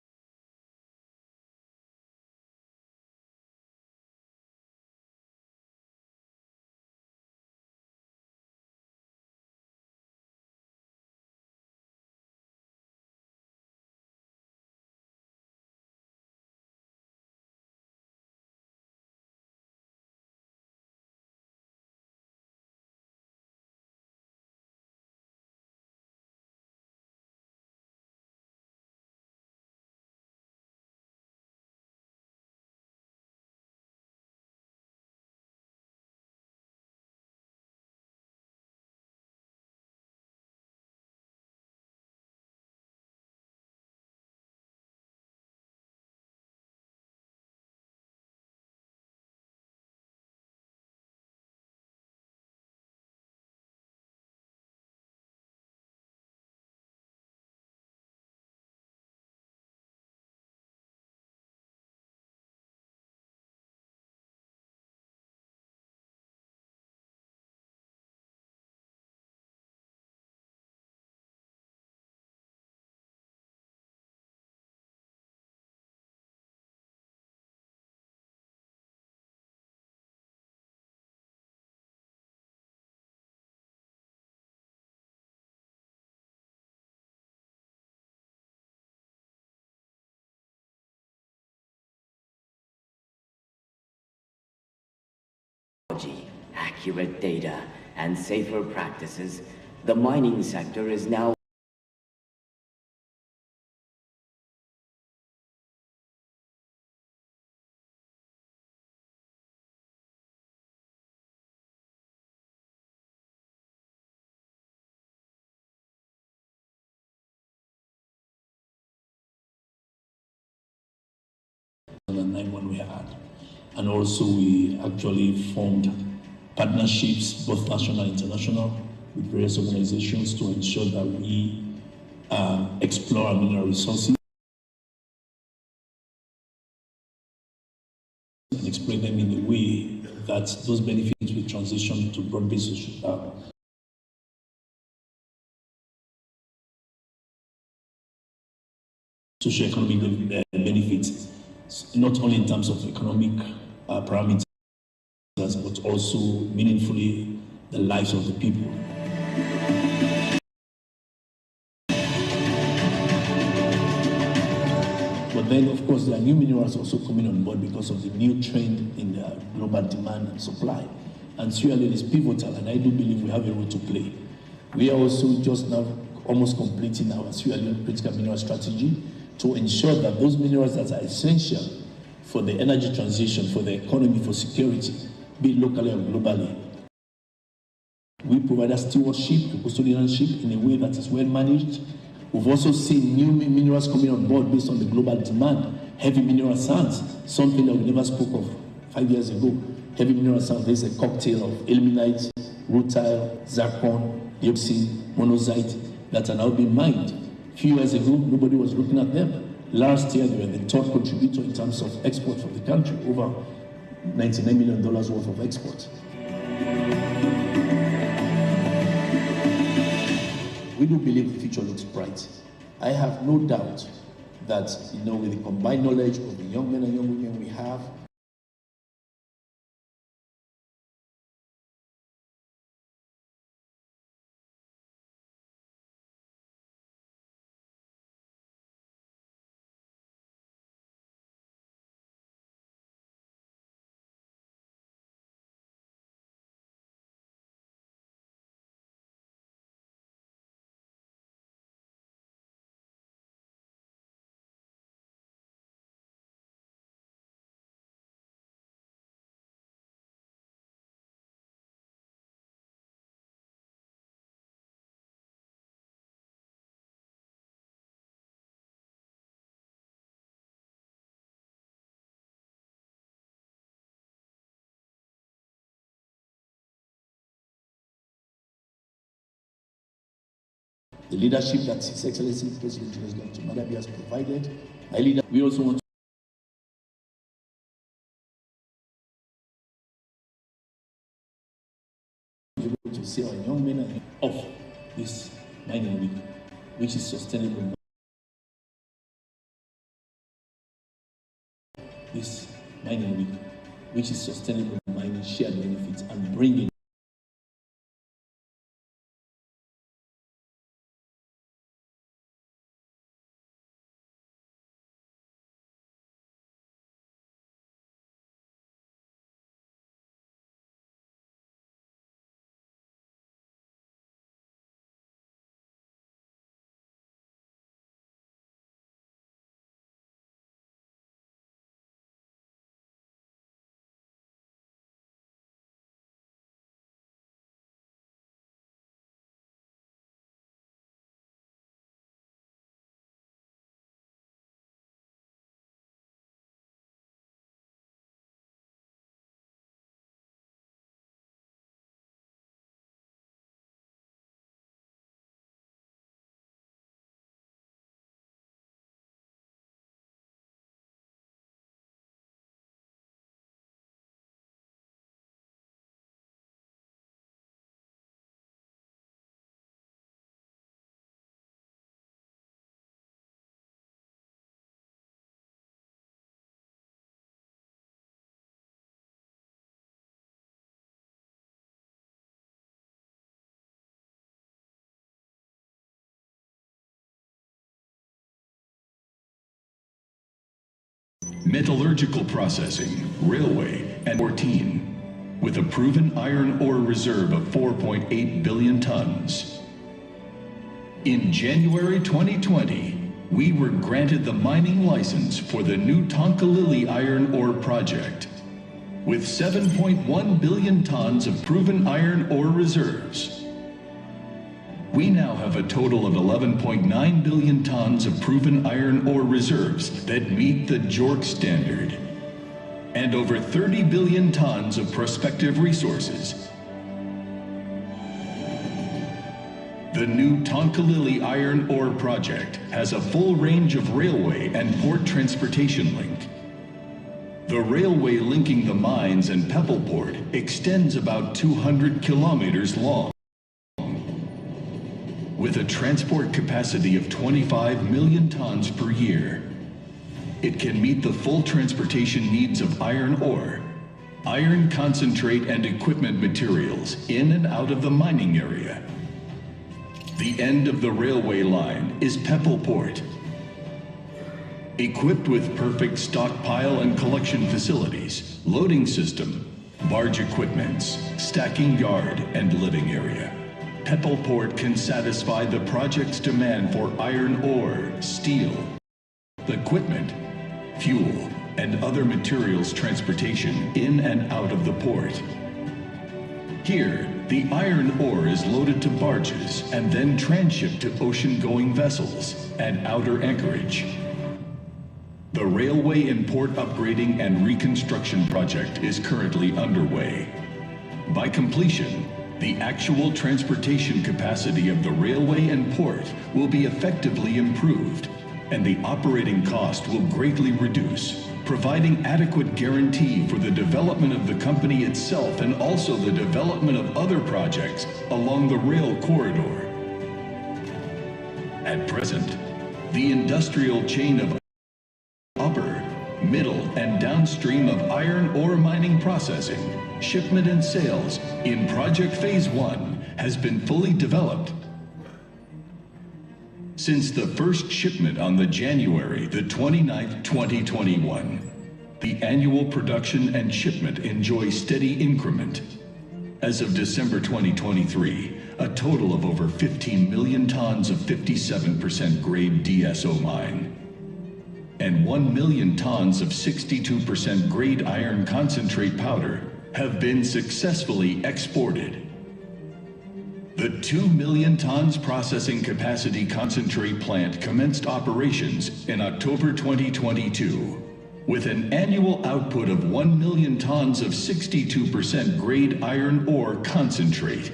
Accurate data and safer practices, the mining sector is now one we had. And also we actually formed partnerships, both national and international, with various organizations to ensure that we explore our mineral resources and explain them in a way that those benefits will transition to broad-based socio-economic benefits, not only in terms of economic parameters, but also meaningfully the lives of the people. But then, of course, there are new minerals also coming on board because of the new trend in the global demand and supply. And Sierra Leone is pivotal, and I do believe we have a role to play. We are also just now almost completing our Sierra Leone critical mineral strategy to ensure that those minerals that are essential for the energy transition, for the economy, for security, be it locally or globally. We provide a stewardship, a custodianship in a way that is well managed. We've also seen new minerals coming on board based on the global demand. Heavy mineral sands, something that we never spoke of 5 years ago. Heavy mineral sands, there's a cocktail of ilmenite, rutile, zircon, dioxin, monazite that are now being mined. A few years ago, nobody was looking at them. Last year, they were the third contributor in terms of export for the country, over $99 million worth of export. We do believe the future looks bright. I have no doubt that, with the combined knowledge of the young men and young women we have, the leadership that His Excellency President Julius Dr. Madabi has provided. We also want to see our young men of this mining week, which is sustainable. This mining week, which is sustainable mining, shared benefits, and bringing metallurgical processing, railway, and 14, with a proven iron ore reserve of 4.8 billion tons. In January 2020, we were granted the mining license for the new Tonkalili iron ore project. With 7.1 billion tons of proven iron ore reserves, we now have a total of 11.9 billion tons of proven iron ore reserves that meet the JORC standard, and over 30 billion tons of prospective resources. The new Tonkalili iron ore project has a full range of railway and port transportation link. The railway linking the mines and Pebble Port extends about 200 kilometers long, with a transport capacity of 25 million tons per year. It can meet the full transportation needs of iron ore, iron concentrate and equipment materials in and out of the mining area. The end of the railway line is Pebble Port, equipped with perfect stockpile and collection facilities, loading system, barge equipments, stacking yard, and living area. Pebble Port can satisfy the project's demand for iron ore, steel, equipment, fuel, and other materials transportation in and out of the port. Here, the iron ore is loaded to barges and then transshipped to ocean-going vessels and outer anchorage. The railway and port upgrading and reconstruction project is currently underway. By completion, the actual transportation capacity of the railway and port will be effectively improved, and the operating cost will greatly reduce, providing adequate guarantee for the development of the company itself and also the development of other projects along the rail corridor. At present, the industrial chain of upper, middle, and downstream of iron ore mining processing, shipment and sales in Project Phase 1 has been fully developed. Since the first shipment on the January the 29th, 2021, the annual production and shipment enjoy steady increment. As of December 2023, a total of over 15 million tons of 57% grade DSO mine and 1 million tons of 62% grade iron concentrate powder have been successfully exported. The 2 million tons processing capacity concentrate plant commenced operations in October 2022 with an annual output of 1 million tons of 62% grade iron ore concentrate.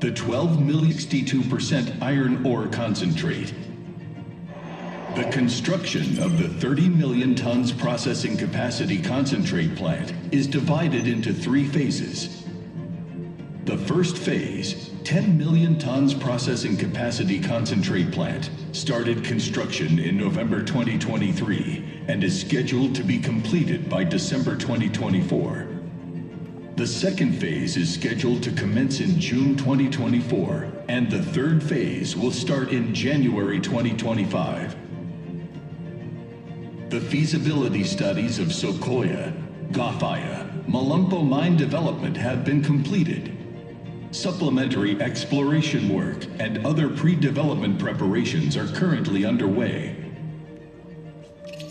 the 12,062% iron ore concentrate. The construction of the 30 million tons processing capacity concentrate plant is divided into 3 phases. The first phase, 10 million tons processing capacity concentrate plant, started construction in November 2023 and is scheduled to be completed by December 2024. The second phase is scheduled to commence in June 2024, and the third phase will start in January 2025. The feasibility studies of Sokoya, Gafaya, Malumpo mine development have been completed. Supplementary exploration work and other pre-development preparations are currently underway.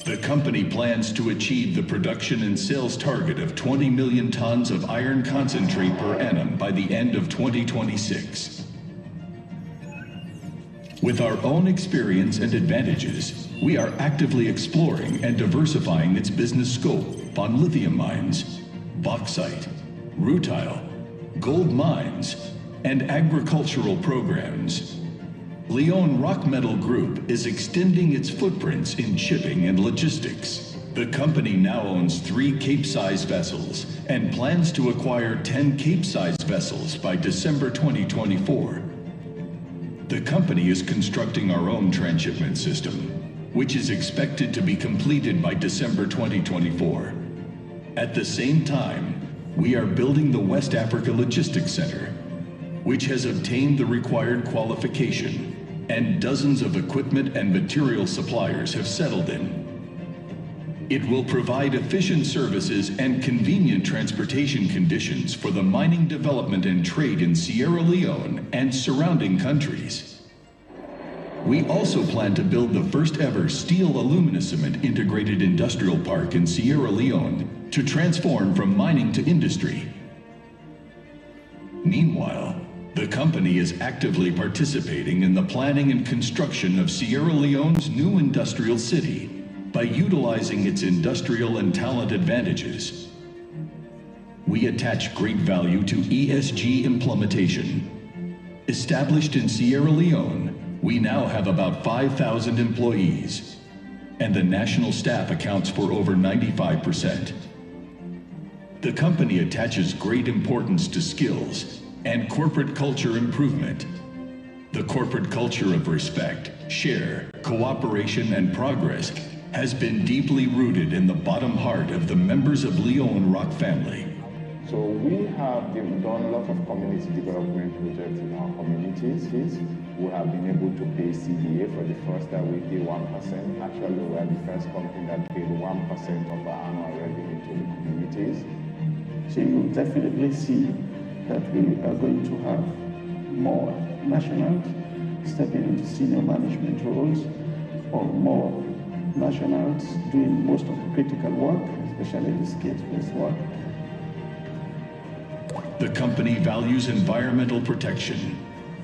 The company plans to achieve the production and sales target of 20 million tons of iron concentrate per annum by the end of 2026. With our own experience and advantages, we are actively exploring and diversifying its business scope on lithium mines, bauxite, rutile, gold mines, and agricultural programs. Leone Rock Metal Group is extending its footprints in shipping and logistics. The company now owns 3 Cape-size vessels and plans to acquire 10 Cape-size vessels by December 2024. The company is constructing our own transshipment system, which is expected to be completed by December 2024. At the same time, we are building the West Africa Logistics Center, which has obtained the required qualification, and dozens of equipment and material suppliers have settled in. It will provide efficient services and convenient transportation conditions for the mining development and trade in Sierra Leone and surrounding countries. We also plan to build the first ever steel aluminocement integrated industrial park in Sierra Leone to transform from mining to industry. Meanwhile, the company is actively participating in the planning and construction of Sierra Leone's new industrial city by utilizing its industrial and talent advantages. We attach great value to ESG implementation. Established in Sierra Leone, we now have about 5,000 employees, and the national staff accounts for over 95%. The company attaches great importance to skills and corporate culture improvement. The corporate culture of respect, share, cooperation, and progress has been deeply rooted in the bottom heart of the members of Leone Rock family. So we have done a lot of community development projects in our communities. We have been able to pay CDA for the first that we pay 1%. Actually, we are the first company that paid 1% of our annual revenue to the communities. So you definitely see that we are going to have more nationals stepping into senior management roles, or more nationals doing most of the critical work, especially the skills-based work. The company values environmental protection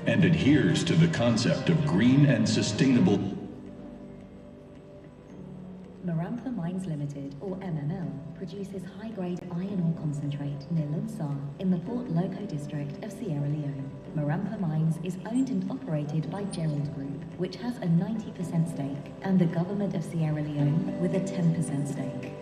and adheres to the concept of green and sustainable. Marampa Mines Limited, or MML, produces high-grade iron ore concentrate near Lunsar in the Port Loko district of Sierra Leone. Marampa Mines is owned and operated by Gerald Group, which has a 90% stake, and the government of Sierra Leone with a 10% stake.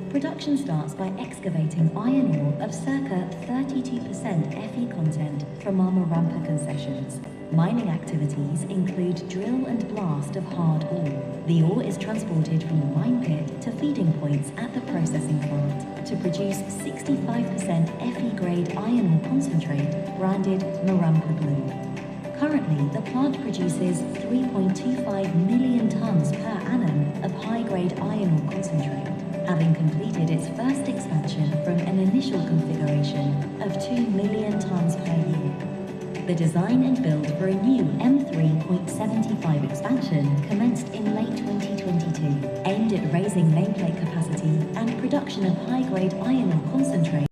Production starts by excavating iron ore of circa 32% Fe content from our Marampa concessions. Mining activities include drill and blast of hard ore. The ore is transported from the mine pit to feeding points at the processing plant to produce 65% Fe grade iron ore concentrate branded Marampa Blue. Currently, the plant produces 3.25 million tons per annum of high-grade iron ore concentrate, having completed its first expansion from an initial configuration of 2 million tons per year. The design and build for a new M3.75 expansion commenced in late 2022, aimed at raising nameplate capacity and production of high-grade iron ore concentrate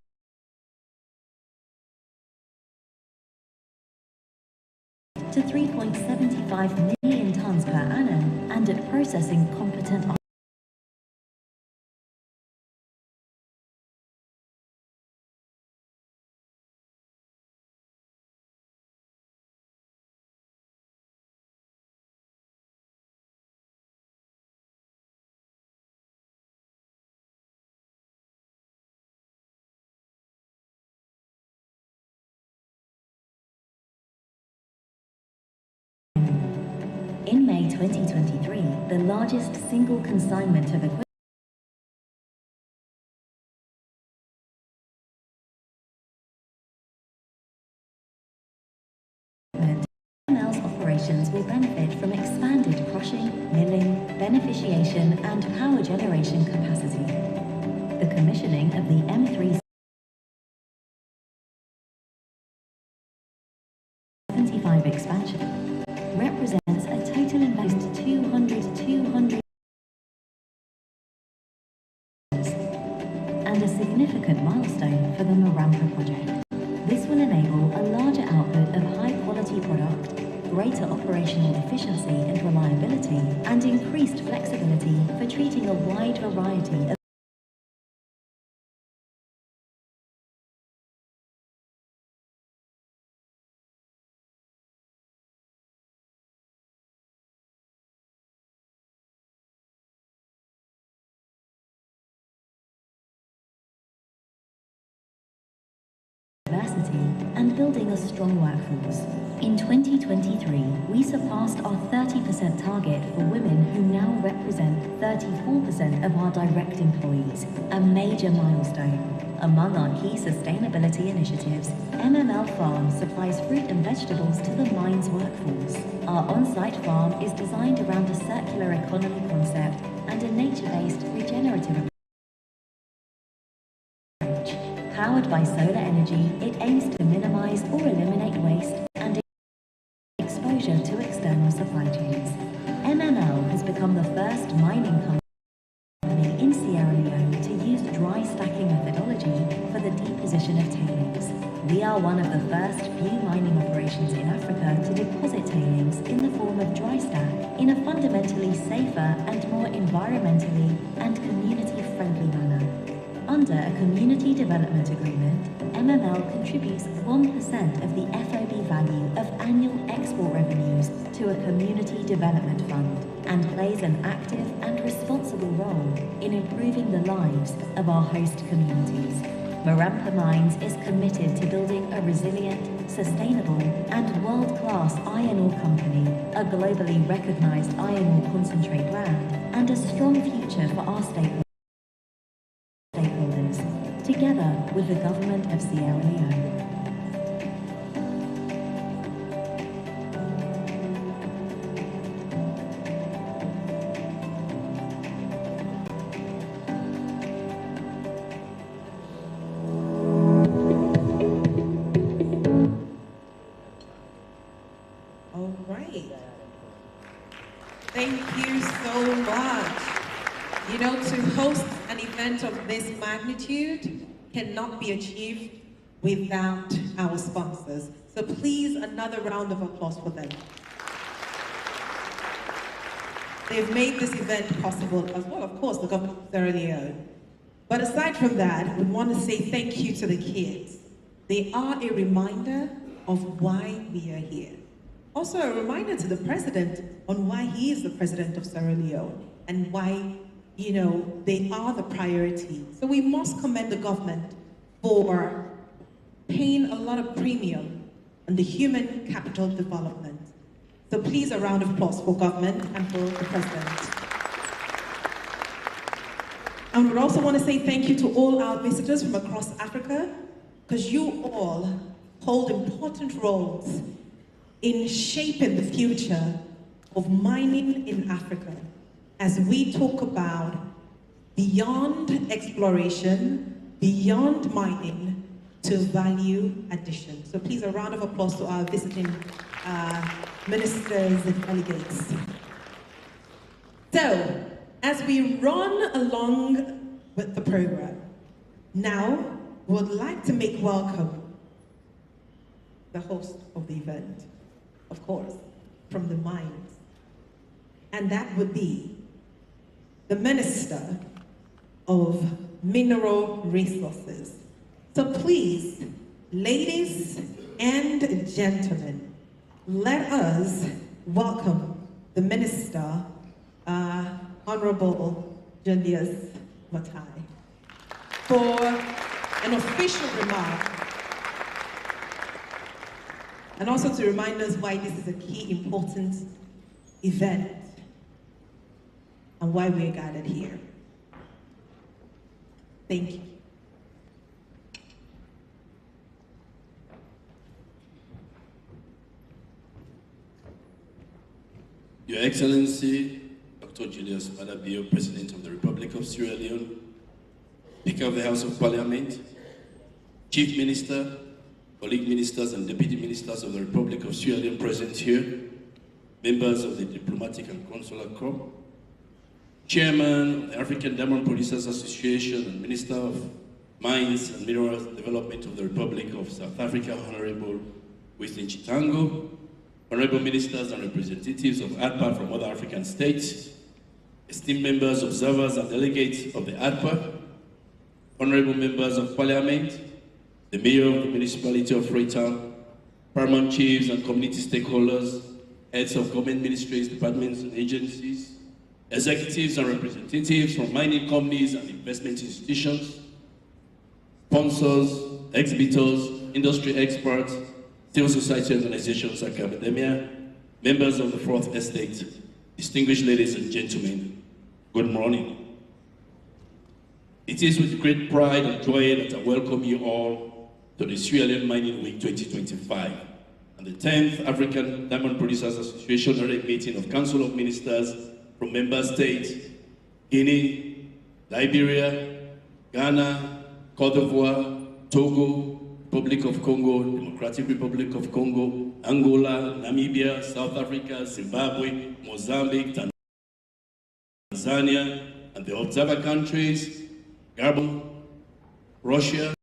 to 3.75 million tons per annum and at processing competent In May 2023, the largest single consignment of equipment ML's operations will benefit from expanded crushing, milling, beneficiation and power generation capacity. The commissioning of the M3 75 expansion represents a total investment of 200 and a significant milestone for the Marampa project. This will enable a larger output of high-quality product, greater operational efficiency and reliability, and increased flexibility for treating a wide variety of diversity and building a strong workforce. In 2023, we surpassed our 30% target for women who now represent 34% of our direct employees, a major milestone. Among our key sustainability initiatives, MML Farm supplies fruit and vegetables to the mine's workforce. Our on-site farm is designed around a circular economy concept and a nature-based regenerative approach. Powered by solar energy, it aims to minimize or eliminate waste and exposure to external supply chains. MML has become the first mining company in Sierra Leone to use dry stacking methodology for the deposition of tailings. We are one of the first few mining operations in Africa to deposit tailings in the form of dry stack in a fundamentally safer and more environmentally and community-friendly manner. Under a community development agreement, MML contributes 1% of the FOB value of annual export revenues to a community development fund and plays an active and responsible role in improving the lives of our host communities. Marampa Mines is committed to building a resilient, sustainable, and world-class iron ore company, a globally recognized iron ore concentrate brand, and a strong future for our stakeholders, together with the government of Sierra Leone. All right. Thank you so much. You know, to host an event of this magnitude cannot be achieved without our sponsors. So please, another round of applause for them. They've made this event possible, as well, of course, the government of Sierra Leone. But aside from that, we want to say thank you to the kids. They are a reminder of why we are here. Also a reminder to the president on why he is the president of Sierra Leone and why, you know, they are the priority. So we must commend the government for paying a lot of premium on the human capital development. So please, a round of applause for government and for the president. And we also want to say thank you to all our visitors from across Africa, because you all hold important roles in shaping the future of mining in Africa as we talk about beyond exploration, beyond mining, to value addition. So please, a round of applause to our visiting ministers and delegates. So, as we run along with the program, now we would like to make welcome the host of the event, of course, from the mines. And that would be the Minister of Mineral Resources. So please, ladies and gentlemen, let us welcome the Minister, Honorable Julius Matai, for an official remark, and also to remind us why this is a key important event and why we're gathered here. Thank you. Your Excellency, Dr. Julius Madabio, President of the Republic of Sierra Leone, Speaker of the House of Parliament, Chief Minister, colleague ministers and deputy ministers of the Republic of Sierra Leone present here, members of the Diplomatic and Consular Corps, Chairman of the African Diamond Producers Association and Minister of Mines and Minerals Development of the Republic of South Africa, Honorable Winston Chitango, Honorable Ministers and representatives of ADPA from other African states, esteemed members, observers and delegates of the ADPA, Honorable Members of Parliament, the Mayor of the Municipality of Freetown, paramount chiefs and community stakeholders, heads of government ministries, departments and agencies, executives and representatives from mining companies and investment institutions, sponsors, exhibitors, industry experts, civil society organizations, academia, members of the Fourth Estate, distinguished ladies and gentlemen, good morning. It is with great pride and joy that I welcome you all to the Sierra Leone Mining Week 2025 and the 10th African Diamond Producers Association Direct Meeting of Council of Ministers from member states, Guinea, Liberia, Ghana, Cote d'Ivoire, Togo, Republic of Congo, Democratic Republic of Congo, Angola, Namibia, South Africa, Zimbabwe, Mozambique, Tanzania, and the observer countries, Gabon, Russia,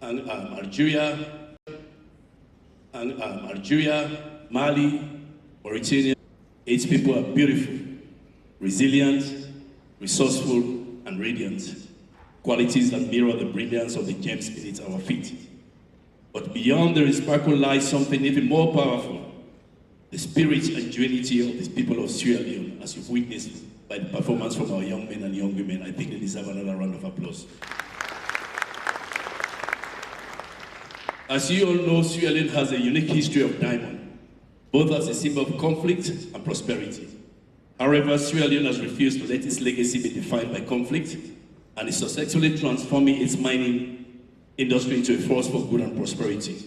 and Algeria, Mali, Mauritania. Its people are beautiful, resilient, resourceful, and radiant. Qualities that mirror the brilliance of the gems beneath our feet. But beyond the sparkle lies something even more powerful. The spirit and genuinity of these people of Sierra Leone, as you've witnessed by the performance from our young men and young women. I think they deserve another round of applause. As you all know, Sierra Leone has a unique history of diamond, both as a symbol of conflict and prosperity. However, Sierra Leone has refused to let its legacy be defined by conflict and is successfully transforming its mining industry into a force for good and prosperity.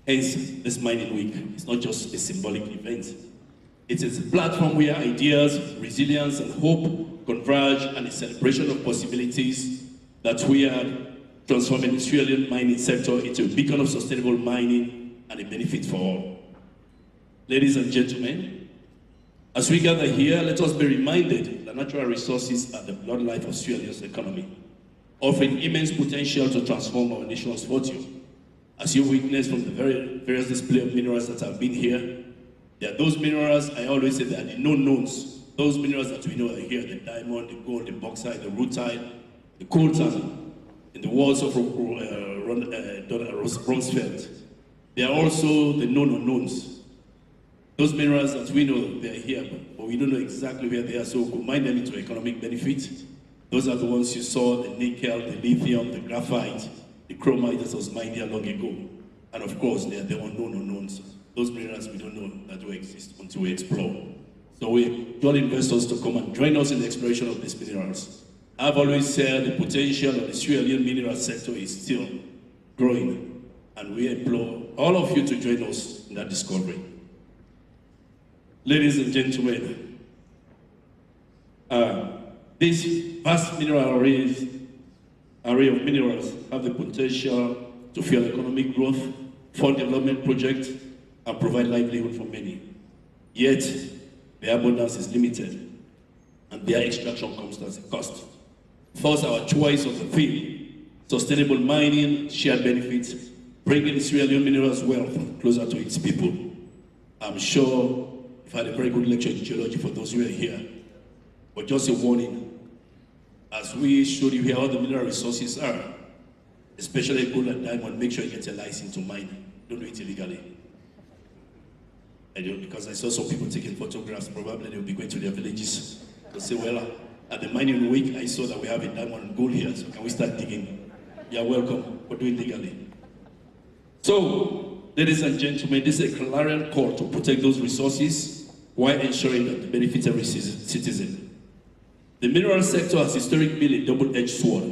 Hence, this Mining Week is not just a symbolic event. It is a platform where ideas, resilience, and hope converge, and a celebration of possibilities that we are transforming the Sierra Leone mining sector into a beacon of sustainable mining and a benefit for all. Ladies and gentlemen, as we gather here, let us be reminded that natural resources are the bloodlife of Sierra Leone's economy, offering immense potential to transform our nation's fortune. As you witnessed from the various display of minerals that have been here, there are those minerals, I always say, they are the known knowns. Those minerals that we know are here, the diamond, the gold, the bauxite, the rutile, the coltan, in the walls of Rumsfeld. They are also the known unknowns. Those minerals that we know, they're here, but we don't know exactly where they are, so we combine them into economic benefit. Those are the ones you saw, the nickel, the lithium, the graphite, the chromite that was mined here long ago. And of course, they are the unknown unknowns. Those minerals we don't know that do exist until we explore. So we call investors to come and join us in the exploration of these minerals. I've always said the potential of the Sierra Leone mineral sector is still growing, and we implore all of you to join us in that discovery. Ladies and gentlemen, this vast mineral array of minerals have the potential to fuel economic growth, fund development projects, and provide livelihood for many. Yet, their abundance is limited, and their extraction comes at a cost. Thus, our choice of the theme, sustainable mining, shared benefits, bringing Sierra Leone minerals wealth closer to its people. I'm sure I've had a very good lecture in geology for those who are here, but just a warning. As we showed you here how the mineral resources are, especially gold and diamond, make sure you get a license to mine. Don't do it illegally. I do, because I saw some people taking photographs. Probably they'll be going to their villages to say, well, at the mining week, I saw that we have a diamond and gold here, so can we start digging? You're welcome, but do it legally. So, ladies and gentlemen, this is a clarion call to protect those resources while ensuring that they benefit every citizen. The mineral sector has historically been a double-edged sword.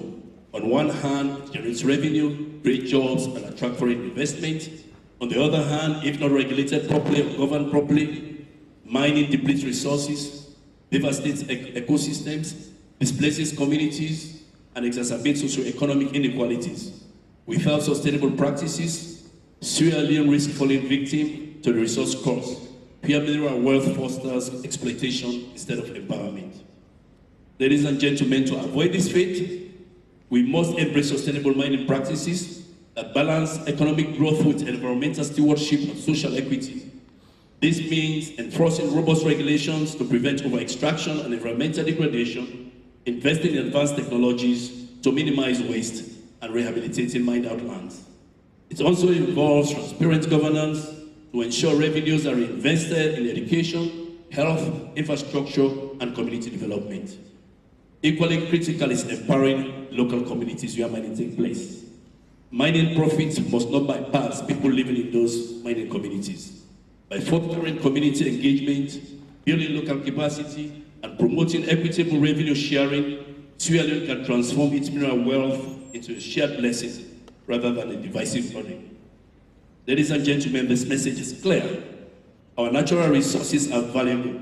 On one hand, it generates revenue, creates jobs, and attracts foreign investment. On the other hand, if not regulated properly or governed properly, mining depletes resources, devastates ecosystems, displaces communities, and exacerbates socioeconomic inequalities. Without sustainable practices, Sierra Leone risks falling victim to the resource curse. Pure mineral wealth fosters exploitation instead of empowerment. Ladies and gentlemen, to avoid this fate, we must embrace sustainable mining practices that balance economic growth with environmental stewardship and social equity. This means enforcing robust regulations to prevent over-extraction and environmental degradation, investing in advanced technologies to minimize waste, and rehabilitating mined-out lands. It also involves transparent governance to ensure revenues are reinvested in education, health, infrastructure, and community development. Equally critical is empowering local communities where mining takes place. Mining profits must not bypass people living in those mining communities. By fostering community engagement, building local capacity, and promoting equitable revenue sharing, Sierra Leone can transform its mineral wealth into a shared blessing rather than a divisive burden. Ladies and gentlemen, this message is clear. Our natural resources are valuable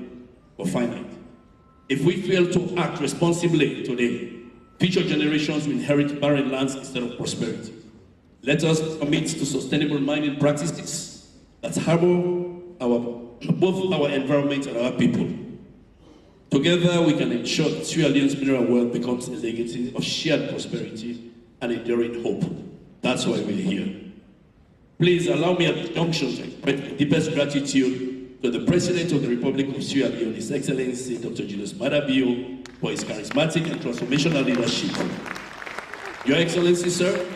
but finite. If we fail to act responsibly today, future generations will inherit barren lands instead of prosperity. Let us commit to sustainable mining practices that harbor both our environment and our people. Together, we can ensure that Sierra Leone's mineral wealth becomes a legacy of shared prosperity and enduring hope. That's why we're here. Please allow me at this junction to express my deepest gratitude to the President of the Republic of Sierra Leone, His Excellency Dr. Julius Maada Bio, for his charismatic and transformational leadership. Your Excellency, sir,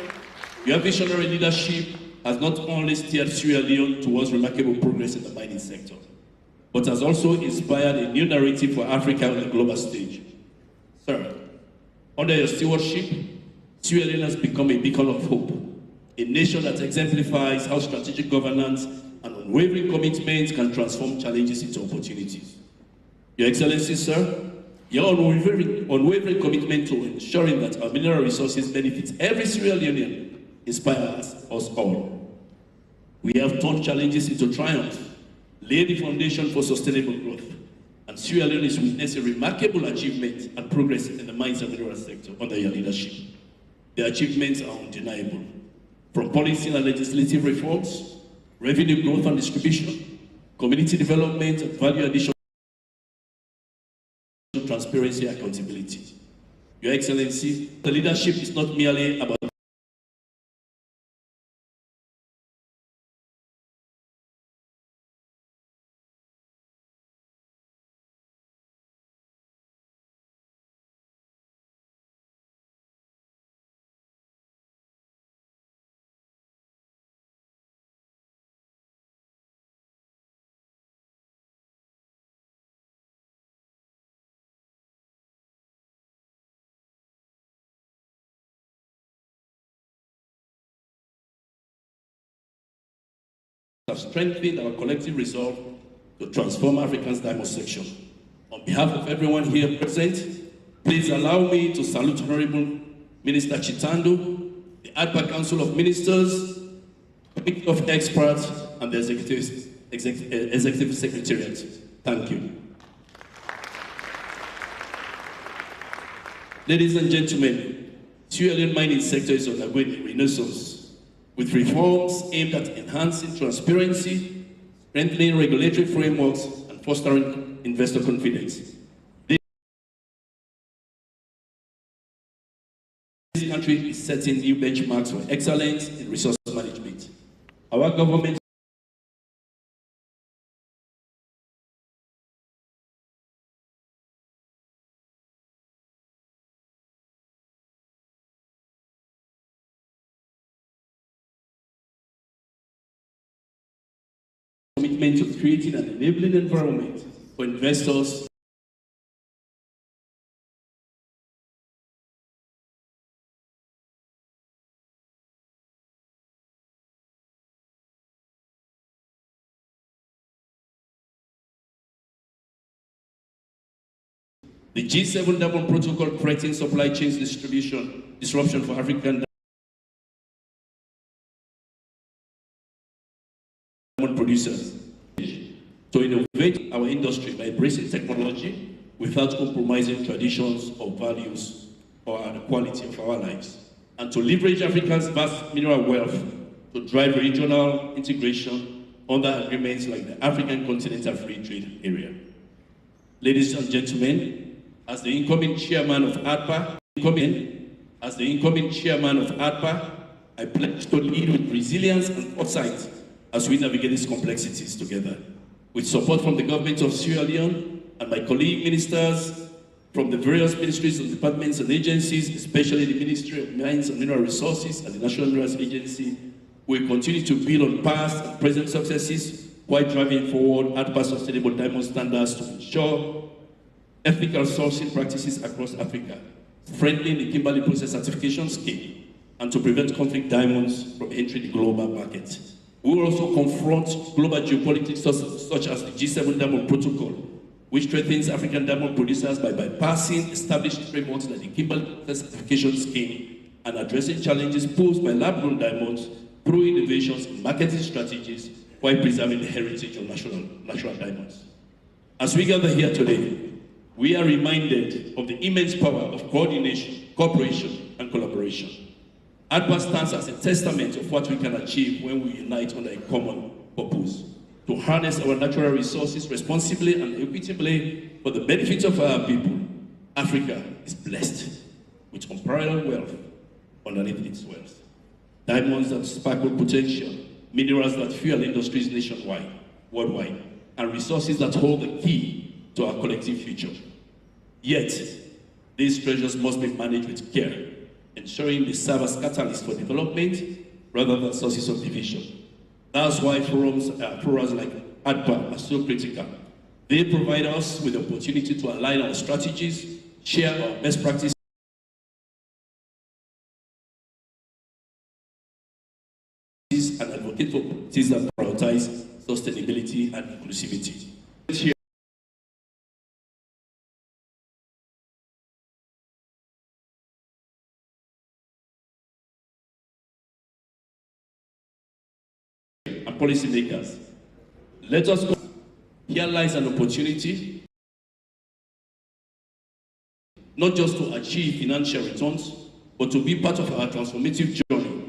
your visionary leadership has not only steered Sierra Leone towards remarkable progress in the mining sector, but has also inspired a new narrative for Africa on the global stage. Sir, under your stewardship, Sierra Leone has become a beacon of hope, a nation that exemplifies how strategic governance and unwavering commitment can transform challenges into opportunities. Your Excellency, sir, your unwavering commitment to ensuring that our mineral resources benefit every Sierra Leonean inspires us all. We have turned challenges into triumphs, laid the foundation for sustainable growth, and Sierra Leone is witnessing remarkable achievement and progress in the mines and mineral sector under your leadership. The achievements are undeniable. From policy and legislative reforms, revenue growth and distribution, community development, and value addition, transparency and accountability. Your Excellency, the leadership is not merely about have strengthened our collective resolve to transform Africa's diamond section. On behalf of everyone here present, please allow me to salute Honorable Minister Chitando, the ADPA Council of Ministers, Committee of Experts, and the Executive Secretariat. Thank you. Ladies and gentlemen, Sierra Leone mining sector is undergoing a renaissance, with reforms aimed at enhancing transparency, strengthening regulatory frameworks, and fostering investor confidence. This country is setting new benchmarks for excellence in resource management. Our government commitment to creating an enabling environment for investors The G7 Diamond Protocol threatens supply chain disruption for African diamond producers to innovate our industry by embracing technology without compromising traditions or values or the quality of our lives, and to leverage Africa's vast mineral wealth to drive regional integration under agreements like the African Continental Free Trade Area. Ladies and gentlemen, as the incoming chairman of ADPA, I pledge to lead with resilience and foresight as we navigate these complexities together. With support from the government of Sierra Leone and my colleague ministers from the various ministries and departments and agencies, especially the Ministry of Mines and Mineral Resources and the National Minerals Agency, we continue to build on past and present successes while driving forward ADPA sustainable diamond standards to ensure ethical sourcing practices across Africa, strengthening the Kimberley Process Certification Scheme, and to prevent conflict diamonds from entering the global market. We will also confront global geopolitics such as the G7 Diamond Protocol, which threatens African diamond producers by bypassing established frameworks like the Kimberley Process Certification Scheme and addressing challenges posed by lab-grown diamonds through innovations in marketing strategies while preserving the heritage of natural diamonds. As we gather here today, we are reminded of the immense power of coordination, cooperation, and collaboration. ADPA stands as a testament of what we can achieve when we unite under a common purpose, to harness our natural resources responsibly and equitably for the benefit of our people. Africa is blessed with unparalleled wealth underneath its wealth. Diamonds that sparkle potential, minerals that fuel industries nationwide, worldwide, and resources that hold the key to our collective future. Yet, these treasures must be managed with care, ensuring they serve as catalysts for development rather than sources of division. That's why forums like ADPA are so critical. They provide us with the opportunity to align our strategies, share our best practices, and advocate for policies that prioritize sustainability and inclusivity. And policymakers, let us go. Here lies an opportunity not just to achieve financial returns, but to be part of our transformative journey.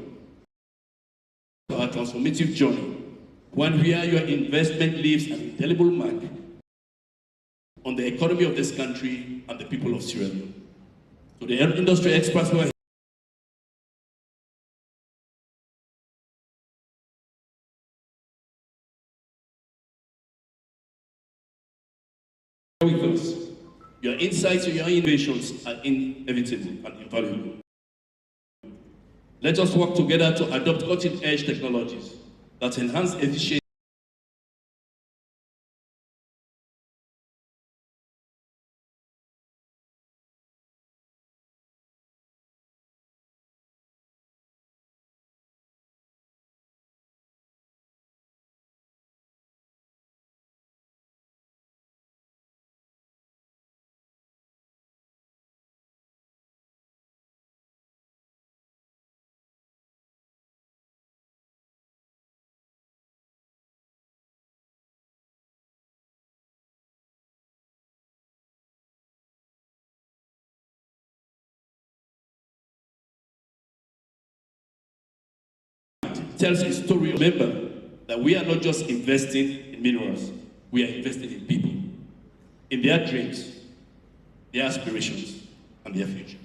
One where your investment leaves an indelible mark on the economy of this country and the people of Sierra Leone. To the industry experts who are with us, your insights and your innovations are inevitable and invaluable. Let us work together to adopt cutting-edge technologies that enhance efficiency tells a story. Remember that we are not just investing in minerals, we are investing in people, in their dreams, their aspirations, and their future.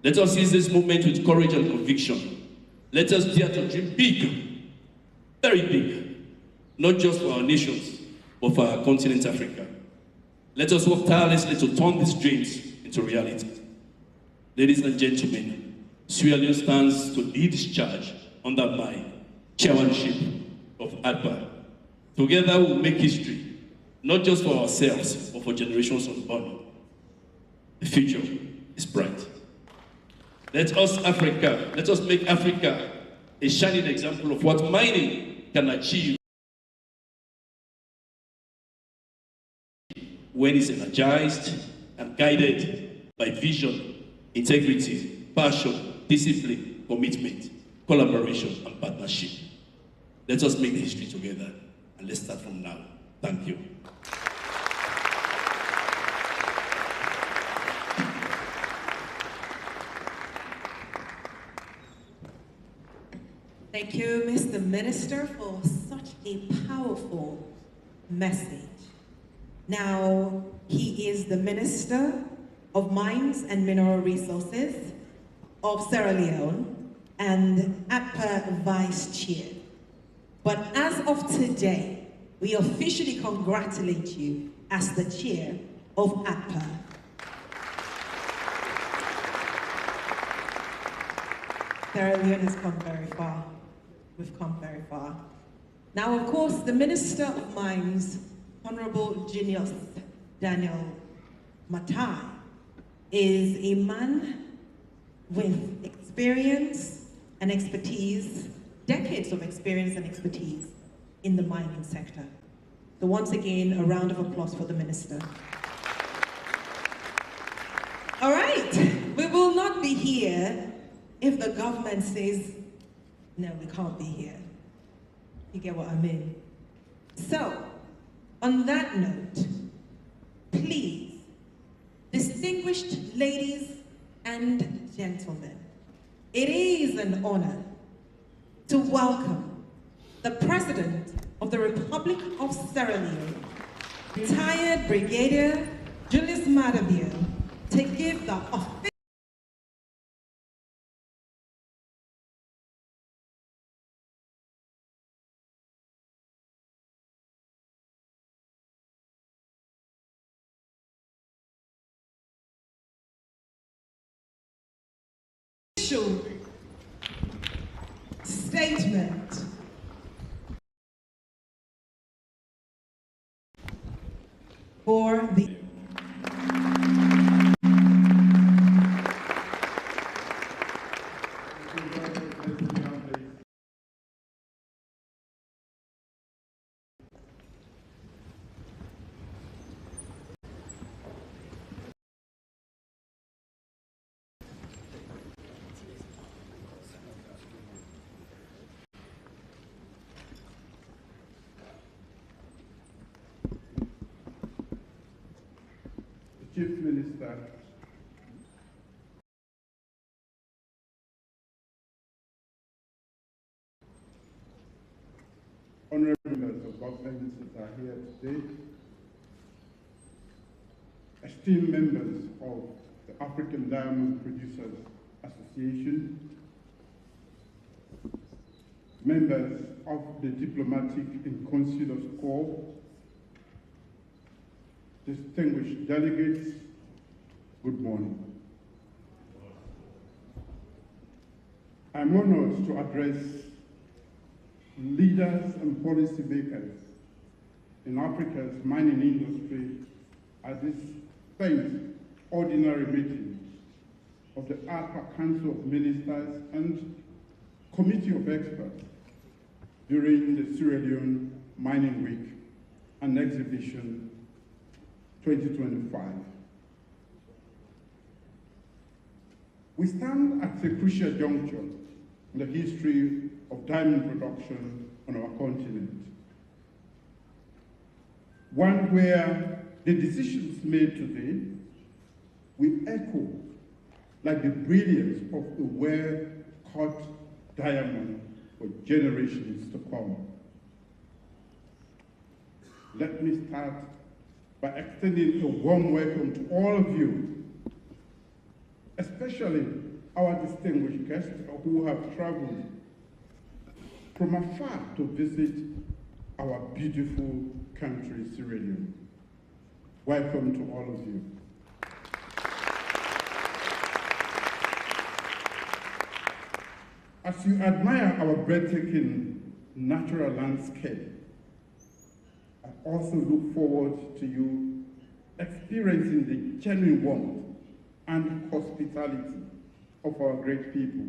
Let us seize this moment with courage and conviction. Let us dare to dream big, very big, not just for our nations, but for our continent, Africa. Let us work tirelessly to turn these dreams into reality. Ladies and gentlemen, Sierra Leone stands to lead this charge under my chairmanship of ADPA. Together we'll make history, not just for ourselves, but for generations unborn. The future is bright. Let us make Africa a shining example of what mining can achieve when it's energized and guided by vision, integrity, passion, discipline, commitment, collaboration, and partnership. Let us make the history together, and let's start from now. Thank you. Thank you, Mr. Minister, for such a powerful message. Now, he is the Minister of Mines and Mineral Resources of Sierra Leone and APA Vice Chair. But as of today, we officially congratulate you as the Chair of APA. Sierra Leone has come very far. We've come very far. Now, of course, the Minister of Mines, Honorable Genius Daniel Matai, is a man with experience and expertise, decades of experience and expertise in the mining sector. So once again, a round of applause for the Minister. All right, we will not be here if the government says, no, we can't be here. You get what I mean? So, on that note, please, distinguished ladies and gentlemen, it is an honor to welcome the President of the Republic of Sierra Leone, retired Brigadier Julius Madabio, to give the official statement for the Chief Minister, honorable members of government that are here today, esteemed members of the African Diamond Producers Association, members of the Diplomatic and Consular Corps, distinguished delegates, good morning. I'm honored to address leaders and policymakers in Africa's mining industry at this 10th ordinary meeting of the APA Council of Ministers and Committee of Experts during the Sierra Leone Mining Week and Exhibition 2025. We stand at a crucial juncture in the history of diamond production on our continent. One where the decisions made today will echo like the brilliance of a well-cut diamond for generations to come. Let me start by extending a warm welcome to all of you, especially our distinguished guests who have traveled from afar to visit our beautiful country, Sierra Leone. Welcome to all of you. As you admire our breathtaking natural landscape, I also look forward to you experiencing the genuine warmth and hospitality of our great people.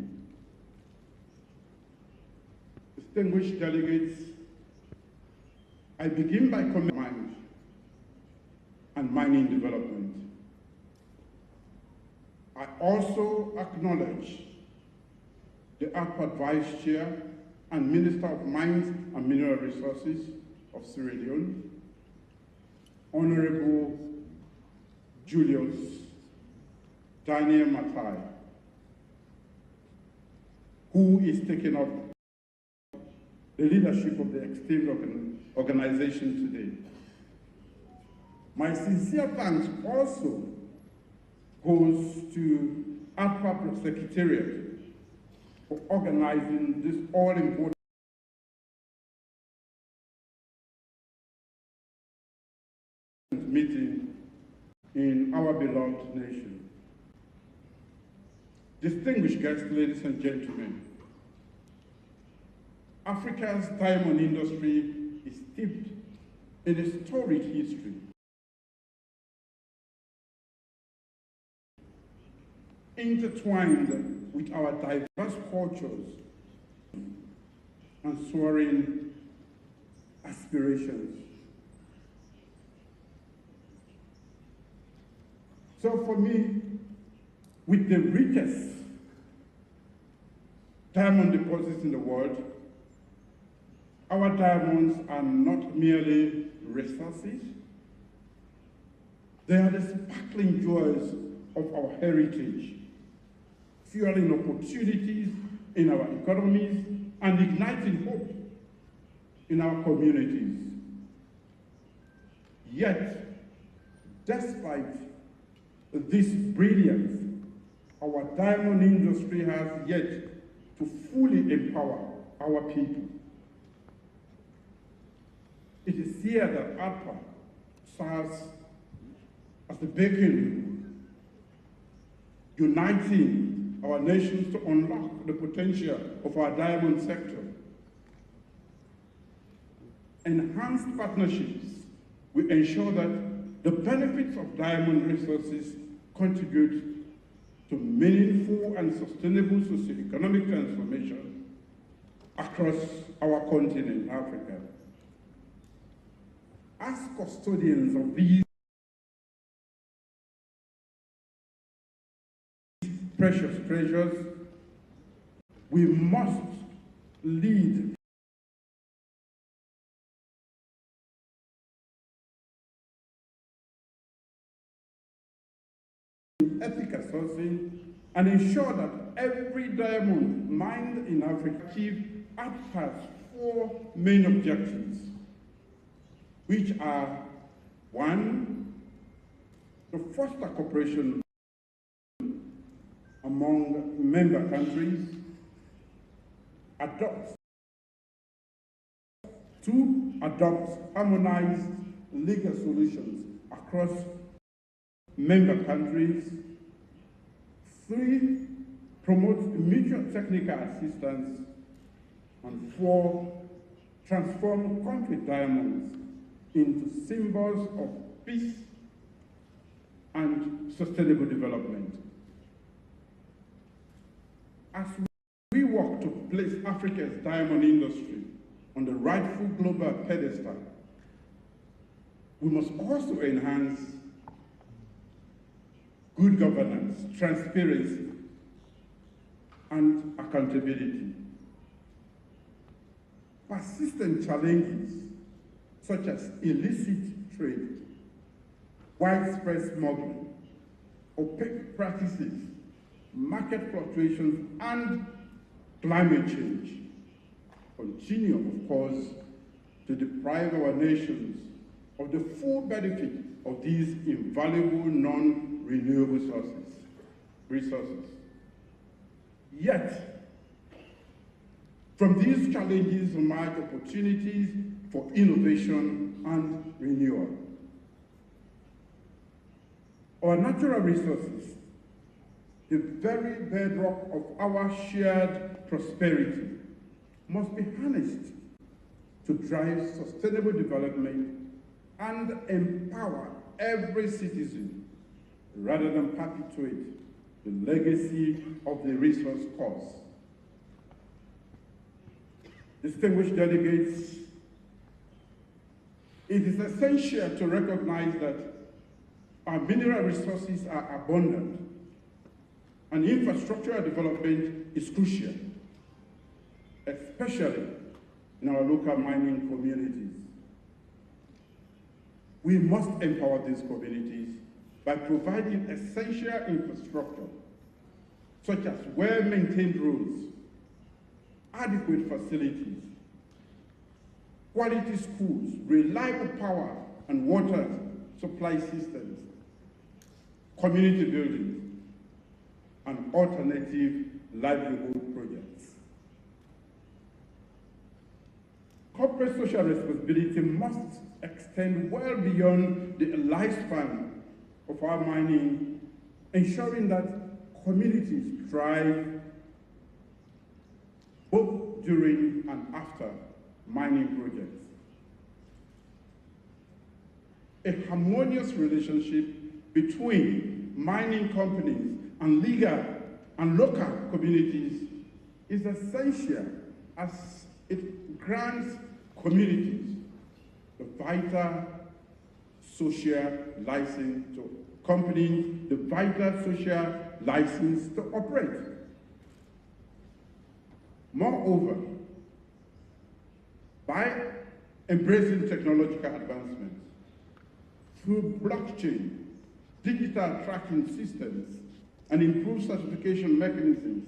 Distinguished delegates, I begin by commending mines and mining development. I also acknowledge the APAD Vice Chair and Minister of Mines and Mineral Resources of Sierra Leone, Honorable Julius Daniel Matai, who is taking up the leadership of the esteemed organization today. My sincere thanks also goes to APAP Secretariat for organizing this all-important meeting in our beloved nation. Distinguished guests, ladies and gentlemen, Africa's diamond industry is steeped in a storied history. Intertwined with our diverse cultures and soaring aspirations. So for me, with the richest diamond deposits in the world, our diamonds are not merely resources, they are the sparkling joys of our heritage, fueling opportunities in our economies and igniting hope in our communities. Yet, despite this brilliance, our diamond industry has yet to fully empower our people. It is here that APA serves as the beacon, uniting our nations to unlock the potential of our diamond sector. Enhanced partnerships will ensure that the benefits of diamond resources contribute to meaningful and sustainable socio-economic transformation across our continent, Africa. As custodians of these precious treasures, we must lead in ethical sourcing and ensure that every diamond mined in Africa achieves APA's 4 main objectives, which are: 1, to foster cooperation among member countries, 2, adopt harmonized legal solutions across member countries, 3, promote mutual technical assistance, and 4, transform concrete diamonds into symbols of peace and sustainable development. As we work to place Africa's diamond industry on the rightful global pedestal, we must also enhance good governance, transparency, and accountability. Persistent challenges such as illicit trade, widespread smuggling, opaque practices, market fluctuations, and climate change continue, of course, to deprive our nations of the full benefit of these invaluable non-renewable resources. Yet, from these challenges emerge opportunities for innovation and renewal. Our natural resources, the very bedrock of our shared prosperity, must be harnessed to drive sustainable development and empower every citizen rather than perpetuate the legacy of the resource curse. Distinguished delegates, it is essential to recognize that our mineral resources are abundant and infrastructural development is crucial, especially in our local mining communities. We must empower these communities by providing essential infrastructure, such as well-maintained roads, adequate facilities, quality schools, reliable power and water supply systems, community buildings, and alternative livelihood projects. Corporate social responsibility must extend well beyond the lifespan of our mining, ensuring that communities thrive both during and after mining projects. A harmonious relationship between mining companies and legal and local communities is essential as it grants communities the vital social license to companies, the vital social license to operate. Moreover, by embracing technological advancements through blockchain, digital tracking systems, and improved certification mechanisms,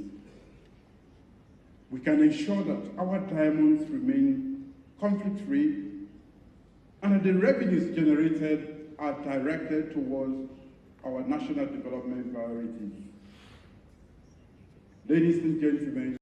we can ensure that our diamonds remain conflict-free and that the revenues generated are directed towards our national development priorities. Ladies and gentlemen,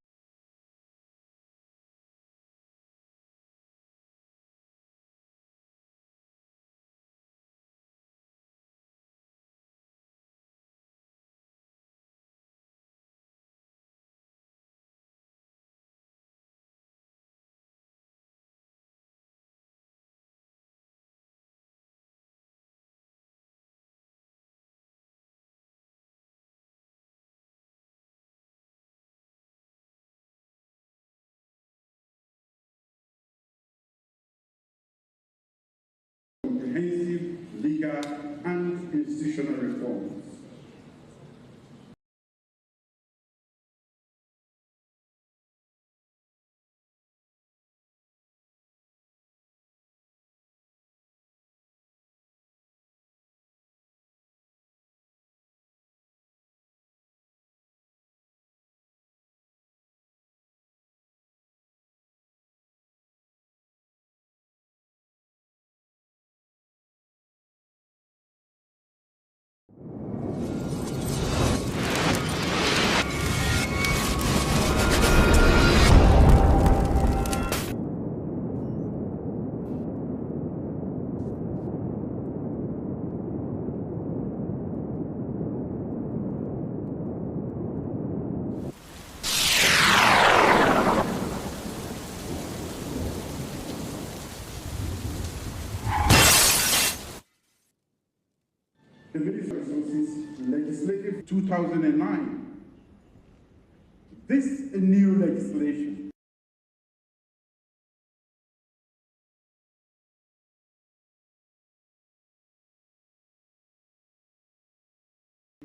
comprehensive legal and institutional reforms. The Ministry of Resources Legislative 2009. This new legislation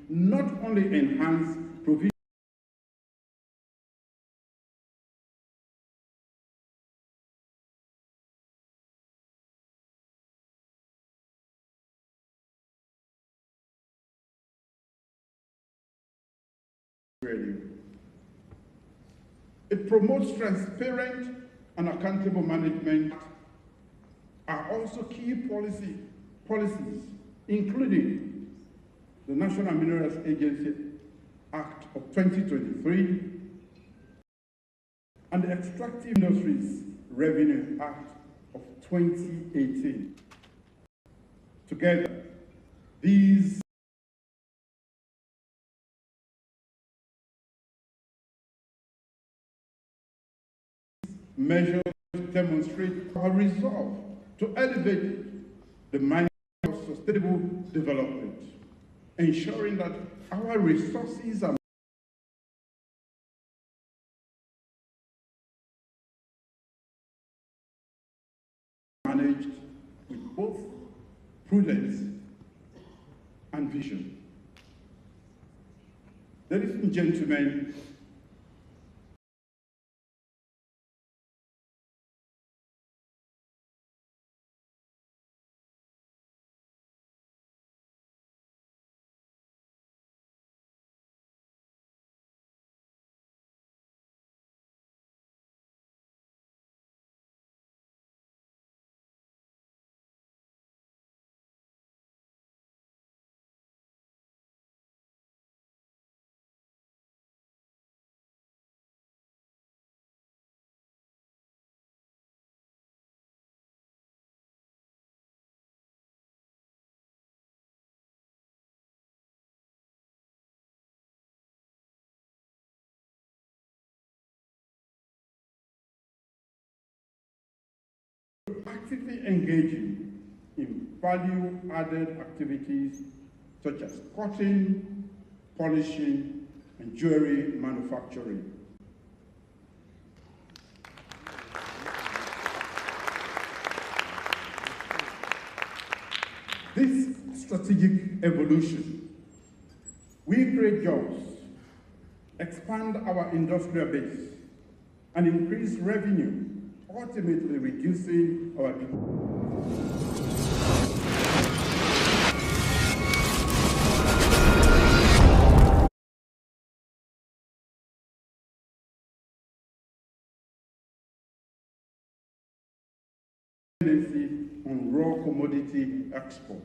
not only enhance provision it promotes transparent and accountable management, are also key policies, including the National Minerals Agency Act of 2023 and the Extractive Industries Revenue Act of 2018. Together, these measures demonstrate our resolve to elevate the mining of sustainable development, ensuring that our resources are managed with both prudence and vision. Ladies and gentlemen, actively engaging in value-added activities such as cutting, polishing, and jewelry manufacturing. This strategic evolution will create jobs, expand our industrial base, and increase revenue, ultimately reducing our dependency on raw commodity export.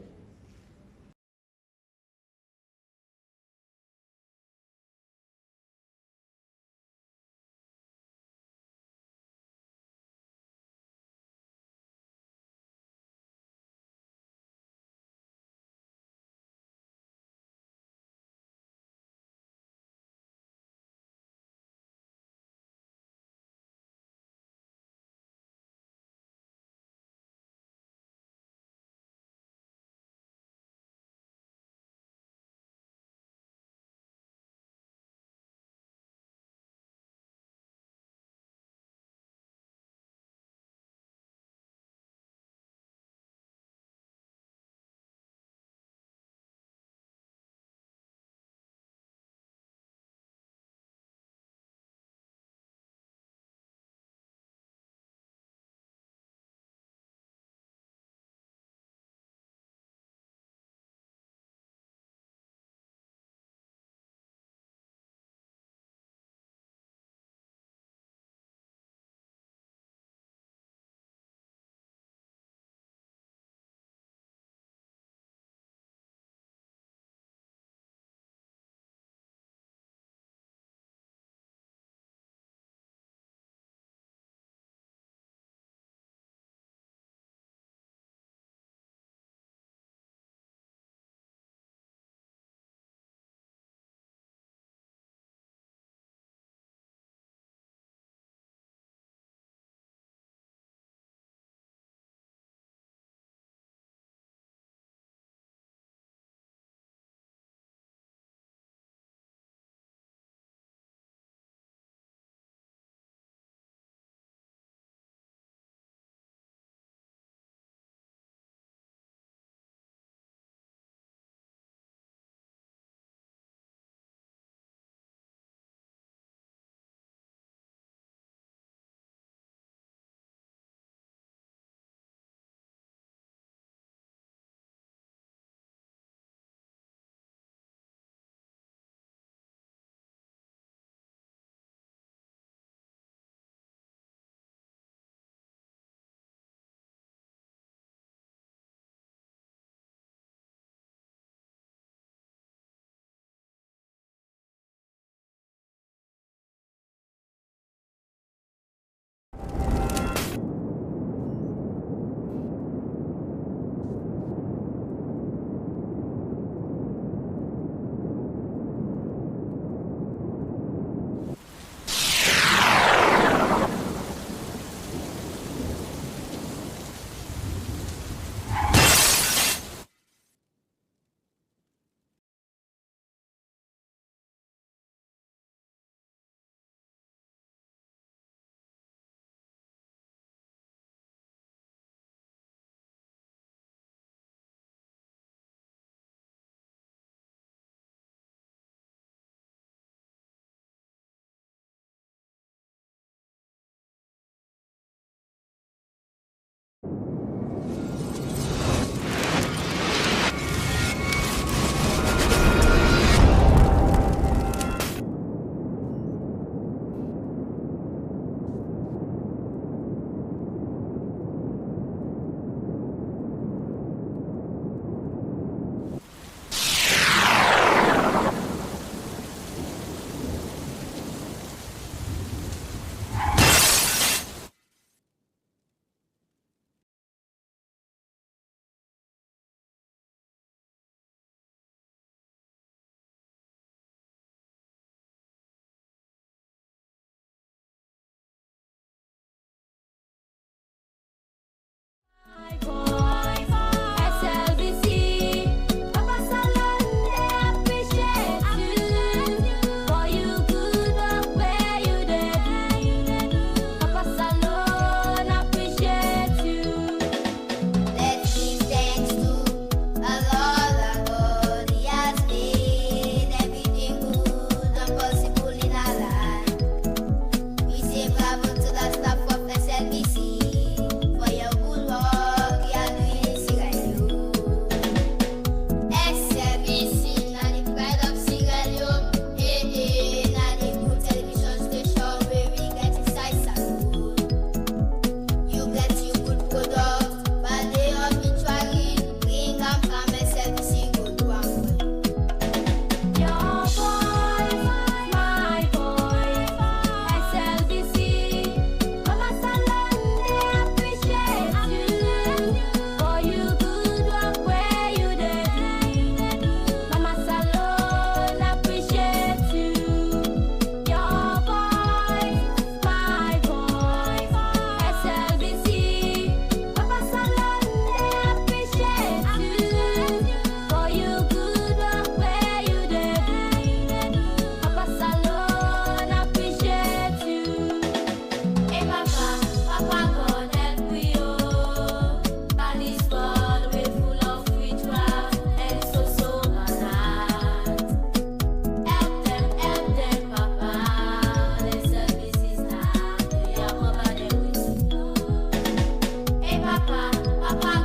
Papa,